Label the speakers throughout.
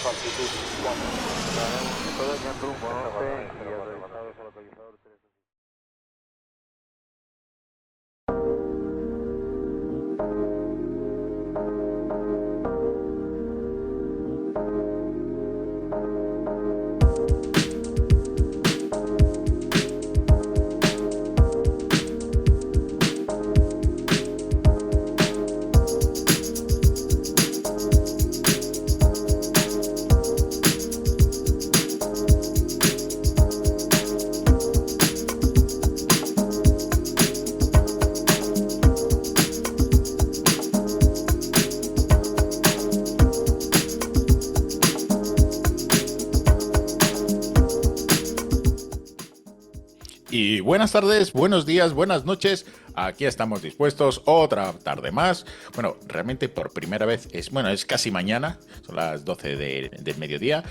Speaker 1: Altitud 4. Todo en rumbo norte y el revisado es el localizador 3.
Speaker 2: Y buenas tardes, buenos días, buenas noches. Aquí estamos dispuestos otra tarde más. Bueno, realmente por primera vez es casi mañana, son las 12 del mediodía.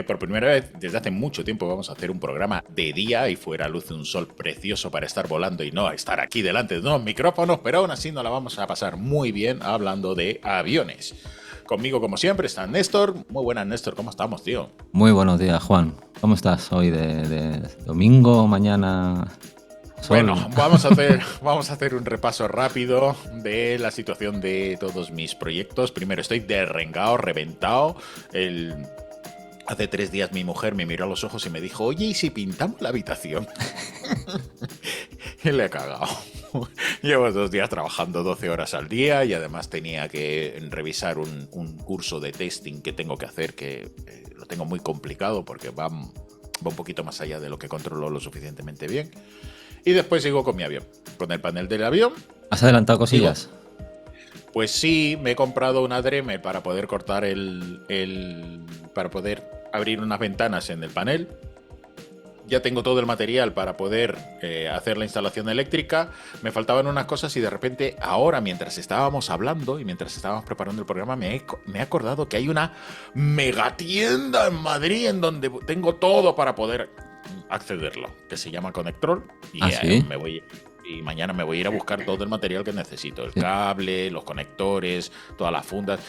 Speaker 2: Por primera vez desde hace mucho tiempo vamos a hacer un programa de día y fuera luce un sol precioso para estar volando y no estar aquí delante de unos micrófonos, pero aún así nos la vamos a pasar muy bien hablando de aviones. Conmigo, como siempre, está Néstor. Muy buenas, Néstor. ¿Cómo estamos, tío?
Speaker 3: Muy buenos días, Juan. ¿Cómo estás hoy de domingo, mañana? Sol.
Speaker 2: Bueno, vamos a hacer un repaso rápido de la situación de todos mis proyectos. Primero, estoy derrengado, reventado. Hace 3 días mi mujer me miró a los ojos y me dijo, oye, ¿y si pintamos la habitación? Y le he cagado. Llevo 2 días trabajando 12 horas al día y además tenía que revisar un curso de testing que tengo que hacer, que lo tengo muy complicado porque va un poquito más allá de lo que controlo lo suficientemente bien. Y después sigo con mi avión, con el panel del avión.
Speaker 3: ¿Has adelantado cosillas?
Speaker 2: Pues sí, me he comprado una Dremel para poder cortar para poder abrir unas ventanas en el panel. Ya tengo todo el material para poder hacer la instalación eléctrica. Me faltaban unas cosas y de repente ahora, mientras estábamos hablando y mientras estábamos preparando el programa, me he acordado que hay una megatienda en Madrid en donde tengo todo para poder accederlo, que se llama Connectrol. Y
Speaker 3: ¿Sí?
Speaker 2: Y mañana me voy a ir a buscar todo el material que necesito. El cable, los conectores, todas las fundas.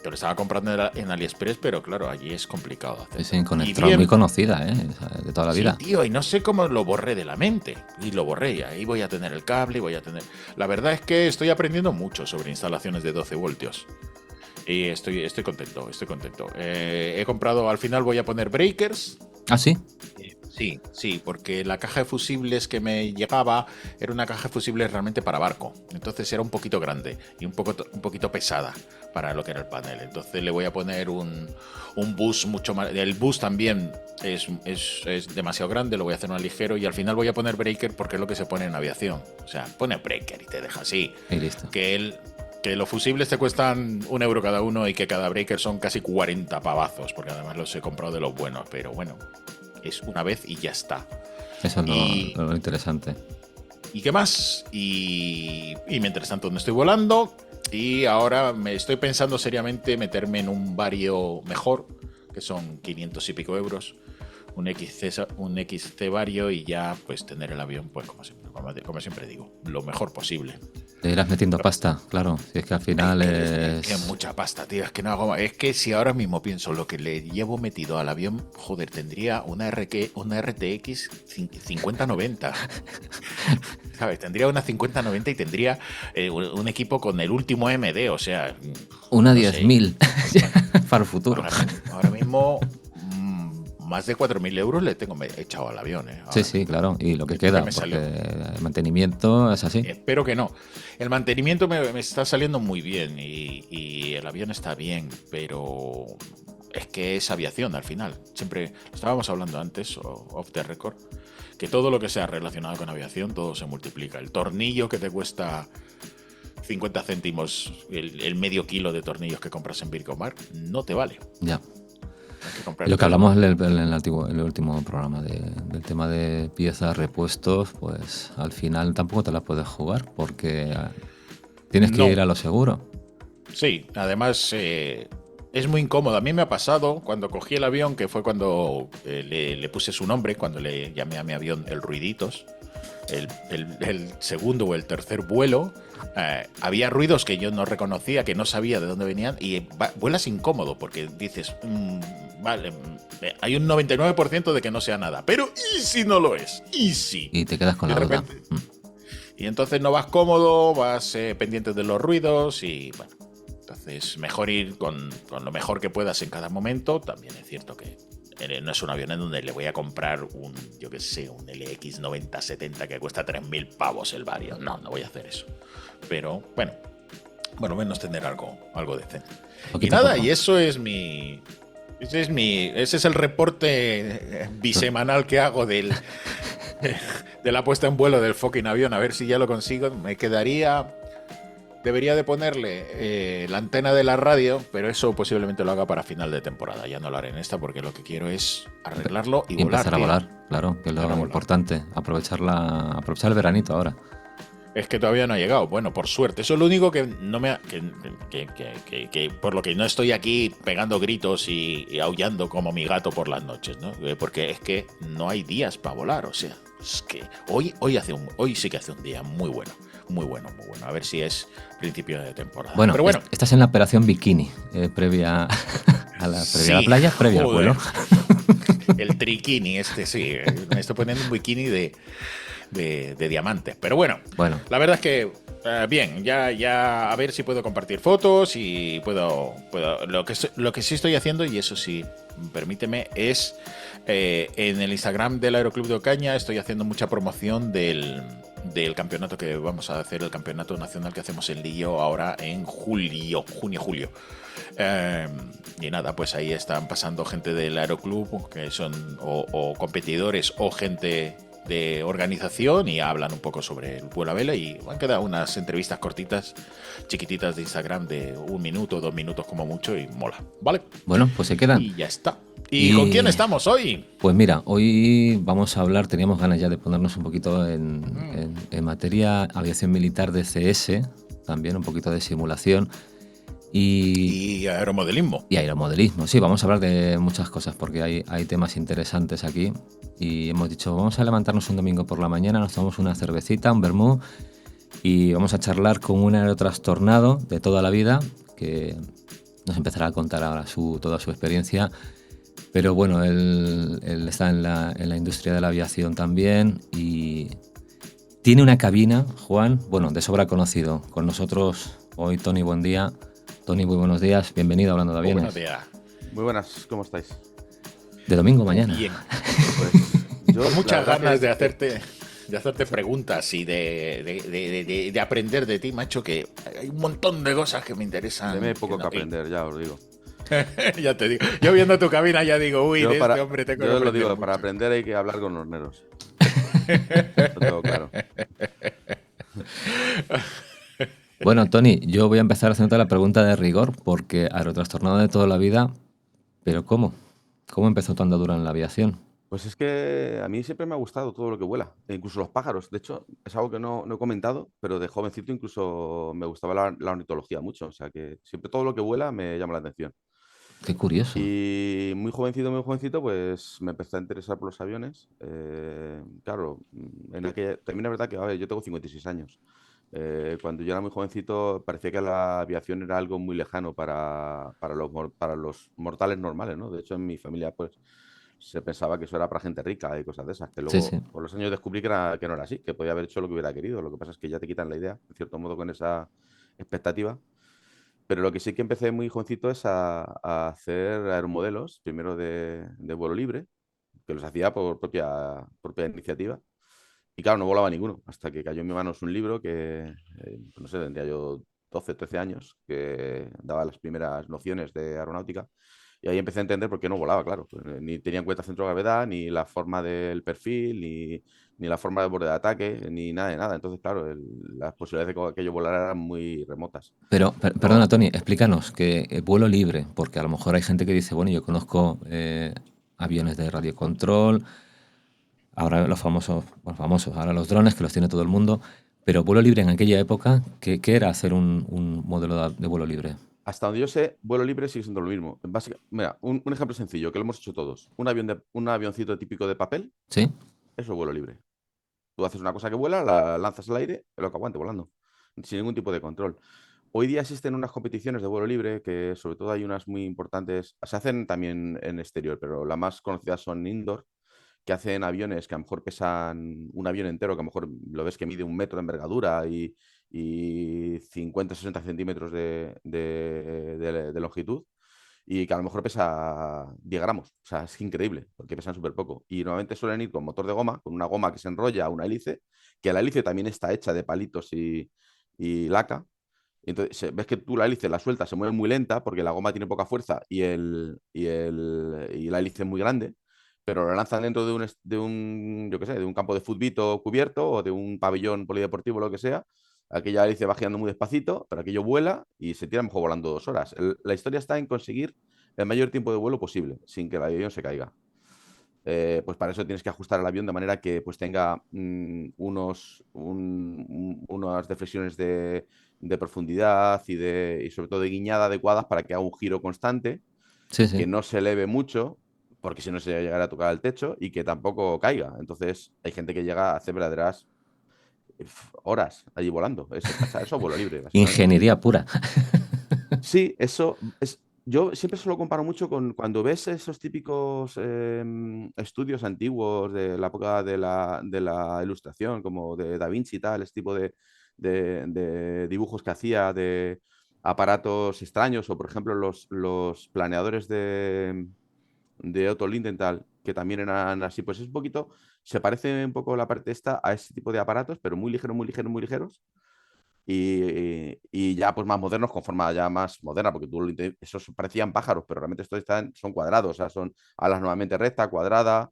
Speaker 2: Te lo estaba comprando en AliExpress, pero claro, allí es complicado hacer.
Speaker 3: Es en Connectrol, muy conocida, de toda la vida.
Speaker 2: Sí, tío, y no sé cómo lo borré de la mente. Y lo borré, y ahí voy a tener el cable, voy a tener... La verdad es que estoy aprendiendo mucho sobre instalaciones de 12 voltios. Y estoy contento, estoy contento. He comprado, al final voy a poner breakers.
Speaker 3: ¿Ah, sí?
Speaker 2: Sí, porque la caja de fusibles que me llegaba era una caja de fusibles realmente para barco. Entonces era un poquito grande y un poquito pesada para lo que era el panel. Entonces le voy a poner un bus mucho más... El bus también es demasiado grande, lo voy a hacer más ligero y al final voy a poner breaker porque es lo que se pone en aviación. O sea, pone breaker y te deja así.
Speaker 3: Y listo.
Speaker 2: Que los fusibles te cuestan €1 cada uno y que cada breaker son casi 40 pavazos, porque además los he comprado de los buenos, pero bueno... Es una vez y ya está.
Speaker 3: Eso es lo interesante.
Speaker 2: ¿Y qué más? Y mientras tanto no estoy volando. Y ahora me estoy pensando seriamente meterme en un vario mejor, que son 500 y pico euros. Un XC vario y ya pues tener el avión, pues como siempre digo, lo mejor posible.
Speaker 3: Te irás metiendo pasta, claro. Si es que al final
Speaker 2: es mucha pasta, tío. Es que no hago más. Es que si ahora mismo pienso lo que le llevo metido al avión, joder, tendría una RTX 5090. ¿Sabes? Tendría una 5090 y tendría un equipo con el último AMD, o sea...
Speaker 3: Una 10.000 para el futuro.
Speaker 2: Ahora mismo más de 4.000 euros le tengo echado al avión.
Speaker 3: Sí, claro. Y lo que queda, porque el mantenimiento es así.
Speaker 2: Espero que no. El mantenimiento me está saliendo muy bien y el avión está bien, pero es que es aviación al final. Siempre lo estábamos hablando antes, off the record, que todo lo que sea relacionado con aviación, todo se multiplica. El tornillo que te cuesta 50 céntimos, el medio kilo de tornillos que compras en Vircomar, no te vale.
Speaker 3: Ya. Lo que hablamos en el último programa del tema de piezas, repuestos, pues al final tampoco te las puedes jugar porque tienes que ir a lo seguro.
Speaker 2: Sí, además es muy incómodo. A mí me ha pasado cuando cogí el avión, que fue cuando le puse su nombre, cuando le llamé a mi avión el Ruiditos. el segundo o el tercer vuelo, había ruidos que yo no reconocía, que no sabía de dónde venían, y vuelas incómodo porque dices, vale, hay un 99% de que no sea nada, pero ¿y si no lo es? ¿Y si?
Speaker 3: Y te quedas con la duda.
Speaker 2: Y entonces no vas cómodo, vas pendiente de los ruidos y bueno, entonces mejor ir con lo mejor que puedas en cada momento. También es cierto que no es un avión en donde le voy a comprar un LX 9070 que cuesta 3.000 pavos el Varios. No voy a hacer eso. Pero bueno, por lo menos tener algo decente. Y nada, y eso es mi... Ese es el reporte bisemanal que hago de la puesta en vuelo del fucking avión. A ver si ya lo consigo. Me quedaría... Debería de ponerle la antena de la radio, pero eso posiblemente lo haga para final de temporada. Ya no lo haré en esta porque lo que quiero es arreglarlo y volar.
Speaker 3: Empezar a volar, claro, que es lo importante. Aprovechar el veranito ahora.
Speaker 2: Es que todavía no ha llegado. Bueno, por suerte. Eso es lo único que no me que por lo que no estoy aquí pegando gritos y aullando como mi gato por las noches, ¿no? Porque es que no hay días para volar. O sea, es que hoy sí que hace un día muy bueno. Muy bueno. A ver si es principio de temporada.
Speaker 3: Bueno,
Speaker 2: pero bueno.
Speaker 3: Estás en la operación bikini, previa a la playa, previa al vuelo.
Speaker 2: El triquini sí. Me estoy poniendo un bikini de diamantes. Pero bueno, la verdad es que bien, ya a ver si puedo compartir fotos y puedo lo que sí estoy haciendo, y eso sí, permíteme, es en el Instagram del Aeroclub de Ocaña estoy haciendo mucha promoción del campeonato que vamos a hacer, el campeonato nacional que hacemos en Lillo ahora en junio, julio. Y nada, pues ahí están pasando gente del Aeroclub que son o competidores o gente de organización y hablan un poco sobre el vuelo a vela, y han quedado unas entrevistas cortitas, chiquititas de Instagram de 1 minuto, 2 minutos como mucho, y mola, ¿vale?
Speaker 3: Bueno, pues se quedan.
Speaker 2: Y ya está. ¿Y con quién estamos hoy?
Speaker 3: Pues mira, hoy vamos a hablar, teníamos ganas ya de ponernos un poquito en materia aviación militar de CS, también un poquito de simulación. Y
Speaker 2: aeromodelismo.
Speaker 3: Y aeromodelismo, sí, vamos a hablar de muchas cosas porque hay temas interesantes aquí. Y hemos dicho, vamos a levantarnos un domingo por la mañana, nos tomamos una cervecita, un vermú, y vamos a charlar con un aerotrastornado de toda la vida que nos empezará a contar ahora toda su experiencia. Pero bueno, él está en la industria de la aviación también y tiene una cabina, Juan, de sobra conocido. Con nosotros hoy Tony, buen día. Tony, muy buenos días, bienvenido a Hablando de Aviones.
Speaker 2: Buenos días.
Speaker 1: Muy buenas, ¿cómo estáis?
Speaker 3: De domingo mañana.
Speaker 2: Bien. Pues, con muchas ganas de hacerte preguntas y de aprender de ti, macho, que hay un montón de cosas que me interesan.
Speaker 1: Deme poco que aprender, ya os digo.
Speaker 2: Ya te digo. Yo viendo tu cabina ya digo, uy, de este hombre tengo que aprender.
Speaker 1: Yo lo digo,
Speaker 2: mucho.
Speaker 1: Para aprender hay que hablar con los neros. Lo tengo claro.
Speaker 3: Bueno, Tony, yo voy a empezar haciéndote la pregunta de rigor, porque aerotrastornado de toda la vida, pero ¿cómo? ¿Cómo empezó tu andadura en la aviación?
Speaker 1: Pues es que a mí siempre me ha gustado todo lo que vuela, incluso los pájaros. De hecho, es algo que no he comentado, pero de jovencito incluso me gustaba la ornitología mucho. O sea que siempre todo lo que vuela me llama la atención.
Speaker 3: Qué curioso.
Speaker 1: Y muy jovencito, pues me empecé a interesar por los aviones. Claro, también es verdad que, a ver, yo tengo 56 años. Cuando yo era muy jovencito parecía que la aviación era algo muy lejano para los mortales normales, ¿no? De hecho, en mi familia, pues, se pensaba que eso era para gente rica y cosas de esas, que luego
Speaker 3: Sí.
Speaker 1: Por los años descubrí que no era así, que podía haber hecho lo que hubiera querido. Lo que pasa es que ya te quitan la idea, en cierto modo, con esa expectativa. Pero lo que sí que empecé muy jovencito es a hacer aeromodelos, primero de vuelo libre, que los hacía por propia iniciativa. Y claro, no volaba ninguno, hasta que cayó en mis manos un libro que, no sé, tendría yo 12, 13 años, que daba las primeras nociones de aeronáutica. Y ahí empecé a entender por qué no volaba, claro. Pues, ni tenía en cuenta centro de gravedad, ni la forma del perfil, ni la forma del borde de ataque, ni nada de nada. Entonces, claro, las posibilidades de que yo volara eran muy remotas.
Speaker 3: Pero, perdona, Tony, explícanos que vuelo libre, porque a lo mejor hay gente que dice, bueno, yo conozco aviones de radiocontrol, ahora los famosos, ahora los drones que los tiene todo el mundo, pero vuelo libre en aquella época, ¿qué era hacer un modelo de vuelo libre?
Speaker 1: Hasta donde yo sé, vuelo libre sigue siendo lo mismo. Mira, un ejemplo sencillo, que lo hemos hecho todos. Un avioncito típico de papel,
Speaker 3: ¿Sí?
Speaker 1: eso es vuelo libre. Tú haces una cosa que vuela, la lanzas al aire, lo que aguante volando, sin ningún tipo de control. Hoy día existen unas competiciones de vuelo libre que sobre todo hay unas muy importantes, se hacen también en exterior, pero las más conocidas son indoor, que hacen aviones que a lo mejor pesan un avión entero, que a lo mejor lo ves que mide 1 metro de envergadura y 50 60 centímetros de longitud, y que a lo mejor pesa 10 gramos. O sea, es increíble, porque pesan súper poco. Y normalmente suelen ir con motor de goma, con una goma que se enrolla a una hélice, que la hélice también está hecha de palitos y laca. Entonces, ves que tú la hélice la sueltas, se mueve muy lenta porque la goma tiene poca fuerza y la hélice es muy grande, pero lo lanzan dentro yo qué sé, de un campo de futbito cubierto o de un pabellón polideportivo, lo que sea. Aquella hélice va girando muy despacito, pero aquello vuela y se tira a lo mejor volando 2 horas. La historia está en conseguir el mayor tiempo de vuelo posible sin que el avión se caiga. Pues para eso tienes que ajustar el avión de manera que pues tenga unas deflexiones de profundidad y sobre todo de guiñada adecuadas para que haga un giro constante,
Speaker 3: Sí,
Speaker 1: que
Speaker 3: sí.
Speaker 1: no se eleve mucho, porque si no se llegará a tocar el techo y que tampoco caiga. Entonces hay gente que llega a hacer verdaderas horas allí volando. Eso es vuelo libre, básicamente.
Speaker 3: Ingeniería pura.
Speaker 1: Sí, eso es. Yo siempre se lo comparo mucho con cuando ves esos típicos estudios antiguos de la época de la Ilustración, como de Da Vinci y tal, ese tipo de dibujos que hacía de aparatos extraños, o por ejemplo los planeadores de Otto Lindenthal, que también eran así, pues es un poquito, se parece un poco la parte esta a ese tipo de aparatos, pero muy ligeros, muy ligeros, muy ligeros y ya pues más modernos con forma ya más moderna, porque esos parecían pájaros, pero realmente estos son cuadrados, o sea, son alas nuevamente recta, cuadrada,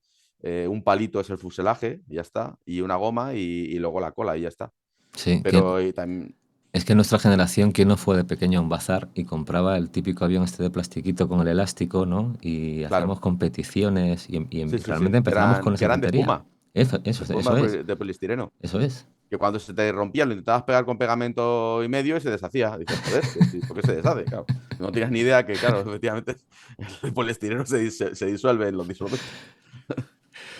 Speaker 1: un palito es el fuselaje, y ya está, y una goma y luego la cola y ya está.
Speaker 3: Sí,
Speaker 1: Pero también,
Speaker 3: es que en nuestra generación, ¿quién no fue de pequeño a un bazar y compraba el típico avión este de plastiquito con el elástico, ¿no? Y
Speaker 1: claro,
Speaker 3: hacíamos competiciones
Speaker 1: sí, sí, sí,
Speaker 3: realmente empezamos con
Speaker 1: que
Speaker 3: esa
Speaker 1: eran de
Speaker 3: tontería.
Speaker 1: espuma,
Speaker 3: Eso es,
Speaker 1: de poliestireno,
Speaker 3: eso es.
Speaker 1: que cuando se te rompía lo intentabas pegar con pegamento y medio y se deshacía. Dices, joder, ¿por qué se deshace? Claro. No tienes ni idea que, claro, efectivamente el poliestireno se disuelve en los disolventes.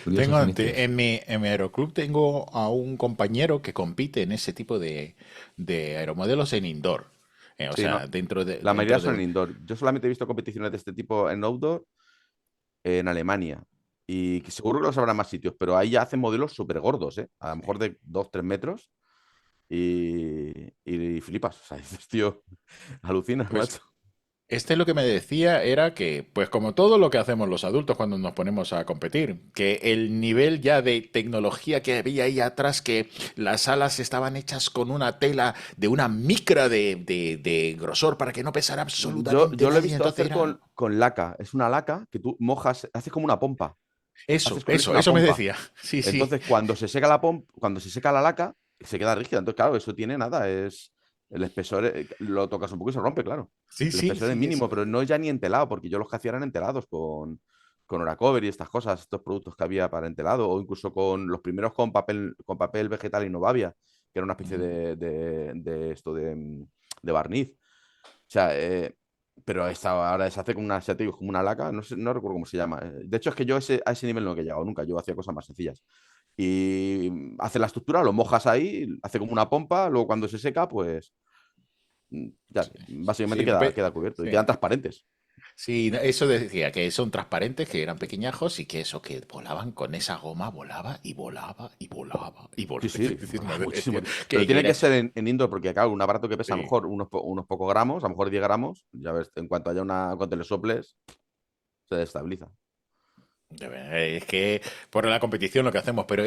Speaker 3: Curiosos inicios.
Speaker 2: En mi aeroclub tengo a un compañero que compite en ese tipo de aeromodelos en indoor. O
Speaker 1: Sí,
Speaker 2: sea,
Speaker 1: no. La mayoría
Speaker 2: dentro
Speaker 1: son en
Speaker 2: de.
Speaker 1: indoor. Yo solamente he visto competiciones de este tipo en outdoor en Alemania. Y que seguro que los habrá en más sitios, pero ahí ya hacen modelos súper gordos, ¿eh? A lo mejor de 2 3 metros y flipas. O sea, dices, tío, alucinas,
Speaker 2: Pues
Speaker 1: macho.
Speaker 2: lo que me decía era que, pues como todo lo que hacemos los adultos cuando nos ponemos a competir, que el nivel ya de tecnología que había ahí atrás, que las alas estaban hechas con una tela de una micra de grosor para que no pesara absolutamente
Speaker 1: Yo lo he
Speaker 2: nadie,
Speaker 1: visto
Speaker 2: entonces
Speaker 1: hacer
Speaker 2: era.
Speaker 1: con laca. Es una laca que tú mojas, haces como una pompa.
Speaker 2: Eso,
Speaker 1: Haces con eso
Speaker 2: eso,
Speaker 1: una
Speaker 2: eso me
Speaker 1: pompa.
Speaker 2: decía. Sí, sí.
Speaker 1: Entonces, cuando se seca la laca, se queda rígida. Entonces, claro, eso tiene nada, es el espesor, lo tocas un poco y se rompe, claro.
Speaker 2: Sí,
Speaker 1: El
Speaker 2: sí,
Speaker 1: espesor es
Speaker 2: sí, eso
Speaker 1: mínimo,
Speaker 2: me
Speaker 1: pero
Speaker 2: decía.
Speaker 1: no ya ni entelado, porque yo los que hacía eran entelados con Oracover y estas cosas, estos productos que había para entelado, o incluso con los primeros con papel vegetal Innovavia, que era una especie
Speaker 2: Ujú.
Speaker 1: de barniz. O sea, pero ahora se hace ya te digo, como una laca, no sé, no recuerdo cómo se llama. De hecho, es que yo a ese nivel no he llegado nunca, yo hacía cosas más sencillas. Y hace la estructura, lo mojas ahí, hace como una pompa, luego cuando se seca, pues ya,
Speaker 2: Sí,
Speaker 1: básicamente
Speaker 2: sí,
Speaker 1: queda cubierto y
Speaker 2: sí.
Speaker 1: quedan transparentes.
Speaker 2: Sí, eso decía, que son transparentes, que eran pequeñajos y que eso, que volaban con esa goma, volaba y volaba y volaba y
Speaker 1: Sí,
Speaker 2: volaba.
Speaker 1: sí,
Speaker 2: Decir, madre,
Speaker 1: muchísimo.
Speaker 2: tío,
Speaker 1: Pero
Speaker 2: que
Speaker 1: tiene que
Speaker 2: era.
Speaker 1: ser en indoor, porque claro, un aparato que pesa a lo
Speaker 2: Sí.
Speaker 1: mejor unos pocos gramos, a lo mejor 10 gramos, ya ves, cuando le soples, se destabiliza.
Speaker 2: Es que por la competición lo que hacemos, pero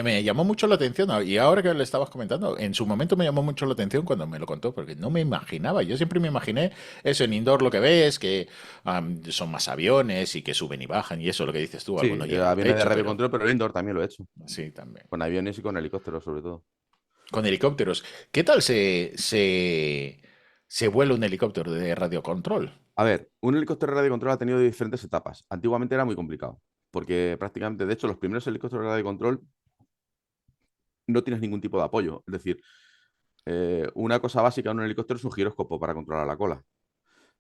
Speaker 2: me llamó mucho la atención, y ahora que le estabas comentando, en su momento me llamó mucho la atención cuando me lo contó, porque no me imaginaba, yo siempre me imaginé eso en indoor lo que ves, que son más aviones y que suben y bajan, y eso lo que dices tú,
Speaker 1: Sí,
Speaker 2: alguno llega al
Speaker 1: aviones de
Speaker 2: techo,
Speaker 1: radio
Speaker 2: pero
Speaker 1: control, pero el indoor también lo he hecho.
Speaker 2: sí, también.
Speaker 1: Con aviones y con helicópteros, sobre todo.
Speaker 2: Con helicópteros, ¿qué tal se vuela un helicóptero de radiocontrol?
Speaker 1: A ver, un helicóptero de radio control ha tenido diferentes etapas. Antiguamente era muy complicado, porque prácticamente, de hecho, los primeros helicópteros de radio control no tienes ningún tipo de apoyo. Es decir, una cosa básica en un helicóptero es un giróscopo para controlar la cola.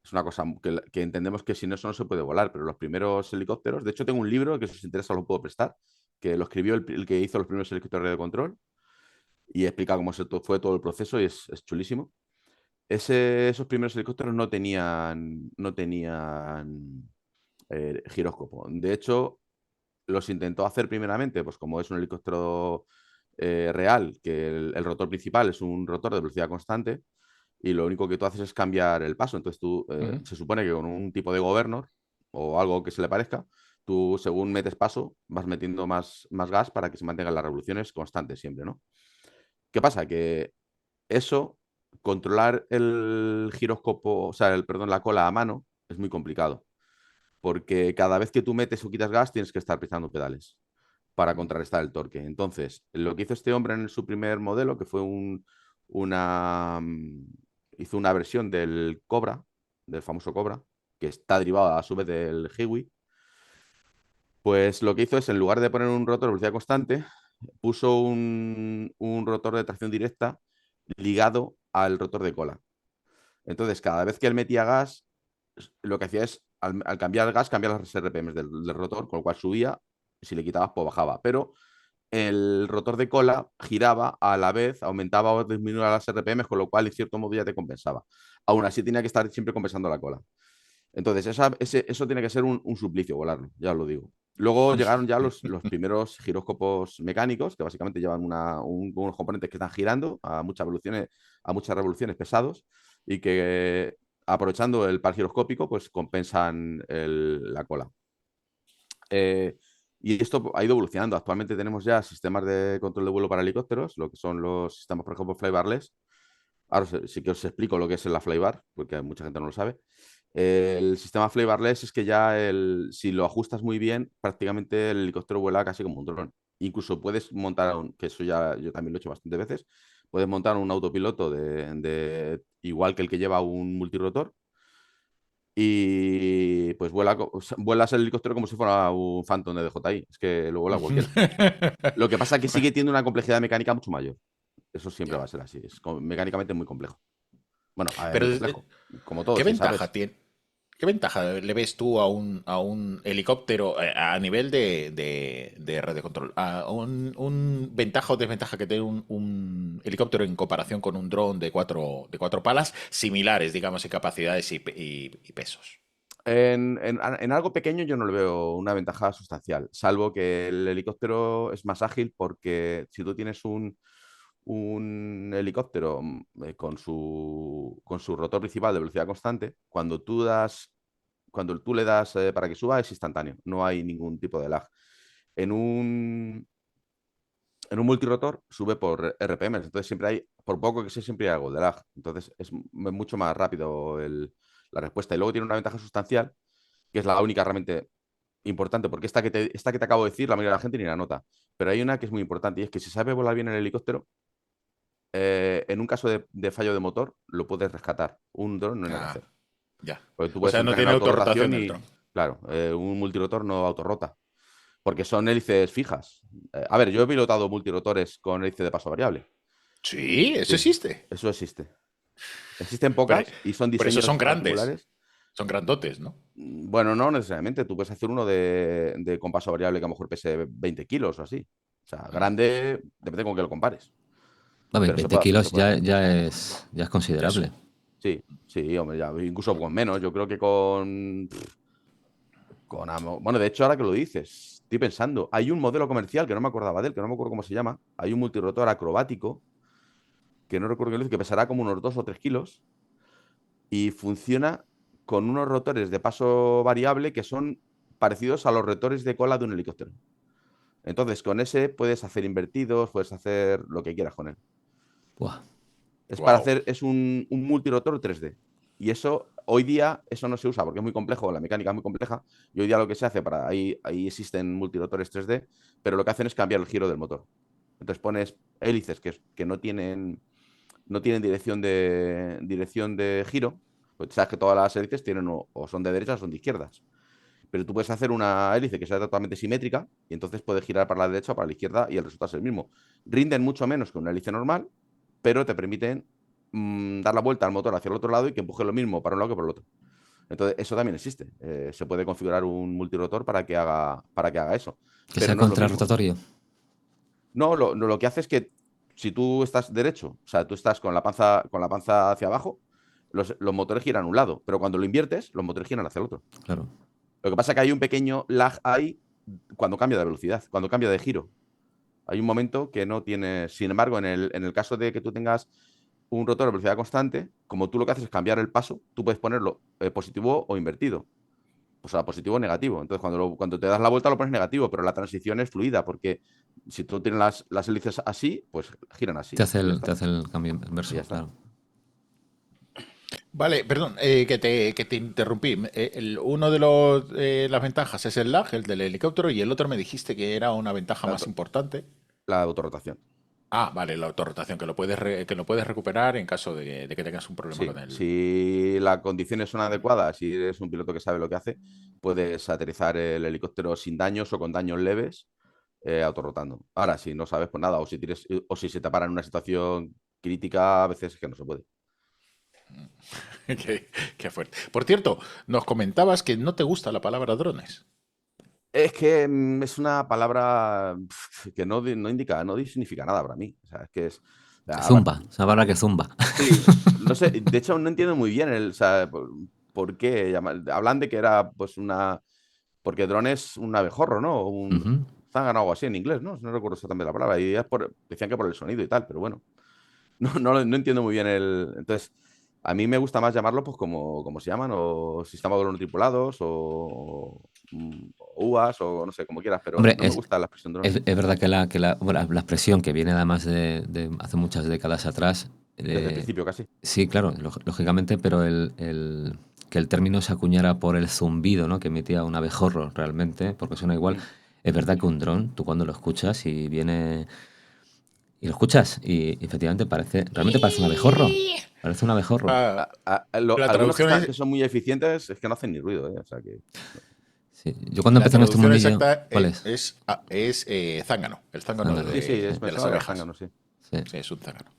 Speaker 1: Es una cosa que entendemos que sin eso no se puede volar, pero los primeros helicópteros, de hecho tengo un libro que si os interesa lo puedo prestar, que lo escribió el que hizo los primeros helicópteros de control y explica cómo fue todo el proceso y es chulísimo. Esos primeros helicópteros no tenían giróscopo. De hecho, los intentó hacer primeramente, pues como es un helicóptero real, que el rotor principal es un rotor de velocidad constante y lo único que tú haces es cambiar el paso. Entonces tú, se supone que con un tipo de governor o algo que se le parezca, tú según metes paso vas metiendo más gas para que se mantengan las revoluciones constantes siempre, ¿no? ¿Qué pasa? Que eso, controlar el giróscopo, o sea, perdón, la cola a mano, es muy complicado. Porque cada vez que tú metes o quitas gas, tienes que estar pisando pedales para contrarrestar el torque. Entonces, lo que hizo este hombre en su primer modelo, que fue una. Hizo una versión del Cobra, del famoso Cobra, que está derivado a su vez del Hiwi. Pues lo que hizo es, en lugar de poner un rotor de velocidad constante, puso un rotor de tracción directa ligado al rotor de cola. Entonces, cada vez que él metía gas, lo que hacía es, al cambiar el gas, cambiar las RPMs del rotor, con lo cual subía, si le quitabas, pues bajaba. Pero el rotor de cola giraba a la vez, aumentaba o disminuía las RPMs, con lo cual, en cierto modo, ya te compensaba. Aún así, tenía que estar siempre compensando la cola. Entonces, eso tiene que ser un suplicio volarlo, ya os lo digo. Luego llegaron ya los primeros giróscopos mecánicos, que básicamente llevan unos componentes que están girando a muchas revoluciones pesados y que, aprovechando el par giroscópico, pues compensan la cola. Y esto ha ido evolucionando. Actualmente tenemos ya sistemas de control de vuelo para helicópteros, lo que son los sistemas, por ejemplo, flybarless. Ahora sí que os explico lo que es la flybar, porque mucha gente no lo sabe. El sistema flybarless es que ya si lo ajustas muy bien, prácticamente el helicóptero vuela casi como un dron. Incluso puedes montar, que eso ya yo también lo he hecho bastantes veces, puedes montar un autopiloto igual que el que lleva un multirotor y pues vuelas el helicóptero como si fuera un Phantom de DJI. Es que lo vuela cualquiera. Lo que pasa es que sigue teniendo una complejidad mecánica mucho mayor. Eso siempre va
Speaker 2: Ya.
Speaker 1: a ser así. Es mecánicamente muy complejo. Bueno, a ver,
Speaker 2: Pero,
Speaker 1: muy complejo. Como todo,
Speaker 2: ¿qué
Speaker 1: si
Speaker 2: ventaja
Speaker 1: sabes.
Speaker 2: tiene? ¿Qué ventaja le ves tú a un helicóptero a nivel de red de control? ¿A un ventaja o desventaja que tiene un helicóptero en comparación con un dron de cuatro palas, similares, digamos, en capacidades y pesos?
Speaker 1: En algo pequeño yo no le veo una ventaja sustancial, salvo que el helicóptero es más ágil porque si tú tienes un helicóptero con su rotor principal de velocidad constante, cuando tú le das para que suba es instantáneo, no hay ningún tipo de lag. En un multirotor sube por RPMs, entonces siempre hay, por poco que sea, siempre hay algo de lag. Entonces es mucho más rápido la respuesta. Y luego tiene una ventaja sustancial, que es la única realmente importante, porque esta que te acabo de decir, la mayoría de la gente ni la nota. Pero hay una que es muy importante y es que si sabe volar bien el helicóptero, en un caso de fallo de motor, lo puedes rescatar. Un dron no hay nada que
Speaker 2: Ah,
Speaker 1: hacer.
Speaker 2: ya.
Speaker 1: Porque tú
Speaker 2: O
Speaker 1: puedes
Speaker 2: sea, no
Speaker 1: entrar en
Speaker 2: tiene
Speaker 1: autorrotación
Speaker 2: autorrotación el
Speaker 1: y,
Speaker 2: dron.
Speaker 1: claro, un multirotor no autorrota. Porque son hélices fijas. A ver, yo he pilotado multirotores con hélice de paso variable.
Speaker 2: Sí, eso
Speaker 1: Sí,
Speaker 2: existe.
Speaker 1: eso existe. Existen
Speaker 2: Pero,
Speaker 1: pocas y son
Speaker 2: pero esos
Speaker 1: diseños
Speaker 2: son grandes.
Speaker 1: particulares.
Speaker 2: Son grandotes, ¿no?
Speaker 1: Bueno, no necesariamente. Tú puedes hacer uno de con paso variable que a lo mejor pese 20 kilos o así. O sea,
Speaker 2: Mm,
Speaker 1: grande, depende con qué lo compares.
Speaker 3: A ver,
Speaker 1: Pero se
Speaker 3: 20
Speaker 1: puede hacer, se
Speaker 3: kilos
Speaker 1: puede hacer.
Speaker 3: ya es
Speaker 2: ya es-
Speaker 3: considerable.
Speaker 1: Sí, sí, hombre, ya, incluso con menos. Yo creo que bueno, de hecho, ahora que lo dices, estoy pensando, hay un modelo comercial que no me acordaba de él, que no me acuerdo cómo se llama. Hay un multirotor acrobático, que no recuerdo qué lo dice, que pesará como unos 2 o 3 kilos y funciona con unos rotores de paso variable que son parecidos a los rotores de cola de un helicóptero. Entonces, con ese puedes hacer invertidos, puedes hacer lo que quieras con él.
Speaker 3: Buah.
Speaker 2: Wow.
Speaker 1: Es un multirotor 3D. Y eso, hoy día, eso no se usa porque es muy complejo, la mecánica es muy compleja. Y hoy día lo que se hace ahí existen multirotores 3D, pero lo que hacen es cambiar el giro del motor. Entonces pones hélices que no tienen dirección de giro. Pues sabes que todas las hélices tienen o son de derechas o son de izquierdas. Pero tú puedes hacer una hélice que sea totalmente simétrica y entonces puedes girar para la derecha o para la izquierda y el resultado es el mismo. Rinden mucho menos que una hélice normal, pero te permiten dar la vuelta al motor hacia el otro lado y que empuje lo mismo para un lado que por el otro. Entonces, eso también existe. Se puede configurar un multirotor para que haga eso.
Speaker 3: Que
Speaker 1: Pero
Speaker 3: sea
Speaker 1: no es lo mismo.
Speaker 3: contrarrotatorio.
Speaker 1: No, lo que hace es que si tú estás derecho, o sea, tú estás con la panza hacia abajo, los motores giran a un lado, pero cuando lo inviertes, los motores giran hacia el otro.
Speaker 3: Claro.
Speaker 1: Lo que pasa es que hay un pequeño lag ahí cuando cambia de velocidad, cuando cambia de giro. Hay un momento que no tienes. Sin embargo, en el caso de que tú tengas un rotor de velocidad constante, como tú lo que haces es cambiar el paso, tú puedes ponerlo positivo o invertido. O sea, positivo o negativo. Entonces, cuando te das la vuelta lo pones negativo, pero la transición es fluida, porque si tú tienes las hélices así, pues giran así.
Speaker 3: Te hace
Speaker 1: Y ya
Speaker 3: el,
Speaker 1: está.
Speaker 3: te hace el cambio
Speaker 1: Y
Speaker 3: inverso,
Speaker 1: ya está.
Speaker 3: claro.
Speaker 2: Vale, perdón, que te interrumpí. Uno de las ventajas es el lag, el del helicóptero, y el otro me dijiste que era una ventaja
Speaker 1: La,
Speaker 2: más
Speaker 1: auto-
Speaker 2: importante.
Speaker 1: la autorrotación.
Speaker 2: Ah, vale, la autorrotación, que lo puedes recuperar en caso de que tengas un problema
Speaker 1: Sí,
Speaker 2: con él.
Speaker 1: si las condiciones son adecuadas, si eres un piloto que sabe lo que hace, puedes aterrizar el helicóptero sin daños o con daños leves, autorrotando. Ahora, si no sabes, pues nada, o si se te para en una situación crítica, a veces es que no se puede.
Speaker 2: Qué fuerte. Por cierto, nos comentabas que no te gusta la palabra drones.
Speaker 1: Es que es una palabra que no indica, no significa nada para mí. O sea, es que es.
Speaker 3: Zumba, es una palabra que zumba.
Speaker 1: Sí, no sé, de hecho no entiendo muy bien o sea, por qué hablan de que era pues porque dron es un abejorro, ¿no? O un
Speaker 3: Ujú.
Speaker 1: zángano o algo así en inglés, ¿no? No recuerdo exactamente la palabra. Y decían que por el sonido y tal, pero bueno. No entiendo muy bien Entonces, a mí me gusta más llamarlo, pues, como se llaman, o sistema de vuelo no tripulados, o UAS, o no sé, como quieras, pero
Speaker 3: Hombre,
Speaker 1: no me gusta la expresión dron.
Speaker 3: es verdad que bueno, la expresión que viene además de hace muchas décadas atrás,
Speaker 1: Desde el principio casi.
Speaker 3: sí, claro, lógicamente, pero que el término se acuñara por el zumbido, ¿no? que emitía un abejorro realmente, porque suena igual.
Speaker 1: Mm.
Speaker 3: Es verdad que un dron, tú cuando lo escuchas y viene y lo escuchas y efectivamente realmente parece un abejorro, parece un abejorro.
Speaker 2: Ah, la
Speaker 1: Algunos
Speaker 2: traducción
Speaker 1: que
Speaker 2: es,
Speaker 1: son muy eficientes es que no hacen ni ruido, ¿eh? O sea que.
Speaker 3: Sí. Yo cuando
Speaker 2: la
Speaker 3: empecé en este
Speaker 2: traducción
Speaker 3: mundillo,
Speaker 2: exacta
Speaker 3: ¿cuál es?
Speaker 2: es zángano, el zángano
Speaker 3: Zángano.
Speaker 1: Sí, sí,
Speaker 2: de las
Speaker 1: pensaba que era
Speaker 2: abejas.
Speaker 1: zángano, sí.
Speaker 3: Sí.
Speaker 2: Sí, es un zángano.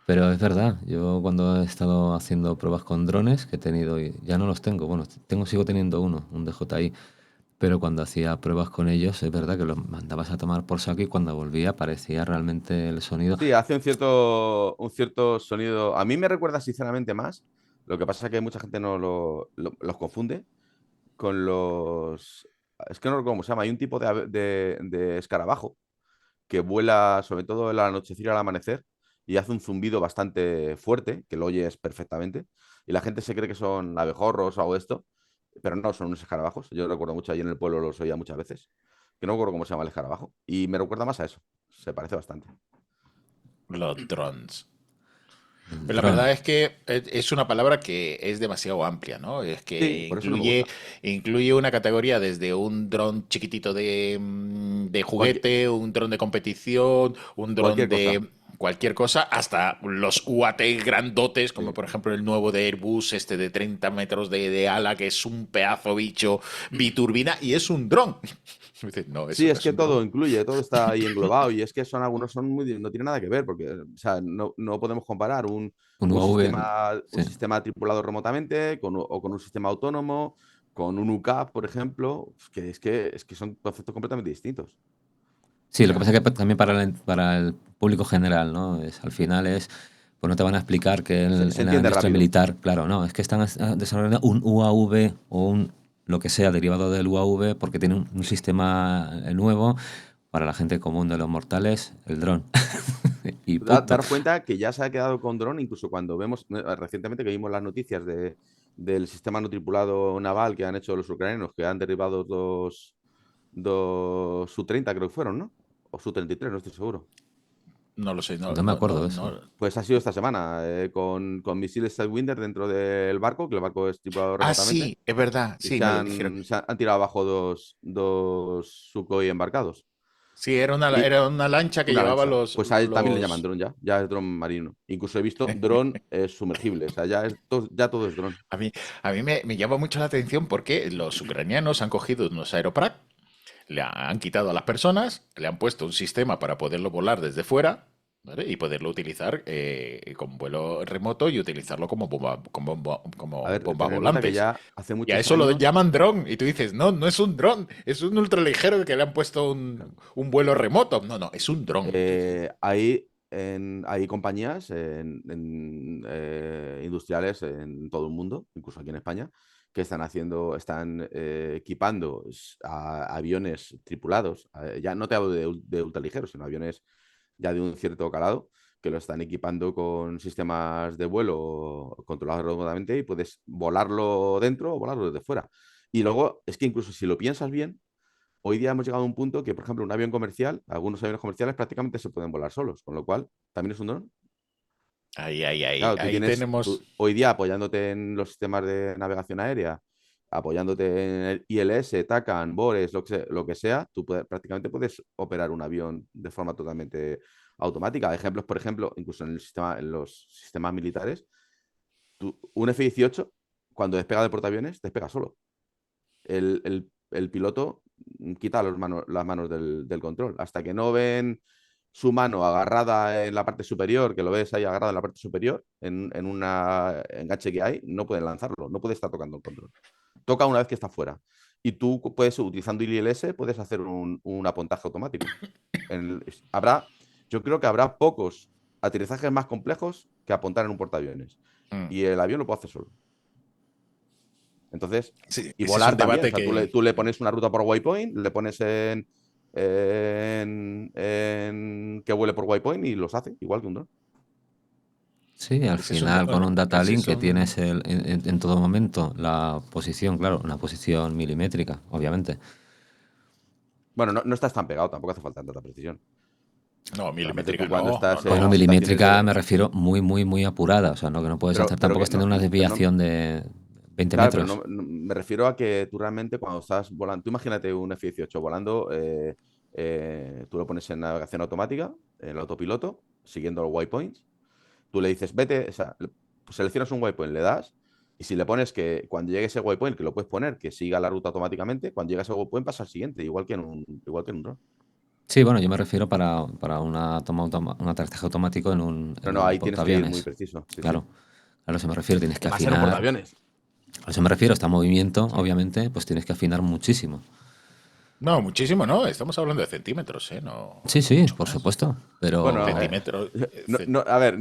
Speaker 3: Pero es verdad, yo cuando he estado haciendo pruebas con drones que he tenido, y ya no los tengo, bueno, sigo teniendo uno, un DJI, pero cuando hacía pruebas con ellos, es verdad que los mandabas a tomar por saco y cuando volvía parecía realmente el sonido.
Speaker 1: Sí, hace un cierto sonido. A mí me recuerda sinceramente más. Lo que pasa es que mucha gente no los confunde con los. Es que no recuerdo cómo se llama. Hay un tipo de escarabajo que vuela, sobre todo al anochecer y al amanecer, y hace un zumbido bastante fuerte, que lo oyes perfectamente. Y la gente se cree que son abejorros o algo de esto, pero no, son unos escarabajos. Yo recuerdo mucho, allí en el pueblo los oía muchas veces. Que no recuerdo cómo se llama el escarabajo. Y me recuerda más a eso. Se parece bastante.
Speaker 2: Los drones.
Speaker 3: El
Speaker 2: Pero la
Speaker 3: dron.
Speaker 2: verdad es que es una palabra que es demasiado amplia, ¿no? Es
Speaker 1: Sí,
Speaker 2: que
Speaker 1: por eso no me
Speaker 2: incluye,
Speaker 1: gusta.
Speaker 2: incluye una categoría desde un dron chiquitito de
Speaker 1: Cualquier,
Speaker 2: juguete, un dron de competición, un dron
Speaker 1: cualquier cosa.
Speaker 2: de cualquier cosa, hasta los UAT grandotes, como
Speaker 1: Sí.
Speaker 2: por ejemplo el nuevo de Airbus, este de 30 metros de ala, que es un pedazo bicho biturbina y es un dron. Y dices, no, eso
Speaker 1: Sí,
Speaker 2: no
Speaker 1: es
Speaker 2: es
Speaker 1: que
Speaker 2: un dron.
Speaker 1: todo incluye, todo está ahí englobado y es que algunos son no tiene nada que ver porque, o sea, no podemos comparar un,
Speaker 3: Un
Speaker 1: un
Speaker 3: UAV,
Speaker 1: sistema, un
Speaker 3: sí.
Speaker 1: sistema tripulado remotamente o con un sistema autónomo, con un UCAV, por ejemplo, es que son conceptos completamente distintos.
Speaker 3: Sí, lo que
Speaker 2: Ya.
Speaker 3: pasa es que también para el público general, ¿no? Al final pues no te van a explicar que
Speaker 1: Se
Speaker 3: en la
Speaker 1: entiende
Speaker 3: industria
Speaker 1: rápido.
Speaker 3: militar, claro, no, es que están desarrollando un UAV o lo que sea derivado del UAV porque tiene un sistema nuevo para la gente común de los mortales, el dron. Y punto.
Speaker 1: Daros cuenta que ya se ha quedado con dron, incluso cuando vemos recientemente que vimos las noticias del sistema no tripulado naval que han hecho los ucranianos, que han derribado dos Su-30, creo que fueron, ¿no? O Su-33, no estoy seguro.
Speaker 2: No lo sé,
Speaker 3: No me acuerdo de eso.
Speaker 1: Pues ha sido esta semana, con misiles Sidewinder dentro del barco, que el barco es tripulado
Speaker 2: Ah,
Speaker 1: remotamente,
Speaker 2: sí, es verdad,
Speaker 1: y
Speaker 2: sí, me lo dijeron.
Speaker 1: han tirado abajo dos Sukhoi embarcados.
Speaker 2: Sí, era
Speaker 1: Y
Speaker 2: era una lancha que
Speaker 1: una
Speaker 2: llevaba
Speaker 1: lancha. Pues a él también le llaman
Speaker 2: los...
Speaker 1: dron ya es dron marino. Incluso he visto dron sumergible, o sea, ya todo es dron.
Speaker 2: A mí, a mí me llama mucho la atención porque los ucranianos han cogido unos Aeroprac, le han quitado a las personas, le han puesto un sistema para poderlo volar desde fuera, ¿vale? Y poderlo utilizar con vuelo remoto y utilizarlo como bomba,
Speaker 1: A
Speaker 2: como
Speaker 1: ver,
Speaker 2: bomba
Speaker 1: tener en cuenta que
Speaker 2: volantes.
Speaker 1: ya hace
Speaker 2: Y a
Speaker 1: muchos
Speaker 2: eso lo
Speaker 1: años,
Speaker 2: llaman dron. Y tú dices, no, no es un dron, es un ultraligero que le han puesto
Speaker 1: claro,
Speaker 2: un vuelo remoto. No, no, es un dron.
Speaker 1: hay compañías industriales en todo el mundo, incluso aquí en España, que están equipando a aviones tripulados. Ya no te hablo de ultraligeros, sino aviones ya de un cierto calado, que lo están equipando con sistemas de vuelo controlados remotamente y puedes volarlo dentro o volarlo desde fuera. Y luego, es que incluso si lo piensas bien, hoy día hemos llegado a un punto que, por ejemplo, un avión comercial, algunos aviones comerciales prácticamente se pueden volar solos, con lo cual también es un dron. Claro,
Speaker 2: Ahí tenemos.
Speaker 1: hoy día apoyándote en los sistemas de navegación aérea, apoyándote en el ILS, TACAN, BORES, lo que sea, prácticamente puedes operar un avión de forma totalmente automática. Ejemplos, por ejemplo, incluso en los sistemas militares, un F-18, cuando despega del portaaviones, despega solo. El piloto quita las manos del control. Hasta que no ven su mano agarrada en la parte superior, que lo ves ahí agarrado en la parte superior, en un enganche que hay, no pueden lanzarlo, no puede estar tocando el control. Toca una vez que está fuera. Y tú puedes, utilizando ILS, puedes hacer un apontaje automático. Habrá, yo creo que habrá pocos aterrizajes más complejos que apontar en un portaaviones.
Speaker 2: Mm,
Speaker 1: Y el avión lo puede hacer solo. Entonces,
Speaker 2: sí,
Speaker 1: y
Speaker 2: ese es
Speaker 1: volar
Speaker 2: un
Speaker 1: también. O
Speaker 2: debate
Speaker 1: sea,
Speaker 2: que.
Speaker 1: tú le pones una ruta por waypoint, le pones en que vuele por waypoint y los hace, igual que un dron.
Speaker 3: Sí, al
Speaker 2: Ese es
Speaker 3: final con un data
Speaker 2: ese
Speaker 3: link
Speaker 2: es
Speaker 3: que
Speaker 2: un-
Speaker 3: tienes en todo momento la posición, claro, una posición milimétrica, obviamente.
Speaker 1: Bueno, no estás tan pegado, tampoco hace falta tanta precisión.
Speaker 2: No,
Speaker 1: Realmente
Speaker 2: milimétrica
Speaker 1: tú cuando
Speaker 2: no, no,
Speaker 1: estás
Speaker 3: Bueno,
Speaker 1: en
Speaker 2: no.
Speaker 1: estaciones
Speaker 3: milimétrica
Speaker 1: de...
Speaker 3: me refiero muy, muy, muy apurada. O sea, no que no puedes hacer,
Speaker 1: Pero
Speaker 3: tampoco
Speaker 1: que
Speaker 3: es tener una desviación de 20
Speaker 1: claro, pero
Speaker 3: metros.
Speaker 1: me refiero a que tú realmente cuando estás volando, tú imagínate un F-18 volando, tú lo pones en navegación automática, en el autopiloto, siguiendo los waypoints. Tú le dices, vete, o sea, pues seleccionas un waypoint, le das, y si le pones que cuando llegue ese waypoint, que lo puedes poner, que siga la ruta automáticamente, cuando llegue ese waypoint pasa al siguiente, igual que en un dron.
Speaker 3: Sí, bueno, yo me refiero para un aterrizaje automático
Speaker 1: No,
Speaker 3: en
Speaker 1: no,
Speaker 3: un
Speaker 1: ahí tienes que ir muy
Speaker 3: portaaviones.
Speaker 1: preciso, sí, sí.
Speaker 3: Claro, a eso me refiero, tienes que
Speaker 1: Y más en un
Speaker 3: afinar.
Speaker 1: portaaviones.
Speaker 3: A eso me refiero, está en movimiento,
Speaker 2: Sí.
Speaker 3: obviamente, pues tienes que afinar muchísimo.
Speaker 2: No, muchísimo no. Estamos hablando de centímetros, ¿eh? No,
Speaker 3: Sí,
Speaker 2: no
Speaker 3: sí,
Speaker 2: mucho
Speaker 3: por
Speaker 2: más.
Speaker 3: supuesto, pero
Speaker 1: Bueno,
Speaker 2: Centímetros.
Speaker 1: a ver,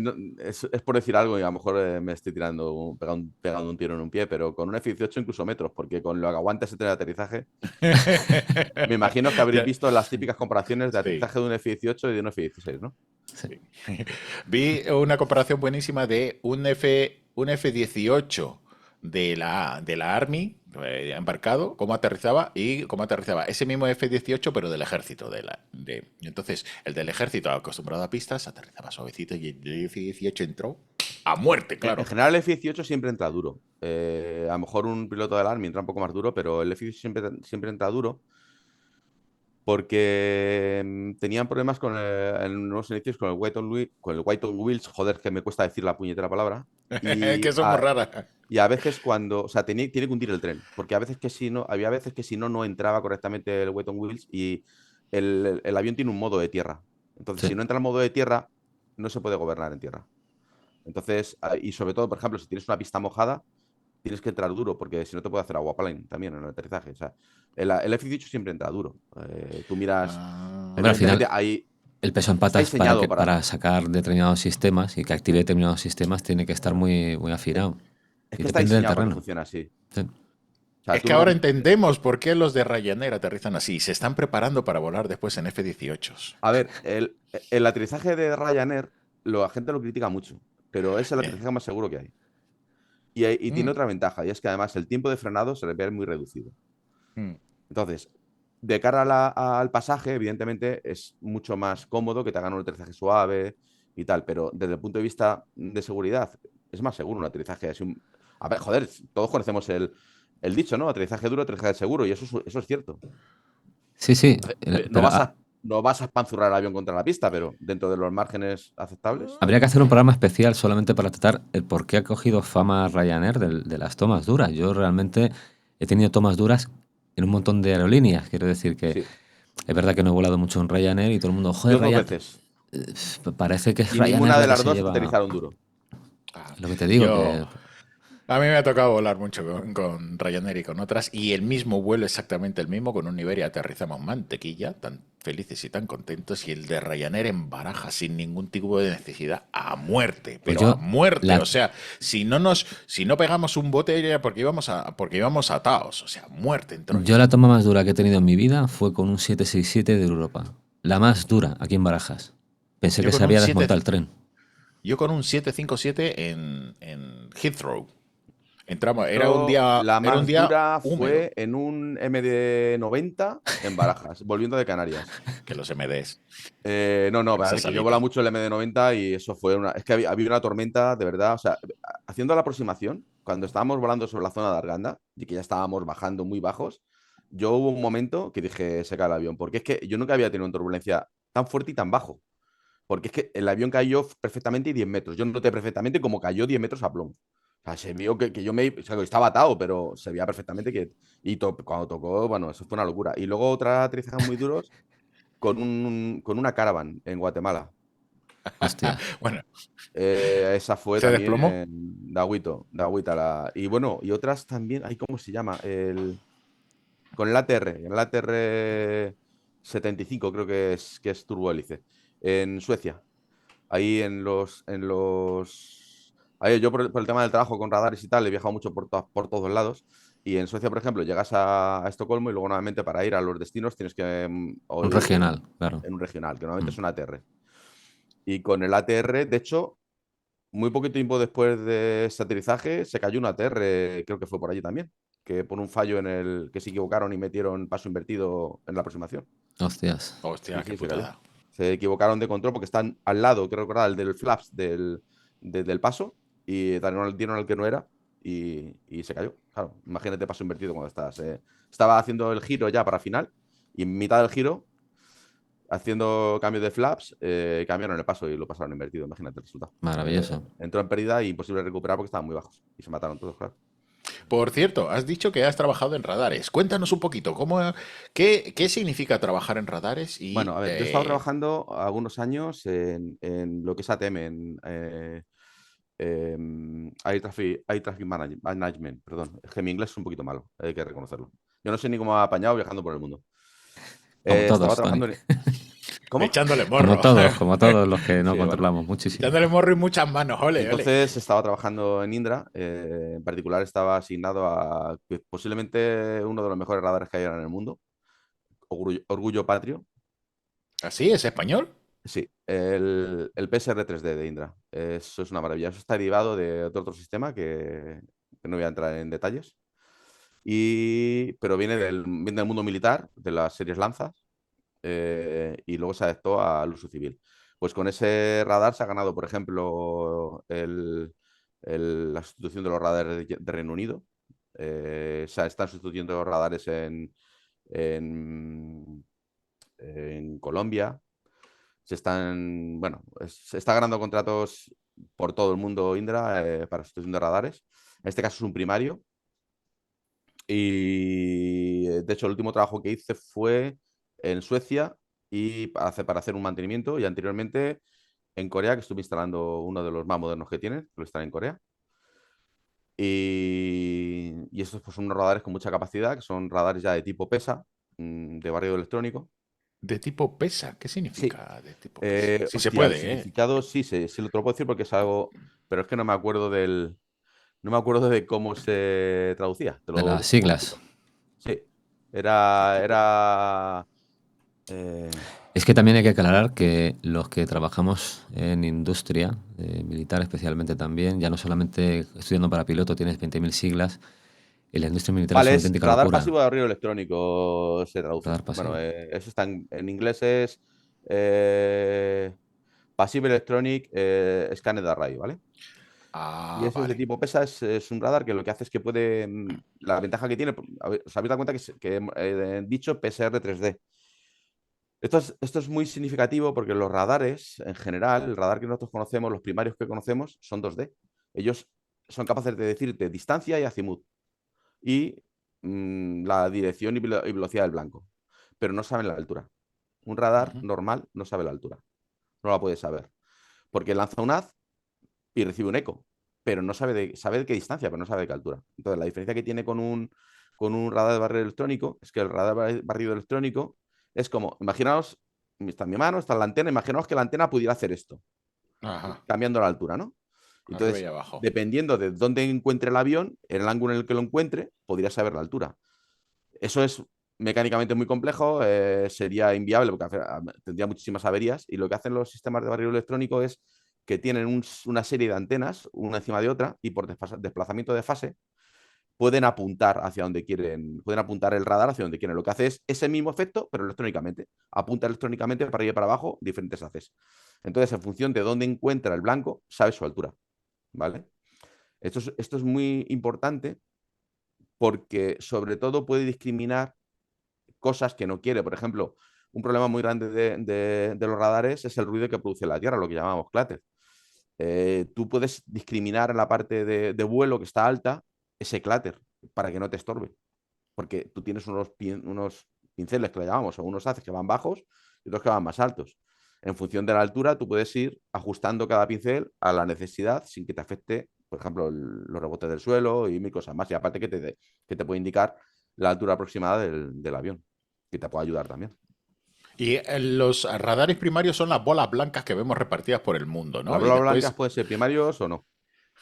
Speaker 1: es por decir algo y a lo mejor me estoy pegando un tiro en un pie, pero con un F-18 incluso metros, porque con lo que aguanta ese tren de aterrizaje, me imagino que habréis
Speaker 2: Ya,
Speaker 1: visto las típicas comparaciones de
Speaker 2: sí.
Speaker 1: aterrizaje de un F-18 y de un F-16, ¿no?
Speaker 3: sí.
Speaker 2: Vi una comparación buenísima de un F-18 de la Army embarcado, cómo aterrizaba y cómo aterrizaba ese mismo F-18 pero del ejército. Y entonces, el del ejército acostumbrado a pistas aterrizaba suavecito y el F-18 entró a muerte,
Speaker 1: En
Speaker 2: claro.
Speaker 1: general el F-18 siempre entra duro. A lo mejor un piloto del Army entra un poco más duro, pero el F-18 siempre entra duro porque tenían problemas en unos inicios con el White on Wheels, joder, que me cuesta decir la puñetera palabra.
Speaker 2: Que
Speaker 1: Y
Speaker 2: somos raras.
Speaker 1: Y a veces o sea, tiene que hundir el tren, porque había veces que si no, no entraba correctamente el wet on wheels y el avión tiene un modo de tierra. Entonces,
Speaker 3: Sí.
Speaker 1: si no entra el modo de tierra, no se puede gobernar en tierra. Entonces, y sobre todo, por ejemplo, si tienes una pista mojada, tienes que entrar duro, porque si no te puede hacer aquaplane también en el aterrizaje. O sea, el F-18 siempre entra duro. Tú miras,
Speaker 3: Hombre, al
Speaker 1: evidentemente,
Speaker 3: final
Speaker 1: ahí
Speaker 3: el peso en
Speaker 1: está
Speaker 3: patas
Speaker 1: diseñado para...
Speaker 3: para sacar determinados sistemas y que active determinados sistemas tiene que estar muy, muy afinado.
Speaker 1: Es
Speaker 3: Y
Speaker 1: que está
Speaker 3: depende del
Speaker 1: diseñado para que
Speaker 3: terreno.
Speaker 1: funcione así.
Speaker 3: Sí.
Speaker 1: O sea,
Speaker 2: Es
Speaker 1: tú
Speaker 2: que ahora
Speaker 1: no,
Speaker 2: entendemos por qué los de Ryanair aterrizan así. Se están preparando para volar después en F-18.
Speaker 1: A ver, el aterrizaje de Ryanair, la gente lo critica mucho, pero es el
Speaker 2: Eh,
Speaker 1: aterrizaje más seguro que hay. Y tiene
Speaker 2: mm,
Speaker 1: otra ventaja, y es que además el tiempo de frenado se le ve muy reducido.
Speaker 2: mm.
Speaker 1: Entonces, de cara al pasaje, evidentemente es mucho más cómodo que te hagan un aterrizaje suave y tal, pero desde el punto de vista de seguridad, es más seguro un aterrizaje así. A ver, joder, todos conocemos el dicho, ¿no? Aterrizaje duro, aterrizaje seguro, y eso es cierto.
Speaker 3: Sí, sí,
Speaker 1: No
Speaker 3: pero
Speaker 1: vas a, no vas a espanzurrar el avión contra la pista, pero dentro de los márgenes aceptables.
Speaker 3: habría que hacer un programa especial solamente para tratar el por qué ha cogido fama Ryanair de las tomas duras. Yo realmente he tenido tomas duras en un montón de aerolíneas. Quiero decir que
Speaker 1: Sí.
Speaker 3: es verdad que no he volado mucho en Ryanair y todo el mundo, joder,
Speaker 1: Yo dos
Speaker 3: Ryanair.
Speaker 1: veces.
Speaker 3: Parece que es
Speaker 1: Y
Speaker 3: Ryanair
Speaker 1: ninguna de
Speaker 3: la que
Speaker 1: las
Speaker 3: se
Speaker 1: dos
Speaker 3: lleva.
Speaker 1: aterrizaron duro.
Speaker 3: Lo que te digo,
Speaker 2: Yo,
Speaker 3: que
Speaker 2: a mí me ha tocado volar mucho con Ryanair y con otras, y el mismo vuelo, exactamente el mismo, con un Iberia aterrizamos mantequilla, tan felices y tan contentos, y el de Ryanair en Barajas, sin ningún tipo de necesidad, a muerte,
Speaker 3: pues
Speaker 2: pero a
Speaker 3: yo,
Speaker 2: muerte.
Speaker 3: la,
Speaker 2: O sea, si no pegamos un bote era porque íbamos atados, o sea, muerte en
Speaker 3: yo
Speaker 2: Troya.
Speaker 3: la toma más dura que he tenido en mi vida fue con un 767 de Europa. La más dura, aquí en Barajas. Pensé
Speaker 2: Yo
Speaker 3: que se
Speaker 2: con un
Speaker 3: había
Speaker 2: 7,
Speaker 3: desmontado el tren.
Speaker 2: yo con un 757 en Heathrow. Entramos,
Speaker 1: La
Speaker 2: era un
Speaker 1: más
Speaker 2: día
Speaker 1: dura
Speaker 2: húmedo,
Speaker 1: fue en un MD-90 en Barajas, volviendo de Canarias.
Speaker 2: que los MDs,
Speaker 1: No, no,
Speaker 2: esas
Speaker 1: vale, que yo vola
Speaker 2: salitas.
Speaker 1: mucho el MD-90 y eso fue una. Es que había una tormenta, de verdad. O sea, haciendo la aproximación, cuando estábamos volando sobre la zona de Arganda y que ya estábamos bajando muy bajos, yo hubo un momento que dije, se cae el avión, porque es que yo nunca había tenido una turbulencia tan fuerte y tan bajo. Porque es que el avión cayó perfectamente y 10 metros. Yo noté perfectamente cómo cayó 10 metros a plomo. O sea, se vio que yo me. O sea, que estaba atado, pero se veía perfectamente que. Y cuando tocó, bueno, eso fue una locura. Y luego otra aterrizaje muy duros con una Caravan en Guatemala.
Speaker 3: Hostia.
Speaker 2: Bueno,
Speaker 1: Esa fue
Speaker 2: se
Speaker 1: también
Speaker 2: desplomó.
Speaker 1: de agüita. Y bueno, y otras también, ay, ¿cómo se llama? Con el ATR, el ATR 75 creo que es turbohélice, en Suecia. Ahí ahí yo por el tema del trabajo con radares y tal, he viajado mucho por todos lados. Y en Suecia, por ejemplo, llegas a Estocolmo y luego nuevamente para ir a los destinos tienes que o
Speaker 3: Un
Speaker 1: ir
Speaker 3: regional, claro.
Speaker 1: en un regional, que normalmente
Speaker 3: Mm.
Speaker 1: es un ATR. Y con el ATR, de hecho, muy poquito tiempo después de ese aterrizaje, se cayó un ATR, creo que fue por allí también, que por un fallo en el que se equivocaron y metieron paso invertido en la aproximación.
Speaker 3: Hostias.
Speaker 1: Sí,
Speaker 2: Hostia, qué
Speaker 1: sí, se cayó.
Speaker 2: putada.
Speaker 1: Se equivocaron de control porque están al lado, creo recordar, el del flaps del paso y dieron al que no era y se cayó. Claro, imagínate paso invertido cuando estás. Estaba haciendo el giro ya para final y en mitad del giro, haciendo cambios de flaps, cambiaron el paso y lo pasaron invertido. Imagínate el resultado.
Speaker 3: Maravilloso.
Speaker 1: Entró en pérdida y imposible recuperar porque estaban muy bajos y se mataron todos, claro.
Speaker 2: Por cierto, has dicho que has trabajado en radares. Cuéntanos un poquito, qué significa trabajar en radares
Speaker 1: Bueno,
Speaker 2: y
Speaker 1: a ver, yo he estado trabajando algunos años en lo que es ATM, Air Traffic Management, perdón. Es que mi inglés es un poquito malo, hay que reconocerlo. Yo no sé ni cómo ha apañado viajando por el mundo.
Speaker 3: Como
Speaker 1: Estaba
Speaker 3: todos, Tony.
Speaker 1: trabajando en. ¿Cómo?
Speaker 2: echándole morro?
Speaker 3: Como todos los que no
Speaker 1: Sí, bueno.
Speaker 3: controlamos muchísimo.
Speaker 2: Echándole morro y muchas manos, ole, ole.
Speaker 1: Entonces estaba trabajando en Indra, en particular estaba asignado a posiblemente uno de los mejores radares que hay ahora en el mundo, Orgullo Patrio.
Speaker 2: ¿Así? ¿Es español?
Speaker 1: Sí, el PSR 3D de Indra. Eso es una maravilla. Eso está derivado de otro sistema que no voy a entrar en detalles. Pero viene del mundo militar, de las series Lanzas, y luego se adaptó al uso civil. Pues con ese radar se ha ganado, por ejemplo, la sustitución de los radares de Reino Unido. Están sustituyendo los radares en, en Colombia. Se está ganando contratos por todo el mundo Indra para sustitución de radares. En este caso es un primario. Y de hecho, el último trabajo que hice fue en Suecia y para hacer un mantenimiento. Y anteriormente en Corea, que estuve instalando uno de los más modernos que tienen, que lo están en Corea. Y estos pues, son unos radares con mucha capacidad, que son radares ya de tipo PESA, de barrido electrónico.
Speaker 2: De tipo pesa. ¿Qué
Speaker 1: Sí,
Speaker 2: significa de tipo pesa? Sí se
Speaker 1: hostia, el
Speaker 2: puede, ¿eh?
Speaker 1: significado sí lo te lo puedo decir porque es algo, pero es que no me acuerdo de cómo se traducía. Te
Speaker 3: De
Speaker 1: lo
Speaker 3: las
Speaker 1: busco un
Speaker 3: siglas.
Speaker 1: momentito. Sí,
Speaker 2: De
Speaker 1: era,
Speaker 2: tipo.
Speaker 1: era, eh,
Speaker 3: Es que también hay que aclarar que los que trabajamos en industria, militar especialmente también, ya no solamente estudiando para piloto tienes 20.000 siglas, en la industria militar es
Speaker 1: vale,
Speaker 3: una
Speaker 1: es
Speaker 3: auténtica
Speaker 1: radar
Speaker 3: locura.
Speaker 1: pasivo de barrido electrónico, se traduce.
Speaker 3: Radar
Speaker 1: Bueno,
Speaker 3: pasivo.
Speaker 1: eso está en inglés es eh, Passive Electronic Scanned Array, ¿vale? Y
Speaker 2: Ah,
Speaker 1: eso es de
Speaker 2: vale.
Speaker 1: tipo PESA, es un radar que lo que hace es que puede. La ventaja que tiene, os habéis dado cuenta que he dicho PSR 3D. Esto es muy significativo porque los radares, en general, el radar que nosotros conocemos, los primarios que conocemos, son 2D. Ellos son capaces de decirte distancia y azimut y la dirección y velocidad del blanco, pero no saben la altura. Un radar normal no sabe la altura. no la puede saber. Porque lanza un haz y recibe un eco, pero no sabe de qué distancia, pero no sabe de qué altura. Entonces, la diferencia que tiene con un radar de barrido electrónico es que el radar de barrido electrónico es como, imaginaos, está en mi mano, está la antena, imaginaos que la antena pudiera hacer esto,
Speaker 2: Ajá.
Speaker 1: cambiando la altura, ¿no?
Speaker 2: Arriba y
Speaker 1: Entonces,
Speaker 2: abajo.
Speaker 1: dependiendo de dónde encuentre el avión, en el ángulo en el que lo encuentre, podría saber la altura. Eso es mecánicamente muy complejo, sería inviable porque tendría muchísimas averías. Y lo que hacen los sistemas de barrido electrónico es que tienen una serie de antenas, una encima de otra, y por desplazamiento de fase pueden apuntar hacia donde quieren, pueden apuntar el radar hacia donde quieren. Lo que hace es ese mismo efecto, pero electrónicamente. Apunta electrónicamente para arriba y para abajo diferentes haces. Entonces, en función de dónde encuentra el blanco, sabe su altura. ¿Vale? Esto es muy importante porque sobre todo puede discriminar cosas que no quiere. Por ejemplo, un problema muy grande de los radares es el ruido que produce la Tierra, lo que llamamos cláter. Tú puedes discriminar en la parte de vuelo que está alta ese cláter para que no te estorbe. Porque tú tienes unos pinceles que le llamamos, o unos haces que van bajos y otros que van más altos. En función de la altura, tú puedes ir ajustando cada pincel a la necesidad sin que te afecte, por ejemplo, los rebotes del suelo y mil cosas más. Y aparte que te puede indicar la altura aproximada del avión, que te puede ayudar también.
Speaker 2: Y los radares primarios son las bolas blancas que vemos repartidas por el mundo,
Speaker 1: Las
Speaker 2: ¿no? Y
Speaker 1: bolas blancas
Speaker 2: después,
Speaker 1: pueden ser primarios o no.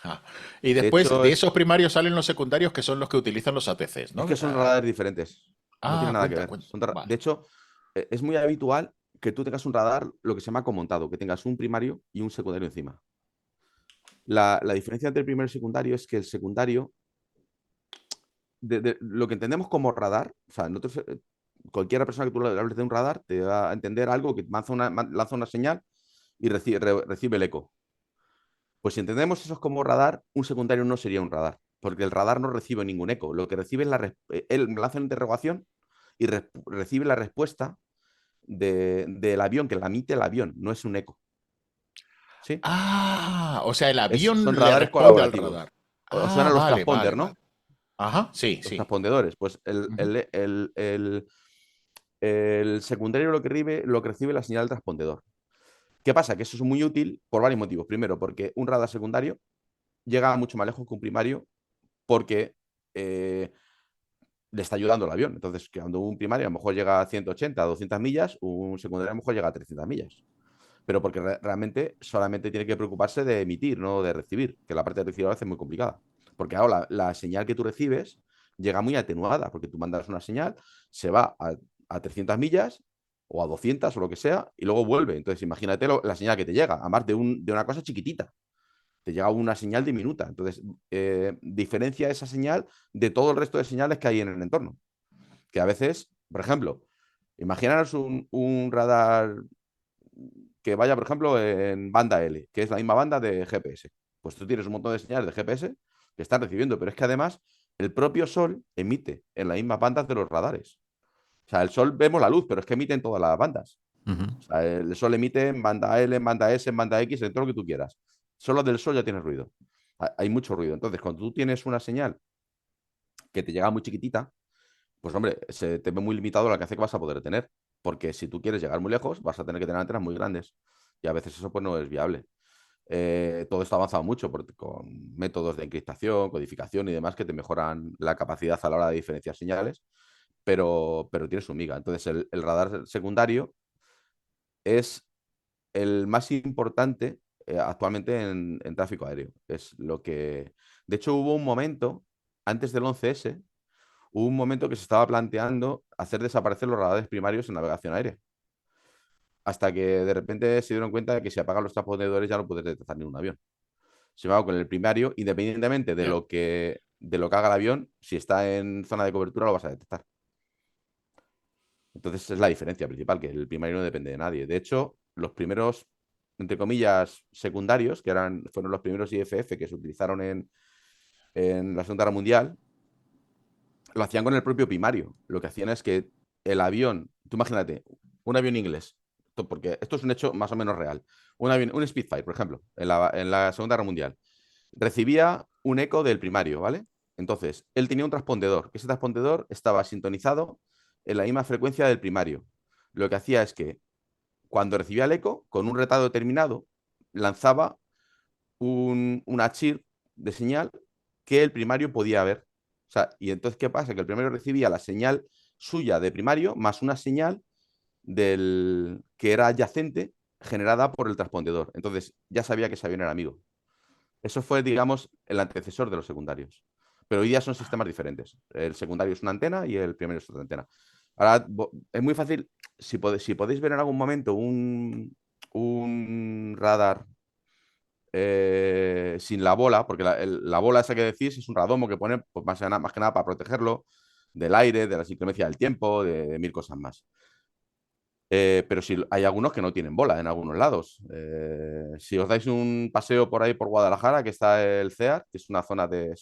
Speaker 2: ah, y
Speaker 1: De
Speaker 2: después
Speaker 1: hecho,
Speaker 2: de esos primarios salen los secundarios que son los que utilizan los ATCs,
Speaker 1: es
Speaker 2: ¿no?
Speaker 1: que son radares diferentes. No tiene nada que
Speaker 2: Cuenta,
Speaker 1: ver.
Speaker 2: cuenta.
Speaker 1: De
Speaker 2: Vale.
Speaker 1: hecho, es muy habitual que tú tengas un radar, lo que se llama comontado, que tengas un primario y un secundario encima. La diferencia entre el primero y el secundario es que el secundario, de lo que entendemos como radar, o sea, nosotros, cualquier persona que tú le hables de un radar te va a entender algo que lanza una señal y recibe el eco. Pues si entendemos eso como radar, un secundario no sería un radar, porque el radar no recibe ningún eco. Lo que recibe es él lanza una interrogación y recibe la respuesta del avión, que la emite el avión, no es un eco. ¿Sí?
Speaker 2: O sea, el
Speaker 1: Son
Speaker 2: avión le
Speaker 1: radares
Speaker 2: responde al
Speaker 1: colaborativos.
Speaker 2: radar.
Speaker 1: Os suenan los
Speaker 2: Vale, vale,
Speaker 1: transponders, ¿no?
Speaker 2: vale. Ajá, sí,
Speaker 1: Los
Speaker 2: sí.
Speaker 1: transpondedores. Pues
Speaker 2: Ujú.
Speaker 1: el secundario lo que recibe es la señal del transpondedor. ¿Qué pasa? Que eso es muy útil por varios motivos. Primero, porque un radar secundario llega mucho más lejos que un primario porque le está ayudando el avión. Entonces, cuando un primario a lo mejor llega a 180, 200 millas, un secundario a lo mejor llega a 300 millas. Pero porque realmente solamente tiene que preocuparse de emitir, no de recibir, que la parte de recibir a veces es muy complicada. Porque ahora la señal que tú recibes llega muy atenuada, porque tú mandas una señal, se va a 300 millas o a 200 o lo que sea, y luego vuelve. Entonces, imagínate la señal que te llega, además de una cosa chiquitita. Te llega una señal diminuta. Entonces, diferencia esa señal de todo el resto de señales que hay en el entorno. Que a veces, por ejemplo, imaginaros un radar que vaya, por ejemplo, en banda L, que es la misma banda de GPS. Pues tú tienes un montón de señales de GPS que están recibiendo, pero es que además el propio Sol emite en las mismas bandas de los radares. O sea, el Sol vemos la luz, pero es que emite en todas las bandas.
Speaker 3: Ujú.
Speaker 1: O sea, el Sol emite en banda L, en banda S, en banda X, en todo lo que tú quieras. Solo del Sol ya tienes ruido. Hay mucho ruido. Entonces, cuando tú tienes una señal que te llega muy chiquitita, pues hombre, se te ve muy limitado lo que hace que vas a poder tener. Porque si tú quieres llegar muy lejos, vas a tener que tener antenas muy grandes. Y a veces eso pues no es viable. Todo esto ha avanzado mucho con métodos de encriptación, codificación y demás que te mejoran la capacidad a la hora de diferenciar señales, pero tiene su miga. Entonces, el radar secundario es el más importante actualmente en tráfico aéreo. Es lo que. De hecho, hubo un momento, antes del 11S, hubo un momento que se estaba planteando hacer desaparecer los radares primarios en navegación aérea. Hasta que de repente se dieron cuenta de que si apagan los transpondedores ya no puedes detectar ni un avión. Sin embargo, con el primario, independientemente
Speaker 2: Ya.
Speaker 1: de lo que haga el avión, si está en zona de cobertura lo vas a detectar. Entonces es la diferencia principal, que el primario no depende de nadie. De hecho, los primeros, entre comillas, secundarios, fueron los primeros IFF que se utilizaron en la Segunda Guerra Mundial, lo hacían con el propio primario. Lo que hacían es que el avión, tú imagínate, un avión inglés, porque esto es un hecho más o menos real. Un Spitfire, por ejemplo, en la Segunda Guerra Mundial, recibía un eco del primario, ¿vale? Entonces, él tenía un transpondedor, que ese transpondedor estaba sintonizado en la misma frecuencia del primario. Lo que hacía es que cuando recibía el eco, con un retado determinado, lanzaba una chirp de señal que el primario podía ver. O sea, y entonces, ¿qué pasa? Que el primario recibía la señal suya de primario más una señal que era adyacente generada por el transpondedor. Entonces, ya sabía que ese avión era amigo. Eso fue, digamos, el antecesor de los secundarios. Pero hoy día son sistemas diferentes. El secundario es una antena y el primario es otra antena. Ahora, es muy fácil, si podéis ver en algún momento un radar sin la bola, porque la bola esa que decís es un radomo que pone pues, más que nada para protegerlo del aire, de la inclemencia del tiempo, de mil cosas más. Pero sí, hay algunos que no tienen bola en algunos lados. Si os dais un paseo por ahí por Guadalajara, que está el CEAR, que es una zona de.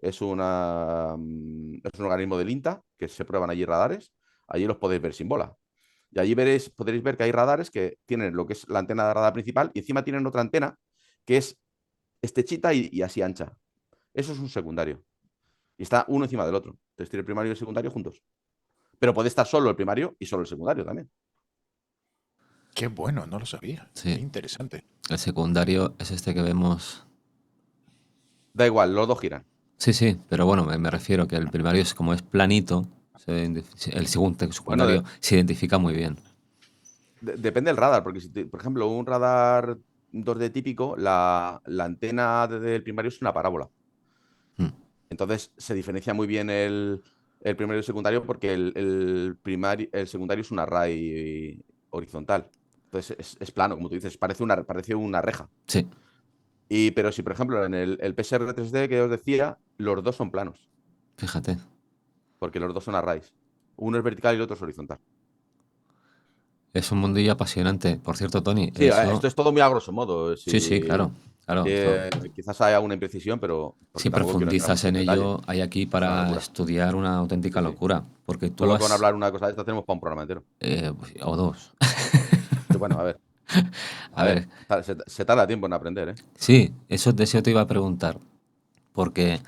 Speaker 1: Es un organismo del INTA, que se prueban allí radares. Allí los podéis ver sin bola. Y allí podréis ver que hay radares que tienen lo que es la antena de radar principal y encima tienen otra antena que es estrechita y así ancha. Eso es un secundario. Y está uno encima del otro. Entonces tiene el primario y el secundario juntos. Pero puede estar solo el primario y solo el secundario también.
Speaker 2: Qué bueno, no lo sabía.
Speaker 3: Sí.
Speaker 2: Qué interesante.
Speaker 3: El secundario es este que vemos.
Speaker 1: Da igual, los dos giran.
Speaker 3: Sí, pero bueno, me refiero que el primario es como es planito, el segundo
Speaker 1: Bueno,
Speaker 3: secundario se identifica muy bien.
Speaker 1: depende del radar, porque si, por ejemplo, un radar 2D típico, la antena del primario es una parábola.
Speaker 3: Hmm.
Speaker 1: Entonces se diferencia muy bien el primario y el secundario porque el secundario es un array horizontal. Entonces es plano, como tú dices, parece una reja.
Speaker 3: Sí,
Speaker 1: Pero si, por ejemplo, en el PSR 3D que os decía, los dos son planos,
Speaker 3: fíjate.
Speaker 1: porque los dos son arrays. Uno es vertical y el otro es horizontal.
Speaker 3: Es un mundillo apasionante. Por cierto, Tony,
Speaker 1: Sí,
Speaker 3: eso.
Speaker 1: esto es todo muy a grosso modo.
Speaker 3: Sí, claro, claro.
Speaker 1: Quizás haya alguna imprecisión, pero
Speaker 3: Si
Speaker 1: porque tampoco quiero entrar
Speaker 3: profundizas
Speaker 1: mucho en
Speaker 3: en
Speaker 1: detalle.
Speaker 3: ello, hay aquí
Speaker 1: Es una
Speaker 3: para
Speaker 1: locura.
Speaker 3: estudiar una auténtica
Speaker 1: Sí, sí.
Speaker 3: locura. Porque tú
Speaker 1: Solo con
Speaker 3: has.
Speaker 1: hablar una cosa de esta tenemos para un programa entero.
Speaker 3: O dos.
Speaker 1: Sí, bueno, a ver.
Speaker 3: A
Speaker 1: A ver,
Speaker 3: ver,
Speaker 1: se tarda tiempo en aprender, ¿eh?
Speaker 3: sí, de eso te iba a preguntar. Porque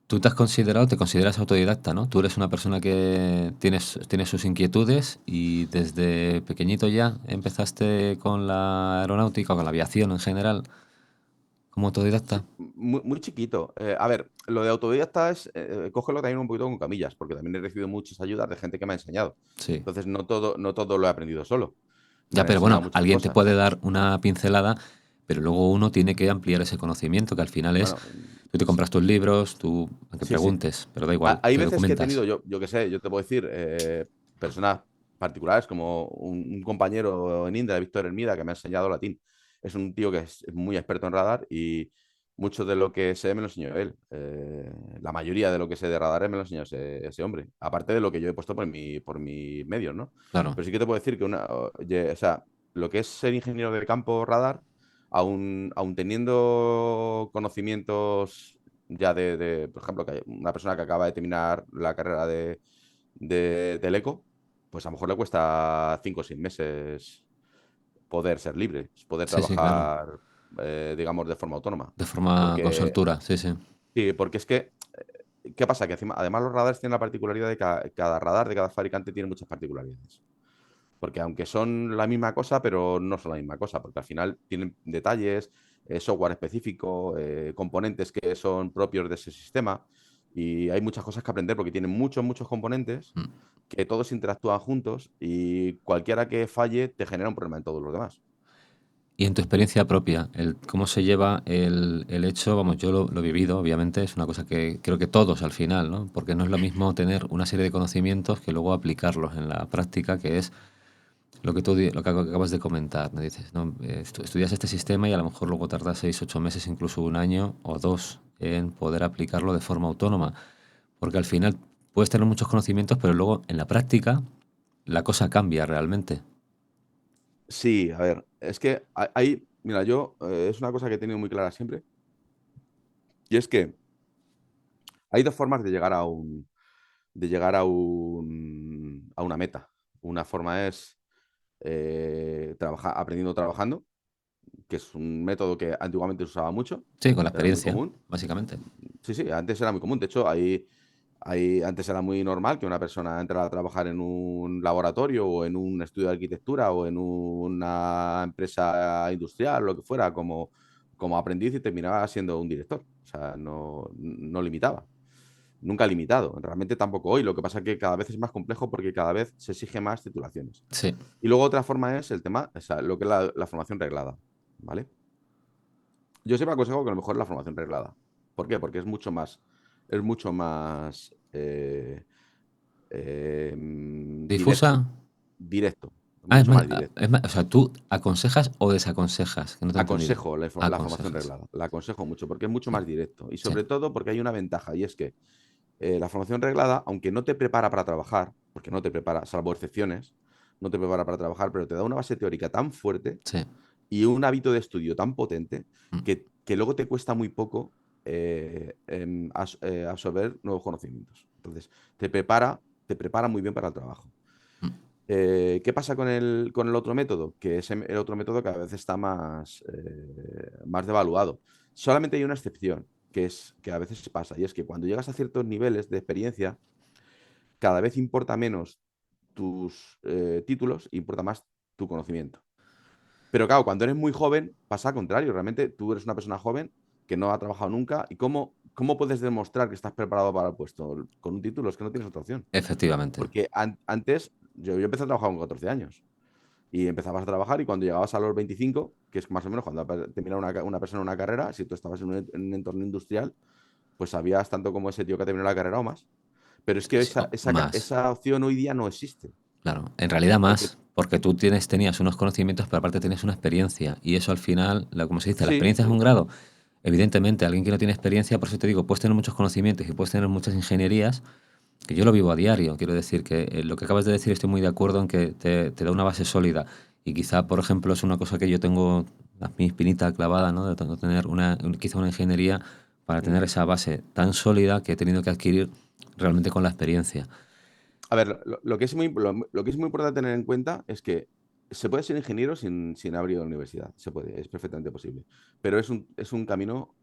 Speaker 3: tú te consideras autodidacta, ¿no? Tú eres una persona que tienes sus inquietudes y desde pequeñito ya empezaste con la aeronáutica o con la aviación en general como autodidacta.
Speaker 1: Sí, muy chiquito. A ver, lo de autodidacta es, cógelo también un poquito con camillas, porque también he recibido muchas ayudas de gente que me ha enseñado.
Speaker 3: Sí.
Speaker 1: Entonces, no todo lo he aprendido solo. Me
Speaker 3: Ya,
Speaker 1: han
Speaker 3: pero
Speaker 1: enseñado
Speaker 3: bueno,
Speaker 1: muchas
Speaker 3: alguien te
Speaker 1: cosas.
Speaker 3: puede dar una pincelada, pero luego uno tiene que ampliar ese conocimiento, que al final es,
Speaker 1: Bueno,
Speaker 3: tú te compras tus libros, tú, aunque
Speaker 1: sí, sí.
Speaker 3: preguntes, pero da igual,
Speaker 1: Hay
Speaker 3: te
Speaker 1: veces que he tenido,
Speaker 3: documentas.
Speaker 1: yo qué sé, yo te puedo decir, personas particulares como un compañero en Indra, Víctor Hermida, que me ha enseñado latín. Es un tío que es muy experto en radar y mucho de lo que sé me lo enseñó él. La mayoría de lo que sé de radares me lo enseñó ese hombre. Aparte de lo que yo he puesto por mi medios, ¿no?
Speaker 3: Claro.
Speaker 1: Pero sí que te puedo decir que o sea, lo que es ser ingeniero de campo radar, aun teniendo conocimientos ya por ejemplo, que hay una persona que acaba de terminar la carrera del ECO, pues a lo mejor le cuesta 5 o 6 meses poder ser libre, poder
Speaker 3: Sí, claro.
Speaker 1: trabajar, digamos, de forma autónoma.
Speaker 3: De forma con
Speaker 1: Porque,
Speaker 3: soltura, sí.
Speaker 1: sí, porque es que, ¿qué pasa? Que además los radares tienen la particularidad de que cada radar de cada fabricante tiene muchas particularidades. Porque aunque son la misma cosa, pero no son la misma cosa, porque al final tienen detalles, software específico, componentes que son propios de ese sistema, y hay muchas cosas que aprender porque tienen muchos componentes
Speaker 3: Mm.
Speaker 1: que todos interactúan juntos y cualquiera que falle te genera un problema en todos los demás.
Speaker 3: Y en tu experiencia propia, cómo se lleva el hecho, vamos, yo lo he vivido, obviamente, es una cosa que creo que todos al final, ¿no? Porque no es lo mismo tener una serie de conocimientos que luego aplicarlos en la práctica, que es lo que acabas de comentar, ¿no? Dices, ¿no? Estudias este sistema y a lo mejor luego tardas 6, 8 meses, incluso un año o dos en poder aplicarlo de forma autónoma. Porque al final puedes tener muchos conocimientos, pero luego en la práctica la cosa cambia realmente.
Speaker 1: Sí, a ver, es que hay, mira, yo es una cosa que he tenido muy clara siempre, y es que hay dos formas de llegar a una meta. Una forma es aprendiendo trabajando, que es un método que antiguamente se usaba mucho,
Speaker 3: Sí, con la
Speaker 1: era muy
Speaker 3: experiencia,
Speaker 1: común.
Speaker 3: básicamente.
Speaker 1: Sí, sí, antes era muy común. De hecho, Antes era muy normal que una persona entrara a trabajar en un laboratorio o en un estudio de arquitectura o en una empresa industrial, lo que fuera, como aprendiz y terminaba siendo un director. O sea, no limitaba. Nunca limitado. Realmente tampoco hoy. Lo que pasa es que cada vez es más complejo porque cada vez se exige más titulaciones.
Speaker 3: Sí.
Speaker 1: Y luego otra forma es el tema, o sea, lo que es la formación reglada. ¿Vale? Yo siempre aconsejo que a lo mejor la formación reglada. ¿Por qué? Porque es mucho más
Speaker 3: ¿Difusa?
Speaker 1: directo. Directo.
Speaker 3: Ah,
Speaker 1: Mucho más directo.
Speaker 3: o sea, ¿tú aconsejas o desaconsejas? Que no te he entendido.
Speaker 1: Aconsejo la formación
Speaker 3: Aconsejas.
Speaker 1: reglada. La aconsejo mucho porque es mucho
Speaker 3: Sí,
Speaker 1: más directo. Y
Speaker 3: sí.
Speaker 1: sobre todo porque hay una ventaja y es que la formación reglada, aunque no te prepara para trabajar, porque no te prepara, salvo excepciones, no te prepara para trabajar, pero te da una base teórica tan fuerte
Speaker 3: Sí.
Speaker 1: y un hábito de estudio tan potente
Speaker 3: Mm.
Speaker 1: que luego te cuesta muy poco absorber nuevos conocimientos. Entonces, te prepara muy bien para el trabajo.
Speaker 3: Mm.
Speaker 1: ¿Qué pasa con el otro método? Que es el otro método que a veces está más devaluado. Solamente hay una excepción, que es que a veces pasa, y es que cuando llegas a ciertos niveles de experiencia, cada vez importa menos tus títulos, importa más tu conocimiento. Pero claro, cuando eres muy joven, pasa al contrario. Realmente tú eres una persona joven que no ha trabajado nunca. ¿Y cómo puedes demostrar que estás preparado para el puesto? Con un título, es que no tienes otra opción.
Speaker 3: Efectivamente.
Speaker 1: Porque antes, yo empecé a trabajar con 14 años. Y empezabas a trabajar y cuando llegabas a los 25, que es más o menos cuando termina una persona una carrera, si tú estabas en un entorno industrial, pues sabías tanto como ese tío que ha terminado la carrera o más. Pero es que
Speaker 3: Sí,
Speaker 1: esa, esa, ca-
Speaker 3: más.
Speaker 1: esa opción hoy día no existe.
Speaker 3: Claro, en realidad
Speaker 1: Porque
Speaker 3: más, porque tú tenías unos conocimientos, pero aparte tienes una experiencia. Y eso al final, como se dice, la
Speaker 1: sí,
Speaker 3: experiencia es un grado. Evidentemente, alguien que no tiene experiencia, por eso te digo, puedes tener muchos conocimientos y puedes tener muchas ingenierías, que yo lo vivo a diario. Quiero decir que lo que acabas de decir estoy muy de acuerdo en que te da una base sólida. Y quizá, por ejemplo, es una cosa que yo tengo mi espinita clavada, ¿no? De tener quizá una ingeniería para
Speaker 1: mm.
Speaker 3: tener esa base tan sólida que he tenido que adquirir realmente con la experiencia.
Speaker 1: A ver, lo que es muy importante tener en cuenta es que se puede ser ingeniero sin haber ido a la universidad. Se puede, es perfectamente posible. Pero es un camino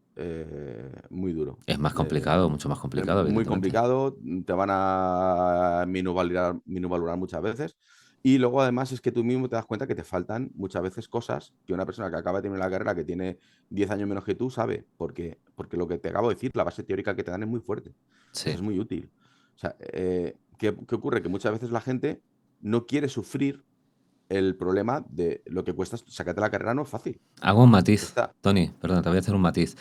Speaker 1: muy duro.
Speaker 3: Es más complicado, mucho más complicado,
Speaker 1: Muy
Speaker 3: evidentemente.
Speaker 1: complicado, te van a minusvalorar muchas veces. Y luego, además, es que tú mismo te das cuenta que te faltan muchas veces cosas que una persona que acaba de terminar la carrera, que tiene 10 años menos que tú, sabe. Porque lo que te acabo de decir, la base teórica que te dan es muy fuerte. Entonces
Speaker 3: Sí.
Speaker 1: es muy útil. O sea, ¿qué ocurre? Que muchas veces la gente no quiere sufrir el problema de lo que cuesta sacarte la carrera, no es fácil.
Speaker 3: Hago un matiz,
Speaker 1: Cuesta.
Speaker 3: Tony, perdón, te voy a hacer un matiz.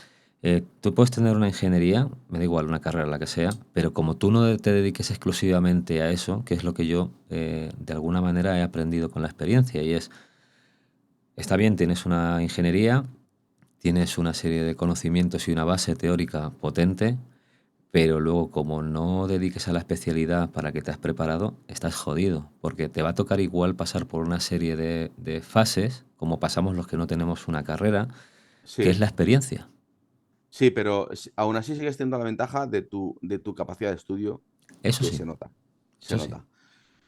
Speaker 3: Tú puedes tener una ingeniería, me da igual, una carrera, la que sea, pero como tú no te dediques exclusivamente a eso, que es lo que yo de alguna manera he aprendido con la experiencia, y es, está bien, tienes una ingeniería, tienes una serie de conocimientos y una base teórica potente, pero luego como no dediques a la especialidad para que te has preparado, estás jodido, porque te va a tocar igual pasar por una serie de fases, como pasamos los que no tenemos una carrera, que es
Speaker 1: Sí,
Speaker 3: la experiencia.
Speaker 1: sí, pero aún así sigues teniendo la ventaja de tu capacidad de estudio,
Speaker 3: Eso
Speaker 1: que
Speaker 3: sí,
Speaker 1: se nota. Se
Speaker 3: eso sí.
Speaker 1: nota.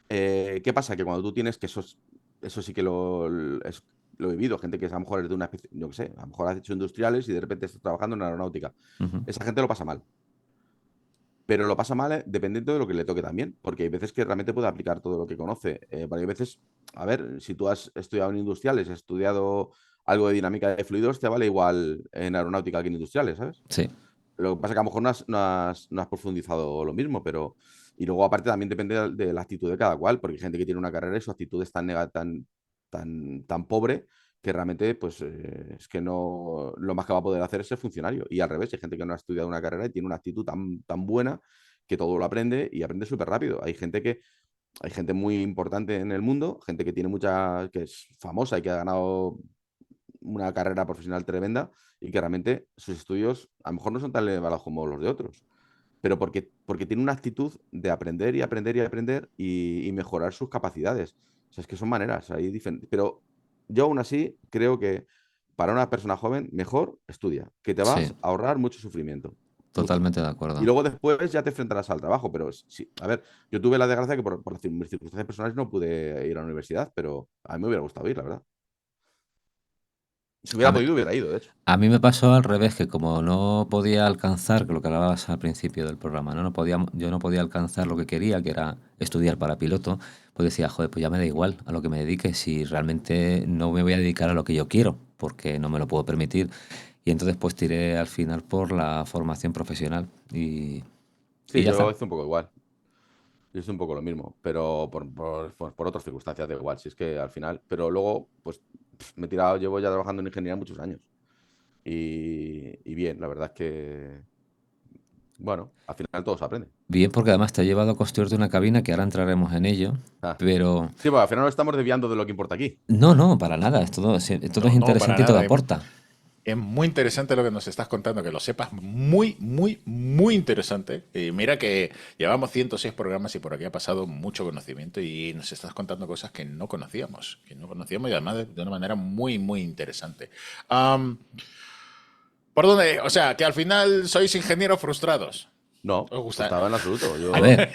Speaker 1: ¿Qué pasa? Que cuando tú tienes que eso sí que lo he vivido, gente que a lo mejor es de una especie, yo qué sé, a lo mejor has hecho industriales y de repente estás trabajando en aeronáutica.
Speaker 3: Ujú.
Speaker 1: Esa gente lo pasa mal. Pero lo pasa mal dependiendo de lo que le toque también, porque hay veces que realmente puede aplicar todo lo que conoce. Porque hay veces, a ver, si tú has estudiado en industriales, has estudiado algo de dinámica de fluidos, te vale igual en aeronáutica que en industriales, ¿sabes?
Speaker 3: Sí,
Speaker 1: Lo que pasa es que a lo mejor no has profundizado lo mismo, pero. Y luego, aparte, también depende de la actitud de cada cual, porque hay gente que tiene una carrera y su actitud es tan pobre que realmente, pues, es que no. Lo más que va a poder hacer es ser funcionario. Y al revés, hay gente que no ha estudiado una carrera y tiene una actitud tan buena que todo lo aprende y aprende súper rápido. Hay gente muy importante en el mundo, gente que tiene que es famosa y que ha ganado una carrera profesional tremenda y que realmente sus estudios a lo mejor no son tan elevados como los de otros, pero porque tiene una actitud de aprender y aprender y aprender y mejorar sus capacidades. O sea, es que son maneras ahí diferentes. Pero yo aún así creo que para una persona joven, mejor estudia, que te
Speaker 3: sí,
Speaker 1: vas a ahorrar mucho sufrimiento, mucho.
Speaker 3: totalmente de
Speaker 1: Y
Speaker 3: acuerdo.
Speaker 1: luego después ya te enfrentarás al trabajo, pero sí, a ver, yo tuve la desgracia que por mis circunstancias personales no pude ir a la universidad, pero a mí me hubiera gustado ir, la verdad. Si
Speaker 3: A
Speaker 1: hubiera
Speaker 3: mí,
Speaker 1: podido, hubiera ido, de hecho.
Speaker 3: a mí me pasó al revés, que como no podía alcanzar, que lo que hablabas al principio del programa, ¿no? Yo no podía alcanzar lo que quería, que era estudiar para piloto, pues decía, joder, pues ya me da igual a lo que me dedique, si realmente no me voy a dedicar a lo que yo quiero, porque no me lo puedo permitir. Y entonces pues tiré al final por la formación profesional y
Speaker 1: Sí,
Speaker 3: ya
Speaker 1: yo
Speaker 3: está.
Speaker 1: hice un poco igual. Yo hice un poco lo mismo, pero por otras circunstancias da igual. Si es que al final, pero luego, pues me he tirado, llevo ya trabajando en ingeniería muchos años. Y bien, la verdad es que, bueno, al final todo se aprende.
Speaker 3: Bien, porque además te ha llevado a construirte una cabina, que ahora entraremos en ello,
Speaker 1: Ah.
Speaker 3: pero
Speaker 1: Sí, pues al final nos estamos desviando de lo que importa aquí.
Speaker 3: no, no, para nada, todo es
Speaker 2: No, no, para
Speaker 3: interesante y todo
Speaker 2: nada.
Speaker 3: aporta.
Speaker 2: Es muy interesante lo que nos estás contando, que lo sepas, muy, muy, muy interesante. Y mira que llevamos 106 programas y por aquí ha pasado mucho conocimiento y nos estás contando cosas que no conocíamos y además de una manera muy, muy interesante. Am, ¿Por dónde? O sea, que al final sois ingenieros frustrados.
Speaker 1: No,
Speaker 2: ¿Os gusta?
Speaker 1: frustrado en absoluto.
Speaker 3: A
Speaker 1: Yo,
Speaker 3: ver,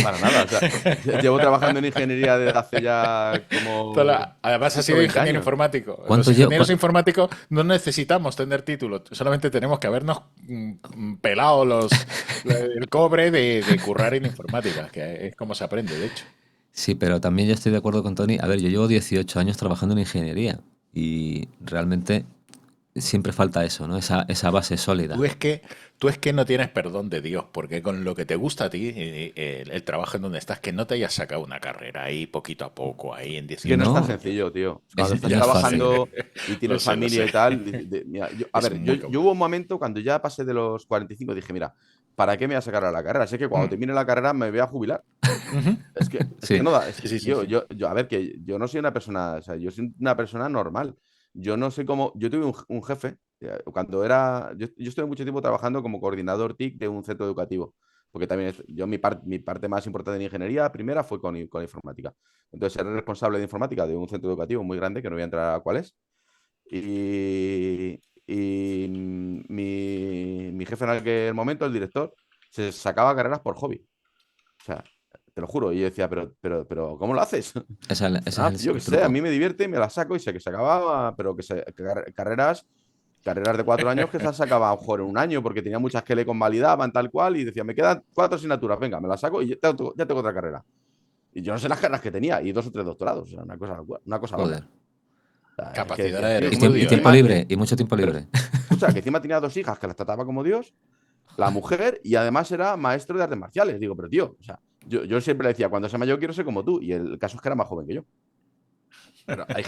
Speaker 1: para nada. O sea, llevo trabajando en ingeniería desde hace ya como
Speaker 2: Además, has sido
Speaker 1: 120
Speaker 2: ingeniero
Speaker 1: años.
Speaker 2: informático. Los
Speaker 3: ¿cuánto yo?
Speaker 2: ingenieros informáticos no necesitamos tener título, solamente tenemos que habernos pelado el cobre de currar en informática, que es como se aprende, de hecho.
Speaker 3: Sí, pero también yo estoy de acuerdo con Tony. A ver, yo llevo 18 años trabajando en ingeniería y realmente siempre falta eso, ¿no? Esa base
Speaker 2: Tú
Speaker 3: sólida.
Speaker 2: es que, tú es que no tienes perdón de Dios, porque con lo que te gusta a ti, el trabajo en donde estás, que no te hayas sacado una carrera ahí poquito a poco, ahí en
Speaker 1: Es que no es
Speaker 2: 18
Speaker 1: tan
Speaker 3: No,
Speaker 2: años.
Speaker 1: sencillo, tío. Cuando estás
Speaker 3: no es fácil.
Speaker 1: trabajando y
Speaker 2: Lo
Speaker 1: tienes
Speaker 2: sé, lo
Speaker 1: familia
Speaker 2: sé.
Speaker 1: y tal. Mira, a
Speaker 2: Es
Speaker 1: ver, yo,
Speaker 2: muy
Speaker 1: yo hubo
Speaker 2: complicado.
Speaker 1: un momento cuando ya pasé de los 45, dije, mira, ¿para qué me voy a sacar a la carrera? Sé que cuando
Speaker 2: Mm.
Speaker 1: termine la carrera me voy a jubilar.
Speaker 2: Ujú.
Speaker 1: Es que
Speaker 3: Sí,
Speaker 1: no da,
Speaker 2: Sí, sí, sí,
Speaker 1: tío,
Speaker 2: sí.
Speaker 1: a ver, que yo no soy una persona, o sea, yo soy una persona normal. Yo no sé cómo, yo tuve un jefe, cuando era, yo estuve mucho tiempo trabajando como coordinador TIC de un centro educativo, porque también yo mi parte más importante de ingeniería primera fue con informática. Entonces era responsable de informática de un centro educativo muy grande, que no voy a entrar a cuál es, y mi jefe en aquel momento, el director, se sacaba carreras por hobby. O sea, te lo juro. Y yo decía, pero, ¿cómo lo haces?
Speaker 3: ese
Speaker 1: Ah,
Speaker 3: es
Speaker 1: yo qué
Speaker 3: el
Speaker 1: sé, a
Speaker 3: truco.
Speaker 1: mí me divierte y me la saco y sé que se acababa, pero carreras de 4 años que se las sacaba a lo mejor en un año porque tenía muchas que le convalidaban tal cual y decía, me quedan 4 asignaturas, venga, me las saco y ya tengo otra carrera. Y yo no sé las carreras que tenía y 2 o 3 doctorados, o sea, una cosa loca.
Speaker 3: Joder.
Speaker 1: O sea, es que
Speaker 2: Capacidad
Speaker 1: decías,
Speaker 2: de
Speaker 1: tío, y
Speaker 3: Y
Speaker 2: estudio, ¿eh?
Speaker 3: tiempo
Speaker 1: encima,
Speaker 3: libre, y mucho tiempo
Speaker 1: pero
Speaker 3: libre.
Speaker 1: escucha, que encima tenía 2 hijas que las trataba como Dios, la mujer, y además era maestro de artes marciales. Digo, pero tío, o sea, yo siempre le decía, cuando sea mayor quiero ser como tú, y el caso es que era más joven que yo. Pero hay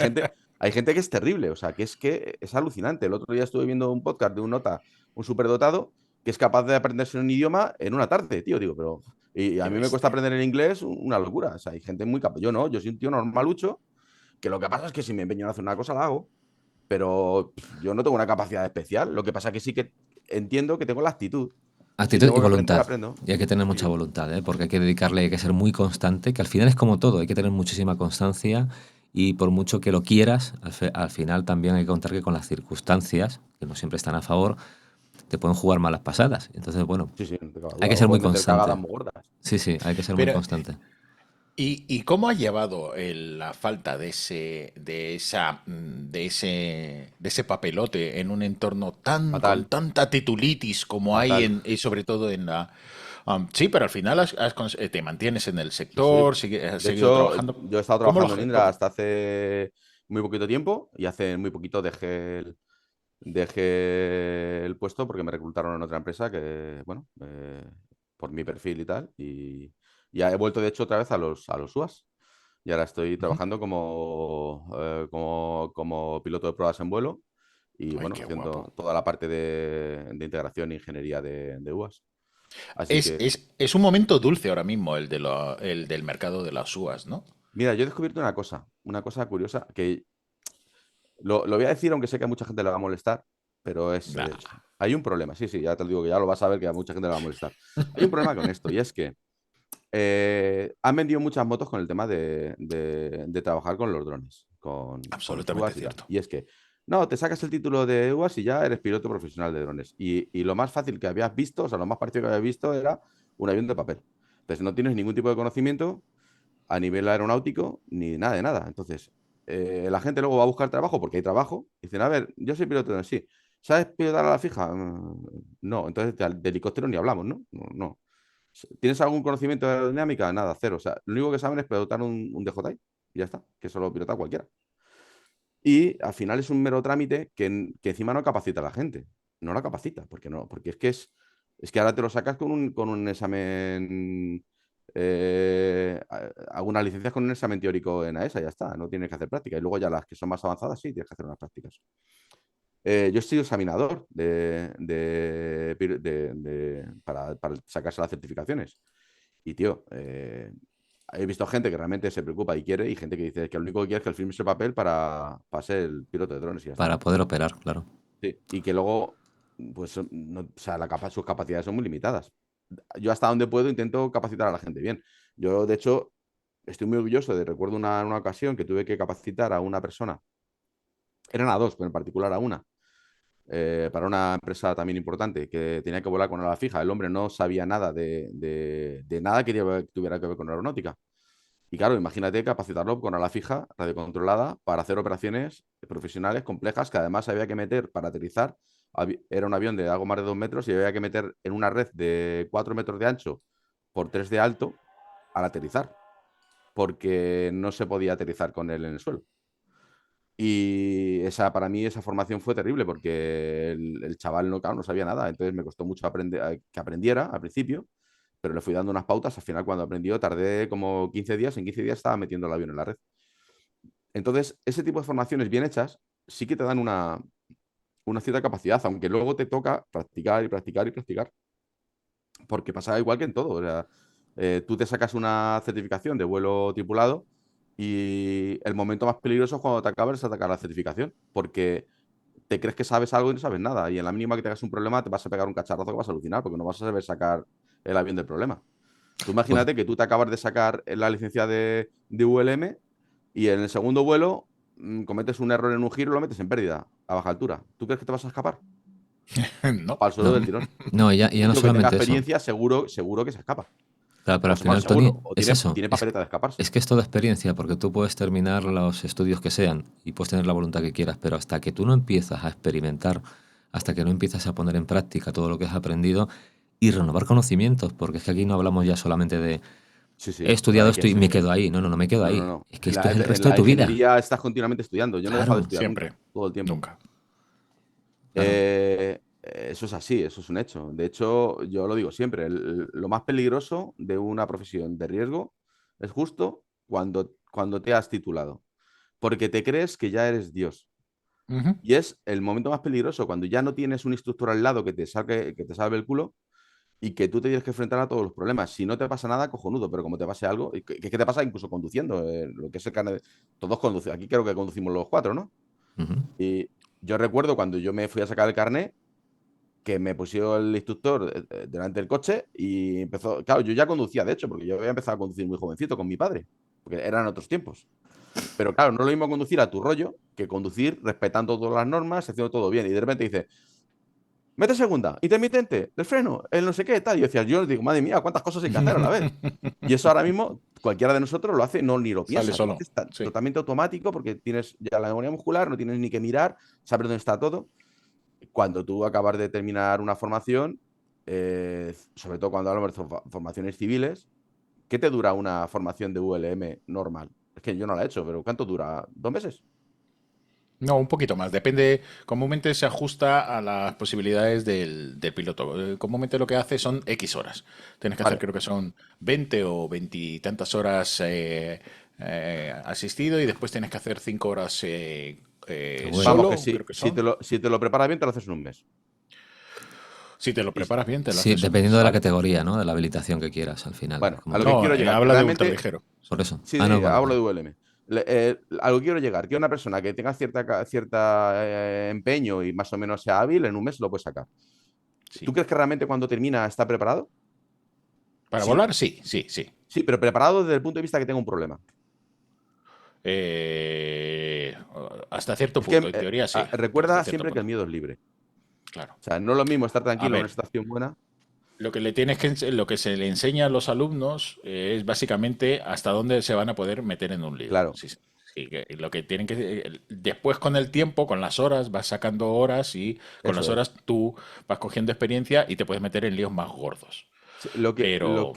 Speaker 1: gente que es terrible, o sea, que es alucinante. El otro día estuve viendo un podcast de un nota, un superdotado, que es capaz de aprenderse un idioma en una tarde, tío. Digo, pero. Y a
Speaker 2: Qué
Speaker 1: mí me cuesta
Speaker 2: bestia.
Speaker 1: aprender el inglés una locura. O sea, hay gente muy capaz. Yo no, yo soy un tío normalucho, que lo que pasa es que si me empeño en hacer una cosa, la hago. Pero yo no tengo una capacidad especial. Lo que pasa es que sí que entiendo que tengo la actitud. Si
Speaker 3: Actitud y
Speaker 1: tengo que aprender,
Speaker 3: voluntad.
Speaker 1: aprendo.
Speaker 3: Y hay que tener mucha
Speaker 1: Sí,
Speaker 3: voluntad, ¿eh? Porque hay que dedicarle, hay que ser muy constante, que al final es como todo, hay que tener muchísima constancia y por mucho que lo quieras, al final también hay que contar que con las circunstancias, que no siempre están a favor, te pueden jugar malas pasadas. Entonces, bueno,
Speaker 1: sí, sí, no te cabe
Speaker 3: hay
Speaker 1: duda.
Speaker 3: que
Speaker 1: O
Speaker 3: ser muy
Speaker 1: puedes meter cagadas
Speaker 3: constante.
Speaker 1: muy gordas.
Speaker 3: Sí, sí, hay que ser muy
Speaker 2: Pero,
Speaker 3: constante.
Speaker 2: ¿y cómo ha llevado la falta de ese papelote en un entorno con
Speaker 1: Fatal.
Speaker 2: tanta titulitis como hay
Speaker 1: Fatal.
Speaker 2: y sobre todo en la... Sí, pero al final te mantienes en el
Speaker 1: Sí, sí.
Speaker 2: sector, has
Speaker 1: De
Speaker 2: seguido
Speaker 1: hecho,
Speaker 2: trabajando.
Speaker 1: yo he estado
Speaker 2: ¿Cómo lo...
Speaker 1: trabajando en Indra hasta hace muy poquito tiempo y hace muy poquito dejé el puesto porque me reclutaron en otra empresa que, bueno, por mi perfil y tal. Y ya he vuelto, de hecho, otra vez a los UAS. Y ahora estoy
Speaker 2: Ujú.
Speaker 1: trabajando como piloto de pruebas en vuelo y,
Speaker 2: Ay,
Speaker 1: bueno,
Speaker 2: qué
Speaker 1: haciendo
Speaker 2: guapo.
Speaker 1: toda la parte de integración e ingeniería de UAS. Así
Speaker 2: Es,
Speaker 1: que,
Speaker 2: es, es un momento dulce ahora mismo el del mercado de las UAS, ¿no?
Speaker 1: mira, yo he descubierto una cosa curiosa que lo voy a decir, aunque sé que a mucha gente le va a molestar, pero
Speaker 2: Nah.
Speaker 1: hay un problema. Sí, sí, ya te lo digo, que ya lo vas a ver que a mucha gente le va a molestar. Hay un problema con esto y es que han vendido muchas motos con el tema de trabajar con los drones, con los
Speaker 2: Absolutamente
Speaker 1: UAS y tal.
Speaker 2: cierto.
Speaker 1: Y es que, no, te sacas el título de UAS y ya eres piloto profesional de drones. Y lo más fácil que habías visto, o sea, lo más parecido que habías visto era un avión de papel. Entonces no tienes ningún tipo de conocimiento a nivel aeronáutico ni nada de nada. Entonces, la gente luego va a buscar trabajo porque hay trabajo. Y dicen, a ver, yo soy piloto de sí. ¿Sabes pilotar a la fija? No, entonces de helicóptero ni hablamos, ¿no? No, no. ¿Tienes algún conocimiento de aerodinámica? Nada, cero. O sea, lo único que saben es pilotar un DJI y ya está, que eso lo pilota cualquiera. Y al final es un mero trámite que encima no capacita a la gente. No la capacita, porque no, porque es que ahora te lo sacas con un examen, algunas licencias con un examen teórico en AESA, ya está, no tienes que hacer práctica. Y luego ya las que son más avanzadas, sí, tienes que hacer unas prácticas. Yo he sido examinador para sacarse las certificaciones. Y, tío, he visto gente que realmente se preocupa y quiere, y gente que dice que lo único que quiere es que el firme ese papel para ser el piloto de drones y ya está.
Speaker 3: Para poder operar, claro.
Speaker 1: Sí, y que luego, pues, no, o sea, sus capacidades son muy limitadas. Yo hasta donde puedo intento capacitar a la gente bien. Yo, de hecho, estoy muy orgulloso recuerdo una ocasión que tuve que capacitar a una persona, eran a dos, pero en particular a una, para una empresa también importante que tenía que volar con ala fija. El hombre no sabía nada de nada que tuviera que ver con aeronáutica. Y claro, imagínate capacitarlo con ala fija, radiocontrolada, para hacer operaciones profesionales complejas que además había que meter para aterrizar. Era un avión de algo más de 2 metros y había que meter en una red de 4 metros de ancho por 3 de alto al aterrizar, porque no se podía aterrizar con él en el suelo. Y para mí esa formación fue terrible porque el chaval no, claro, no sabía nada, entonces me costó mucho que aprendiera al principio, pero le fui dando unas pautas. Al final, cuando aprendió, tardé como 15 días. En 15 días estaba metiendo el avión en la red. Entonces, ese tipo de formaciones bien hechas sí que te dan una cierta capacidad, aunque luego te toca practicar y practicar y practicar, porque pasa igual que en todo. O sea, tú te sacas una certificación de vuelo tripulado y el momento más peligroso es cuando te acabas de sacar la certificación, porque te crees que sabes algo y no sabes nada. Y en la mínima que tengas un problema, te vas a pegar un cacharrazo que vas a alucinar, porque no vas a saber sacar el avión del problema. Tú
Speaker 3: Pues,
Speaker 1: imagínate que tú te acabas de sacar la licencia de ULM y en el segundo vuelo cometes un error en un giro y lo metes en pérdida a baja altura. ¿Tú crees que te vas a escapar?
Speaker 2: No.
Speaker 1: Al suelo
Speaker 3: no,
Speaker 1: del tirón.
Speaker 3: no, ya
Speaker 1: Un
Speaker 3: no
Speaker 1: tío que tenga
Speaker 3: solamente eso.
Speaker 1: experiencia, seguro que se escapa.
Speaker 3: Claro, pero
Speaker 1: O
Speaker 3: al
Speaker 1: sea, bueno,
Speaker 3: final, Tony,
Speaker 1: seguro. O
Speaker 3: es
Speaker 1: tiene,
Speaker 3: eso.
Speaker 1: tiene papeleta de escaparse.
Speaker 3: Es que es toda experiencia, porque tú puedes terminar los estudios que sean y puedes tener la voluntad que quieras, pero hasta que tú no empiezas a experimentar, hasta que no empiezas a poner en práctica todo lo que has aprendido y renovar conocimientos, porque es que aquí no hablamos ya solamente de
Speaker 1: Sí,
Speaker 3: he
Speaker 1: sí. No,
Speaker 3: estudiado esto y me quedo ahí. No, no, no me quedo
Speaker 1: No, no,
Speaker 3: ahí.
Speaker 1: no.
Speaker 3: Es que
Speaker 1: En
Speaker 3: esto
Speaker 1: la,
Speaker 3: es el
Speaker 1: en
Speaker 3: resto de
Speaker 1: la
Speaker 3: tu vida.
Speaker 1: ingeniería estás continuamente estudiando. Yo no he dejado de
Speaker 3: Claro,
Speaker 1: estudiar nunca,
Speaker 2: Siempre.
Speaker 1: todo el tiempo.
Speaker 2: Nunca. Claro.
Speaker 1: Eso es así, eso es un hecho. De hecho, yo lo digo siempre, lo más peligroso de una profesión de riesgo es justo cuando te has titulado, porque te crees que ya eres Dios.
Speaker 2: Ujú.
Speaker 1: Y es el momento más peligroso cuando ya no tienes un instructor al lado que te salve el culo y que tú te tienes que enfrentar a todos los problemas. Si no te pasa nada, cojonudo, pero como te pase algo, ¿qué te pasa incluso conduciendo? Lo que es el carnet, todos conducen, aquí creo que conducimos los cuatro, ¿no?
Speaker 3: Ujú.
Speaker 1: Y yo recuerdo cuando yo me fui a sacar el carnet, que me pusieron el instructor delante del coche y empezó. Claro, yo ya conducía, de hecho, porque yo había empezado a conducir muy jovencito con mi padre, porque eran otros tiempos. Pero claro, no es lo mismo conducir a tu rollo que conducir respetando todas las normas, haciendo todo bien. Y de repente dice, mete segunda, intermitente, el freno, el no sé qué, tal. Y yo decía, yo digo, madre mía, cuántas cosas hay que hacer a la vez. Y eso ahora mismo cualquiera de nosotros lo hace, no ni lo
Speaker 2: Sale
Speaker 1: piensas, lo
Speaker 2: solo.
Speaker 1: haces
Speaker 2: Sí.
Speaker 1: totalmente automático porque tienes ya la memoria muscular, no tienes ni que mirar, sabes dónde está todo. Cuando tú acabas de terminar una formación, sobre todo cuando hablamos de formaciones civiles, ¿qué te dura una formación de ULM normal? Es que yo no la he hecho, pero ¿cuánto dura? ¿2 meses?
Speaker 2: No, un poquito más. Depende. Comúnmente se ajusta a las posibilidades del piloto. Comúnmente lo que hace son X horas. Tienes que hacer,
Speaker 1: Vale.
Speaker 2: creo que son 20 o 20 y tantas horas asistido y después tienes que hacer 5 horas
Speaker 3: Qué bueno.
Speaker 1: Vamos, que
Speaker 2: solo,
Speaker 1: sí,
Speaker 2: creo que
Speaker 1: si
Speaker 2: son.
Speaker 1: si te lo preparas bien, te lo haces en un mes.
Speaker 2: Si te lo
Speaker 1: Y,
Speaker 2: preparas bien, te lo
Speaker 3: Sí,
Speaker 2: haces un
Speaker 3: dependiendo de
Speaker 2: mes.
Speaker 3: la
Speaker 1: vale.
Speaker 3: categoría, ¿no? De la habilitación que quieras al final.
Speaker 1: Bueno,
Speaker 3: Como
Speaker 1: a lo que
Speaker 3: tú.
Speaker 2: No,
Speaker 1: quiero llegar, que
Speaker 2: habla de
Speaker 1: realmente,
Speaker 2: ultraligero.
Speaker 3: Por eso.
Speaker 1: sí,
Speaker 3: Ah, no,
Speaker 1: sí,
Speaker 3: vale,
Speaker 1: hablo
Speaker 3: vale.
Speaker 1: de ULM. A lo que quiero llegar, que una persona que tenga cierta empeño y más o menos sea hábil, en un mes lo puede sacar. ¿Tú
Speaker 2: Sí.
Speaker 1: crees que realmente cuando termina está preparado?
Speaker 2: Para
Speaker 1: Sí,
Speaker 2: volar, sí, sí, sí.
Speaker 1: sí, pero preparado desde el punto de vista que tenga un problema.
Speaker 2: Eh, hasta cierto
Speaker 1: Es que
Speaker 2: punto, en teoría sí, pero hasta
Speaker 1: recuerda
Speaker 2: cierto
Speaker 1: siempre que el
Speaker 2: punto.
Speaker 1: miedo es libre.
Speaker 2: Claro.
Speaker 1: O sea, no es lo mismo estar
Speaker 2: A
Speaker 1: tranquilo en una
Speaker 2: ver,
Speaker 1: situación buena.
Speaker 2: lo que le tienes que lo que se le enseña a los alumnos es básicamente hasta dónde se van a poder meter en un lío.
Speaker 1: Claro.
Speaker 2: Sí, sí. Sí, que lo que tienen que... Después con el tiempo, con las horas, vas sacando horas y con las
Speaker 1: Eso
Speaker 2: horas
Speaker 1: es.
Speaker 2: tú vas cogiendo experiencia y te puedes meter en líos más gordos.
Speaker 1: Sí,
Speaker 2: Pero...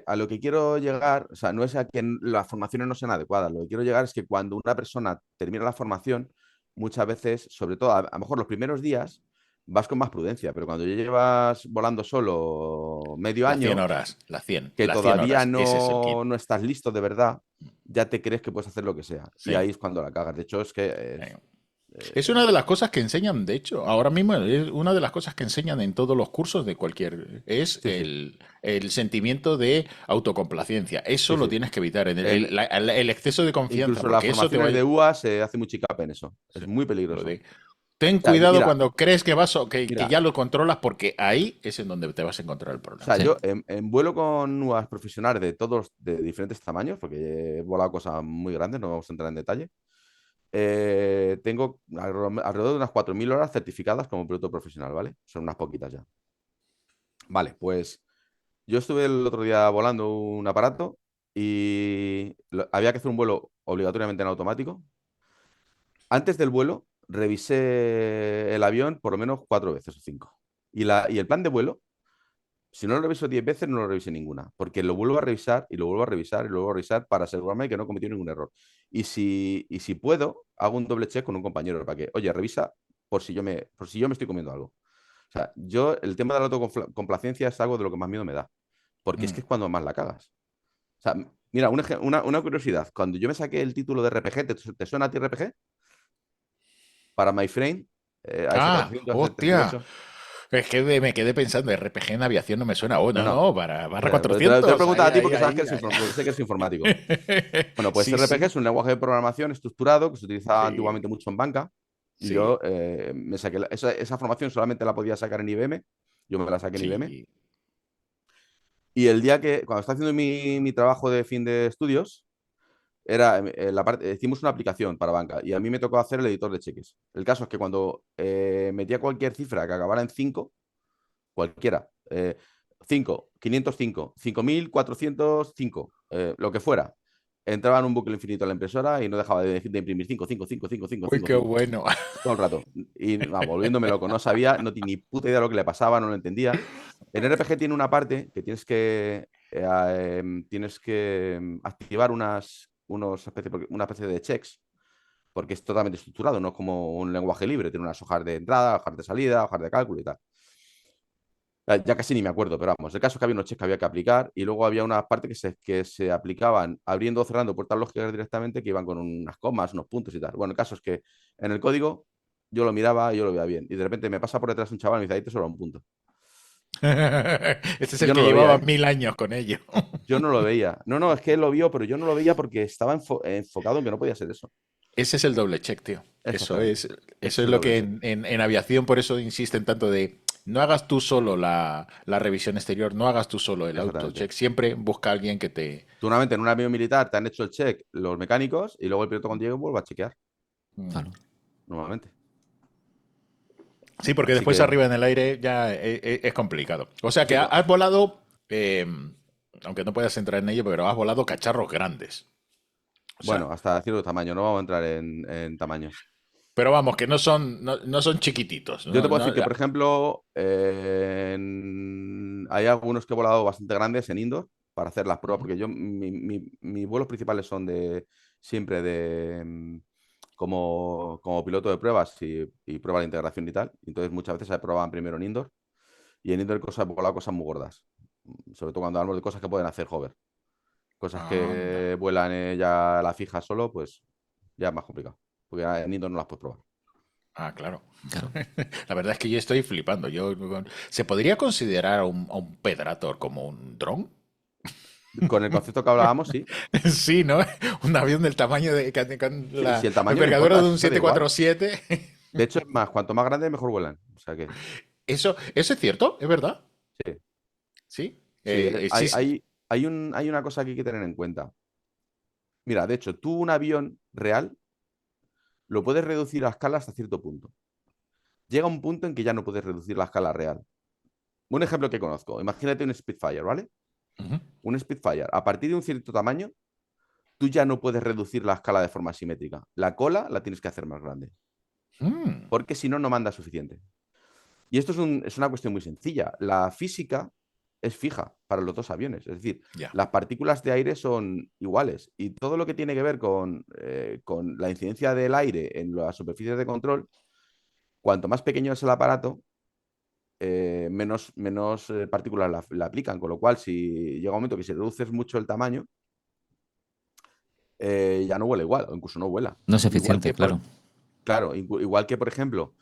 Speaker 1: a lo que quiero llegar, o sea, no es a que las formaciones no sean adecuadas. Lo que quiero llegar es que cuando una persona termina la formación, muchas veces, sobre todo, a lo mejor los primeros días, vas con más prudencia, pero cuando ya llevas volando solo medio
Speaker 2: Las 100
Speaker 1: año,
Speaker 2: horas,
Speaker 1: que
Speaker 2: las 100
Speaker 1: todavía
Speaker 2: horas, ese es el kit.
Speaker 1: no estás listo de verdad, ya te crees que puedes hacer lo que sea. Y
Speaker 2: Sí.
Speaker 1: ahí es cuando la cagas. De hecho, es que
Speaker 2: Eh, Es
Speaker 1: eh,
Speaker 2: una de las cosas que enseñan, de hecho, ahora mismo es una de las cosas que enseñan en todos los cursos de cualquier, es
Speaker 1: sí, sí,
Speaker 2: el sentimiento de autocomplacencia. Eso
Speaker 1: sí,
Speaker 2: lo
Speaker 1: sí.
Speaker 2: tienes que evitar,
Speaker 1: En,
Speaker 2: el exceso de confianza,
Speaker 1: incluso en las
Speaker 2: porque eso te va
Speaker 1: formaciones
Speaker 2: a...
Speaker 1: de UA se hace mucho hincapié en eso. Es
Speaker 2: sí,
Speaker 1: muy
Speaker 2: lo
Speaker 1: peligroso.
Speaker 2: de, ten
Speaker 1: O sea,
Speaker 2: cuidado
Speaker 1: mira,
Speaker 2: cuando crees que que
Speaker 1: mira,
Speaker 2: ya lo controlas, porque ahí es en donde te vas a encontrar el
Speaker 1: o sea,
Speaker 2: problema.
Speaker 3: Sí.
Speaker 1: yo en vuelo con UAs profesionales de todos, de diferentes tamaños, porque he volado cosas muy grandes, no vamos a entrar en detalle. Tengo alrededor de unas 4.000 horas certificadas como piloto profesional, ¿vale? Son unas poquitas ya. Vale, pues yo estuve el otro día volando un aparato y había que hacer un vuelo obligatoriamente en automático. Antes del vuelo, revisé el avión por lo menos 4 veces o 5. Y el plan de vuelo, si no lo reviso 10 veces, no lo revisé ninguna, porque lo vuelvo a revisar y lo vuelvo a revisar y lo vuelvo a revisar para asegurarme de que no he cometido ningún error. Y si puedo, hago un doble check con un compañero para que, oye, revisa por si yo me estoy comiendo algo. O sea, el tema de la autocomplacencia es algo de lo que más miedo me da, porque es
Speaker 2: Mm.
Speaker 1: que es cuando más la cagas. O sea, mira, una curiosidad. Cuando yo me saqué el título de RPG, ¿te suena a ti RPG? Para MyFrame,
Speaker 2: Ah,
Speaker 1: AS400,
Speaker 2: hostia.
Speaker 1: AS38.
Speaker 2: Es que me quedé pensando, RPG en aviación no me suena. Oh,
Speaker 1: No,
Speaker 2: no,
Speaker 1: no.
Speaker 2: no, para barra
Speaker 1: Te lo he
Speaker 2: 400.
Speaker 1: preguntado
Speaker 2: Ahí,
Speaker 1: a ti
Speaker 2: ahí,
Speaker 1: porque sabes que
Speaker 2: ahí, ahí.
Speaker 1: porque sé que eres informático. Bueno, pues
Speaker 2: Sí,
Speaker 1: RPG
Speaker 2: sí,
Speaker 1: es un lenguaje de programación estructurado que se utilizaba
Speaker 2: sí,
Speaker 1: antiguamente mucho en banca. Y
Speaker 2: sí,
Speaker 1: yo me saqué esa formación solamente la podía sacar en IBM. Yo me la saqué en IBM.
Speaker 2: sí.
Speaker 1: Y cuando estaba haciendo mi trabajo de fin de estudios, hicimos una aplicación para banca y a mí me tocó hacer el editor de cheques. El caso es que cuando metía cualquier cifra que acabara en 5, cualquiera, 5, 505, 5405, lo que fuera, entraba en un bucle infinito a la impresora y no dejaba de imprimir 5, 5, 5, 5, 5,
Speaker 2: Uy,
Speaker 1: 5,
Speaker 2: qué
Speaker 1: 5,
Speaker 2: bueno.
Speaker 1: todo el rato. Y volviéndome loco, no sabía, no tenía ni puta idea de lo que le pasaba, no lo entendía. En RPG tiene una parte que tienes que activar una especie de checks, porque es totalmente estructurado, no es como un lenguaje libre, tiene unas hojas de entrada, hojas de salida, hojas de cálculo y tal. Ya casi ni me acuerdo, pero vamos, el caso es que había unos checks que había que aplicar y luego había una parte que se aplicaban abriendo o cerrando puertas lógicas directamente que iban con unas comas, unos puntos y tal. Bueno, el caso es que en el código yo lo miraba y yo lo veía bien y de repente me pasa por detrás un chaval y me dice, ahí te sobra un punto.
Speaker 2: Este es
Speaker 1: Y
Speaker 2: el
Speaker 1: yo no
Speaker 2: que
Speaker 1: lo veía,
Speaker 2: llevaba
Speaker 1: ¿eh?
Speaker 2: 1000 años con ello.
Speaker 1: Yo no lo veía. No, no, es que él lo vio, pero yo no lo veía porque estaba enfocado en que no podía ser eso.
Speaker 2: Ese es el doble check, tío.
Speaker 1: Exactamente.
Speaker 2: Eso
Speaker 1: Ese es
Speaker 2: es
Speaker 1: el
Speaker 2: lo
Speaker 1: doble
Speaker 2: que
Speaker 1: check.
Speaker 2: en aviación, por eso insisten tanto de no hagas tú solo la revisión exterior, no hagas tú solo el
Speaker 1: Exactamente.
Speaker 2: autocheck. Siempre busca a alguien que te.
Speaker 1: Tú normalmente en un avión militar te han hecho el check los mecánicos y luego el piloto cuando llegue vuelve a chequear,
Speaker 2: Mm.
Speaker 3: Claro.
Speaker 1: normalmente.
Speaker 2: Sí, porque
Speaker 1: Así
Speaker 2: después
Speaker 1: que,
Speaker 2: arriba en el aire ya es complicado. O sea que
Speaker 1: sí, bueno,
Speaker 2: has volado, aunque no puedas entrar en ello, pero has volado cacharros grandes. O sea,
Speaker 1: bueno, hasta cierto tamaño, no vamos a entrar en tamaños.
Speaker 2: pero vamos, que no son chiquititos.
Speaker 1: Yo te
Speaker 2: No,
Speaker 1: puedo
Speaker 2: no,
Speaker 1: decir que, por ejemplo, hay algunos que he volado bastante grandes en indoor para hacer las pruebas,
Speaker 2: Ujú.
Speaker 1: porque mis vuelos principales son siempre como piloto de pruebas y prueba de integración y tal. Entonces, muchas veces se probaban primero en indoor y en indoor he volado cosas muy gordas, sobre todo cuando hablamos de cosas que pueden hacer hover. Cosas
Speaker 2: Anda.
Speaker 1: que vuelan ya a la fija solo, pues ya es más complicado, porque en indoor no las puedes probar.
Speaker 2: Ah, claro.
Speaker 3: Claro.
Speaker 2: La verdad es que yo estoy flipando. ¿Se podría considerar a un Predator como un dron?
Speaker 1: Con el concepto que hablábamos, sí.
Speaker 2: Sí, ¿no? Un avión del tamaño con
Speaker 1: Sí,
Speaker 2: la
Speaker 1: si el tamaño no
Speaker 2: envergadura
Speaker 1: importa,
Speaker 2: de
Speaker 1: si
Speaker 2: un
Speaker 1: eso da igual.
Speaker 2: 747.
Speaker 1: De hecho, es más, cuanto más grande, mejor vuelan. O sea que,
Speaker 2: Eso es cierto, es verdad.
Speaker 1: sí.
Speaker 2: Sí.
Speaker 1: Sí,
Speaker 2: Sí, sí.
Speaker 1: hay una cosa que hay que tener en cuenta. Mira, de hecho, tú un avión real lo puedes reducir a escala hasta cierto punto. Llega un punto en que ya no puedes reducir la escala real. Un ejemplo que conozco. Imagínate un Spitfire, ¿vale?
Speaker 2: Ujú.
Speaker 1: Un Spitfire, a partir de un cierto tamaño, tú ya no puedes reducir la escala de forma simétrica. La cola la tienes que hacer más grande, porque si no, no manda suficiente. Y esto es una cuestión muy sencilla. La física es fija para los dos aviones. Es decir,
Speaker 2: Ya.
Speaker 1: las partículas de aire son iguales. Y todo lo que tiene que ver con la incidencia del aire en las superficies de control, cuanto más pequeño es el aparato, menos partículas la aplican. Con lo cual, si llega un momento que si reduces mucho el tamaño, ya no vuela igual, o incluso no vuela.
Speaker 3: No es eficiente, claro.
Speaker 1: Claro, igual que, por ejemplo,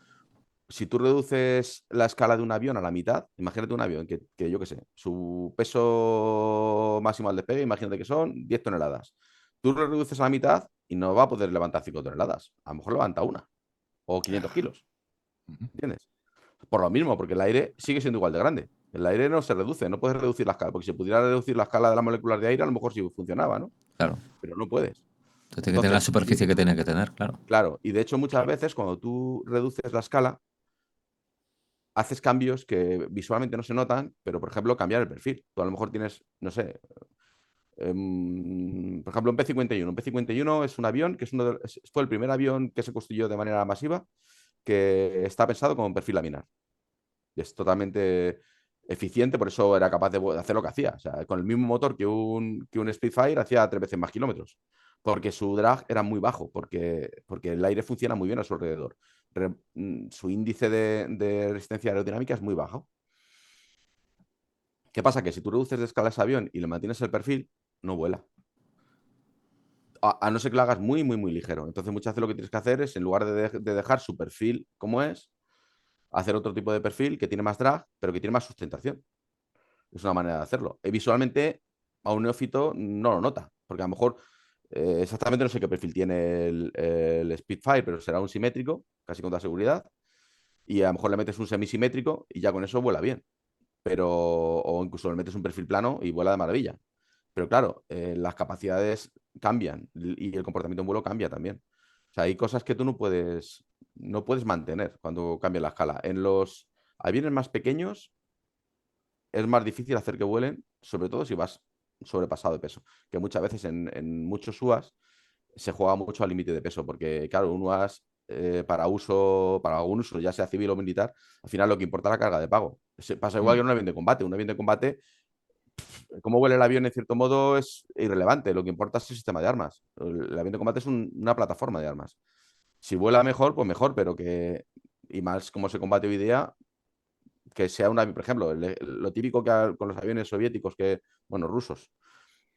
Speaker 1: si tú reduces la escala de un avión a la mitad, imagínate un avión que yo qué sé, su peso máximo al despegue, imagínate que son 10 toneladas. Tú lo reduces a la mitad y no va a poder levantar 5 toneladas. A lo mejor levanta una o 500 kilos. ¿Entiendes? Por lo mismo, porque el aire sigue siendo igual de grande. El aire no se reduce, no puedes reducir la escala, porque si pudiera reducir la escala de las moléculas de aire, a lo mejor sí funcionaba, ¿no?
Speaker 3: Claro.
Speaker 1: Pero no puedes.
Speaker 3: Entonces tiene que tener la superficie que tiene que tener, claro.
Speaker 1: Claro, y de hecho muchas veces cuando tú reduces la escala, haces cambios que visualmente no se notan, pero por ejemplo cambiar el perfil. Tú a lo mejor tienes, no sé, por ejemplo un P-51. Un P-51 es un avión que fue el primer avión que se construyó de manera masiva que está pensado como un perfil laminar. Y es totalmente eficiente, por eso era capaz de hacer lo que hacía. O sea, con el mismo motor que un Spitfire hacía 3 veces más kilómetros. Porque su drag era muy bajo, porque el aire funciona muy bien a su alrededor. Su índice de resistencia aerodinámica es muy bajo. ¿Qué pasa? Que si tú reduces de escala ese avión y le mantienes el perfil, no vuela. A no ser que lo hagas muy, muy, muy ligero. Entonces, muchas veces lo que tienes que hacer es, en lugar de dejar su perfil como es, hacer otro tipo de perfil que tiene más drag, pero que tiene más sustentación. Es una manera de hacerlo. Y visualmente, a un neófito no lo nota, porque a lo mejor exactamente no sé qué perfil tiene el Spitfire, pero será un simétrico, casi con toda seguridad. Y a lo mejor le metes un semisimétrico y ya con eso vuela bien. O incluso le metes un perfil plano y vuela de maravilla. Pero claro, las capacidades cambian y el comportamiento en vuelo cambia también. O sea, hay cosas que tú no puedes mantener cuando cambia la escala. En los aviones más pequeños es más difícil hacer que vuelen, sobre todo si vas sobrepasado de peso. Que muchas veces en muchos UAS se juega mucho al límite de peso, porque claro, un UAS para algún uso, ya sea civil o militar, al final lo que importa es la carga de pago. Pasa igual que en un avión de combate. Un avión de combate, cómo vuela el avión en cierto modo es irrelevante. Lo que importa es el sistema de armas. El avión de combate es una plataforma de armas. Si vuela mejor, pues mejor, pero y más como se combate hoy día, que sea un avión, por ejemplo, lo típico con los aviones soviéticos, bueno, rusos,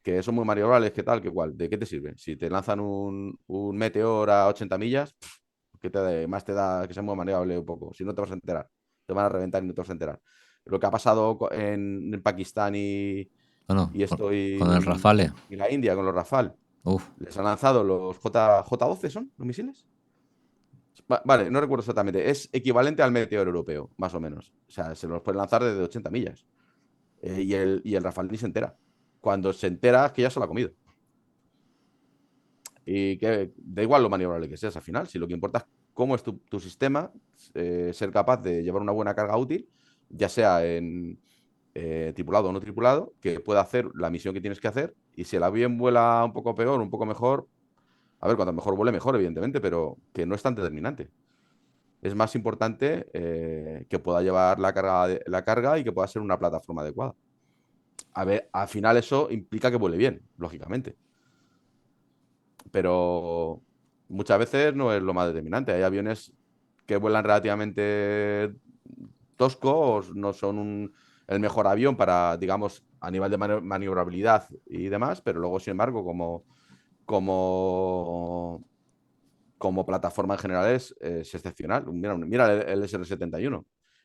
Speaker 1: que son muy maniobrables, que tal, que cual, ¿de qué te sirve? Si te lanzan un Meteor a 80 millas, más te da que sea muy maniobrable un poco, si no te vas a enterar, te van a reventar y no te vas a enterar. Lo que ha pasado en Pakistán
Speaker 3: Bueno,
Speaker 1: y esto
Speaker 3: con el Rafale.
Speaker 1: y la India con los Rafale,
Speaker 3: Uf.
Speaker 1: les han lanzado los J-12, ¿son los misiles? Vale, no recuerdo exactamente. Es equivalente al Meteor europeo, más o menos. O sea, se los puede lanzar desde 80 millas. Y el Rafale ni se entera. Cuando se entera es que ya se lo ha comido. Y que da igual lo maniobrable que seas al final. Si lo que importa es cómo es tu sistema, ser capaz de llevar una buena carga útil, ya sea en tripulado o no tripulado, que pueda hacer la misión que tienes que hacer. Y si el avión vuela un poco peor, un poco mejor, a ver, cuanto mejor vuele, mejor, evidentemente, pero que no es tan determinante. Es más importante que pueda llevar la carga y que pueda ser una plataforma adecuada. A ver, al final eso implica que vuele bien, lógicamente. Pero muchas veces no es lo más determinante. Hay aviones que vuelan relativamente toscos, no son el mejor avión para, digamos, a nivel de maniobrabilidad y demás, pero luego, sin embargo, como como plataforma en general es excepcional. Mira el SR-71.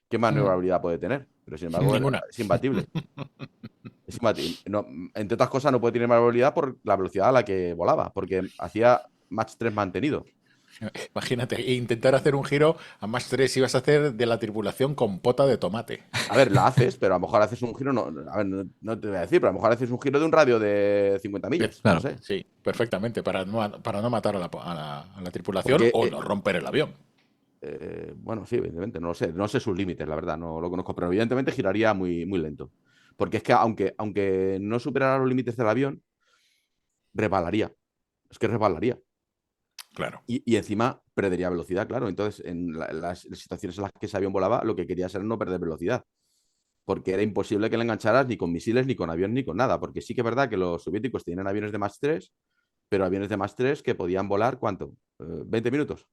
Speaker 1: ¿Qué maniobrabilidad puede tener? Pero sin embargo
Speaker 2: Ninguna.
Speaker 1: es imbatible. Es imbatible. No, entre otras cosas, no puede tener maniobrabilidad por la velocidad a la que volaba, porque hacía Mach 3 mantenido.
Speaker 2: Imagínate, intentar hacer un giro a más 3 ibas a hacer de la tripulación con pota de tomate.
Speaker 1: A ver, la haces, pero a lo mejor haces un giro, a ver, no te voy a decir, pero a lo mejor haces un giro de un radio de 50 millas.
Speaker 3: Claro.
Speaker 1: No sé.
Speaker 2: Sí, perfectamente, para no matar a la tripulación o no romper el avión.
Speaker 1: Bueno, sí, evidentemente, no sé sus límites, la verdad, no lo conozco, pero evidentemente giraría muy, muy lento. Porque es que aunque no superara los límites del avión, resbalaría. es que resbalaría.
Speaker 2: Claro.
Speaker 1: Y encima perdería velocidad, claro. Entonces, en las situaciones en las que ese avión volaba, lo que quería era no perder velocidad. Porque era imposible que le engancharas ni con misiles, ni con avión, ni con nada. Porque sí que es verdad que los soviéticos tenían aviones de Mach 3, pero aviones de Mach 3 que podían volar, ¿cuánto? ¿20 minutos?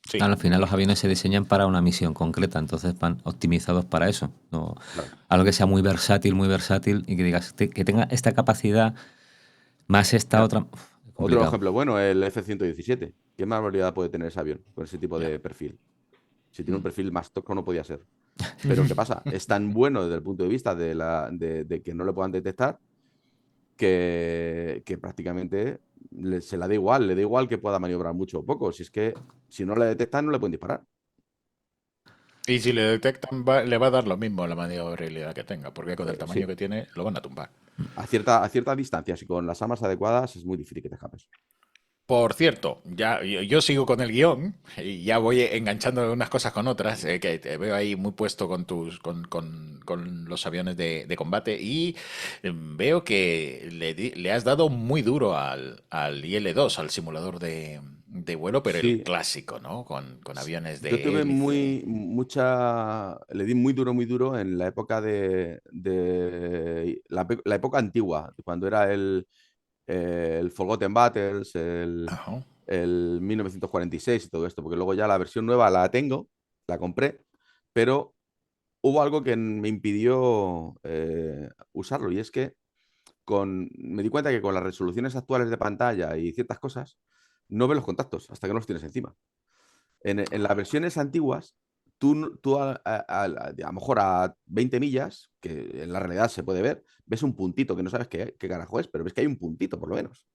Speaker 2: Sí.
Speaker 3: Al final los aviones se diseñan para una misión concreta, entonces van optimizados para eso. No,
Speaker 1: Claro.
Speaker 3: algo que sea muy versátil y que digas que tenga esta capacidad más esta otra.
Speaker 1: Otro
Speaker 3: Complicado.
Speaker 1: ejemplo bueno, el F-117. ¿Qué más variedad puede tener ese avión con ese tipo de perfil? Si tiene un perfil más tosco no podía ser. Pero ¿qué pasa? Es tan bueno desde el punto de vista de que no le puedan detectar que prácticamente se la da igual, le da igual que pueda maniobrar mucho o poco. Si es que si no le detectan no le pueden disparar.
Speaker 2: Y si le detectan, le va a dar lo mismo la maniobrabilidad que tenga, porque con el tamaño
Speaker 1: Sí,
Speaker 2: que tiene, lo van a tumbar.
Speaker 1: a cierta distancia y con las armas adecuadas es muy difícil que te escapes.
Speaker 2: Por cierto, ya yo sigo con el guión y ya voy enganchando unas cosas con otras, que te veo ahí muy puesto con con los aviones de combate y veo que le has dado muy duro al IL-2, al simulador de vuelo, pero el
Speaker 1: Sí,
Speaker 2: clásico, ¿no? Con aviones
Speaker 1: yo
Speaker 2: de
Speaker 1: tuve
Speaker 2: hélice.
Speaker 1: le di muy duro en la época de la época antigua, cuando era el Forgotten Battles,
Speaker 2: Ajá.
Speaker 1: el 1946 y todo esto, porque luego ya la versión nueva la tengo, la compré, pero hubo algo que me impidió usarlo y es que me di cuenta que con las resoluciones actuales de pantalla y ciertas cosas, no ves los contactos hasta que no los tienes encima. En las versiones antiguas, tú a lo mejor a 20 millas, que en la realidad se puede ver, ves un puntito que no sabes qué carajo es, pero ves que hay un puntito por lo menos.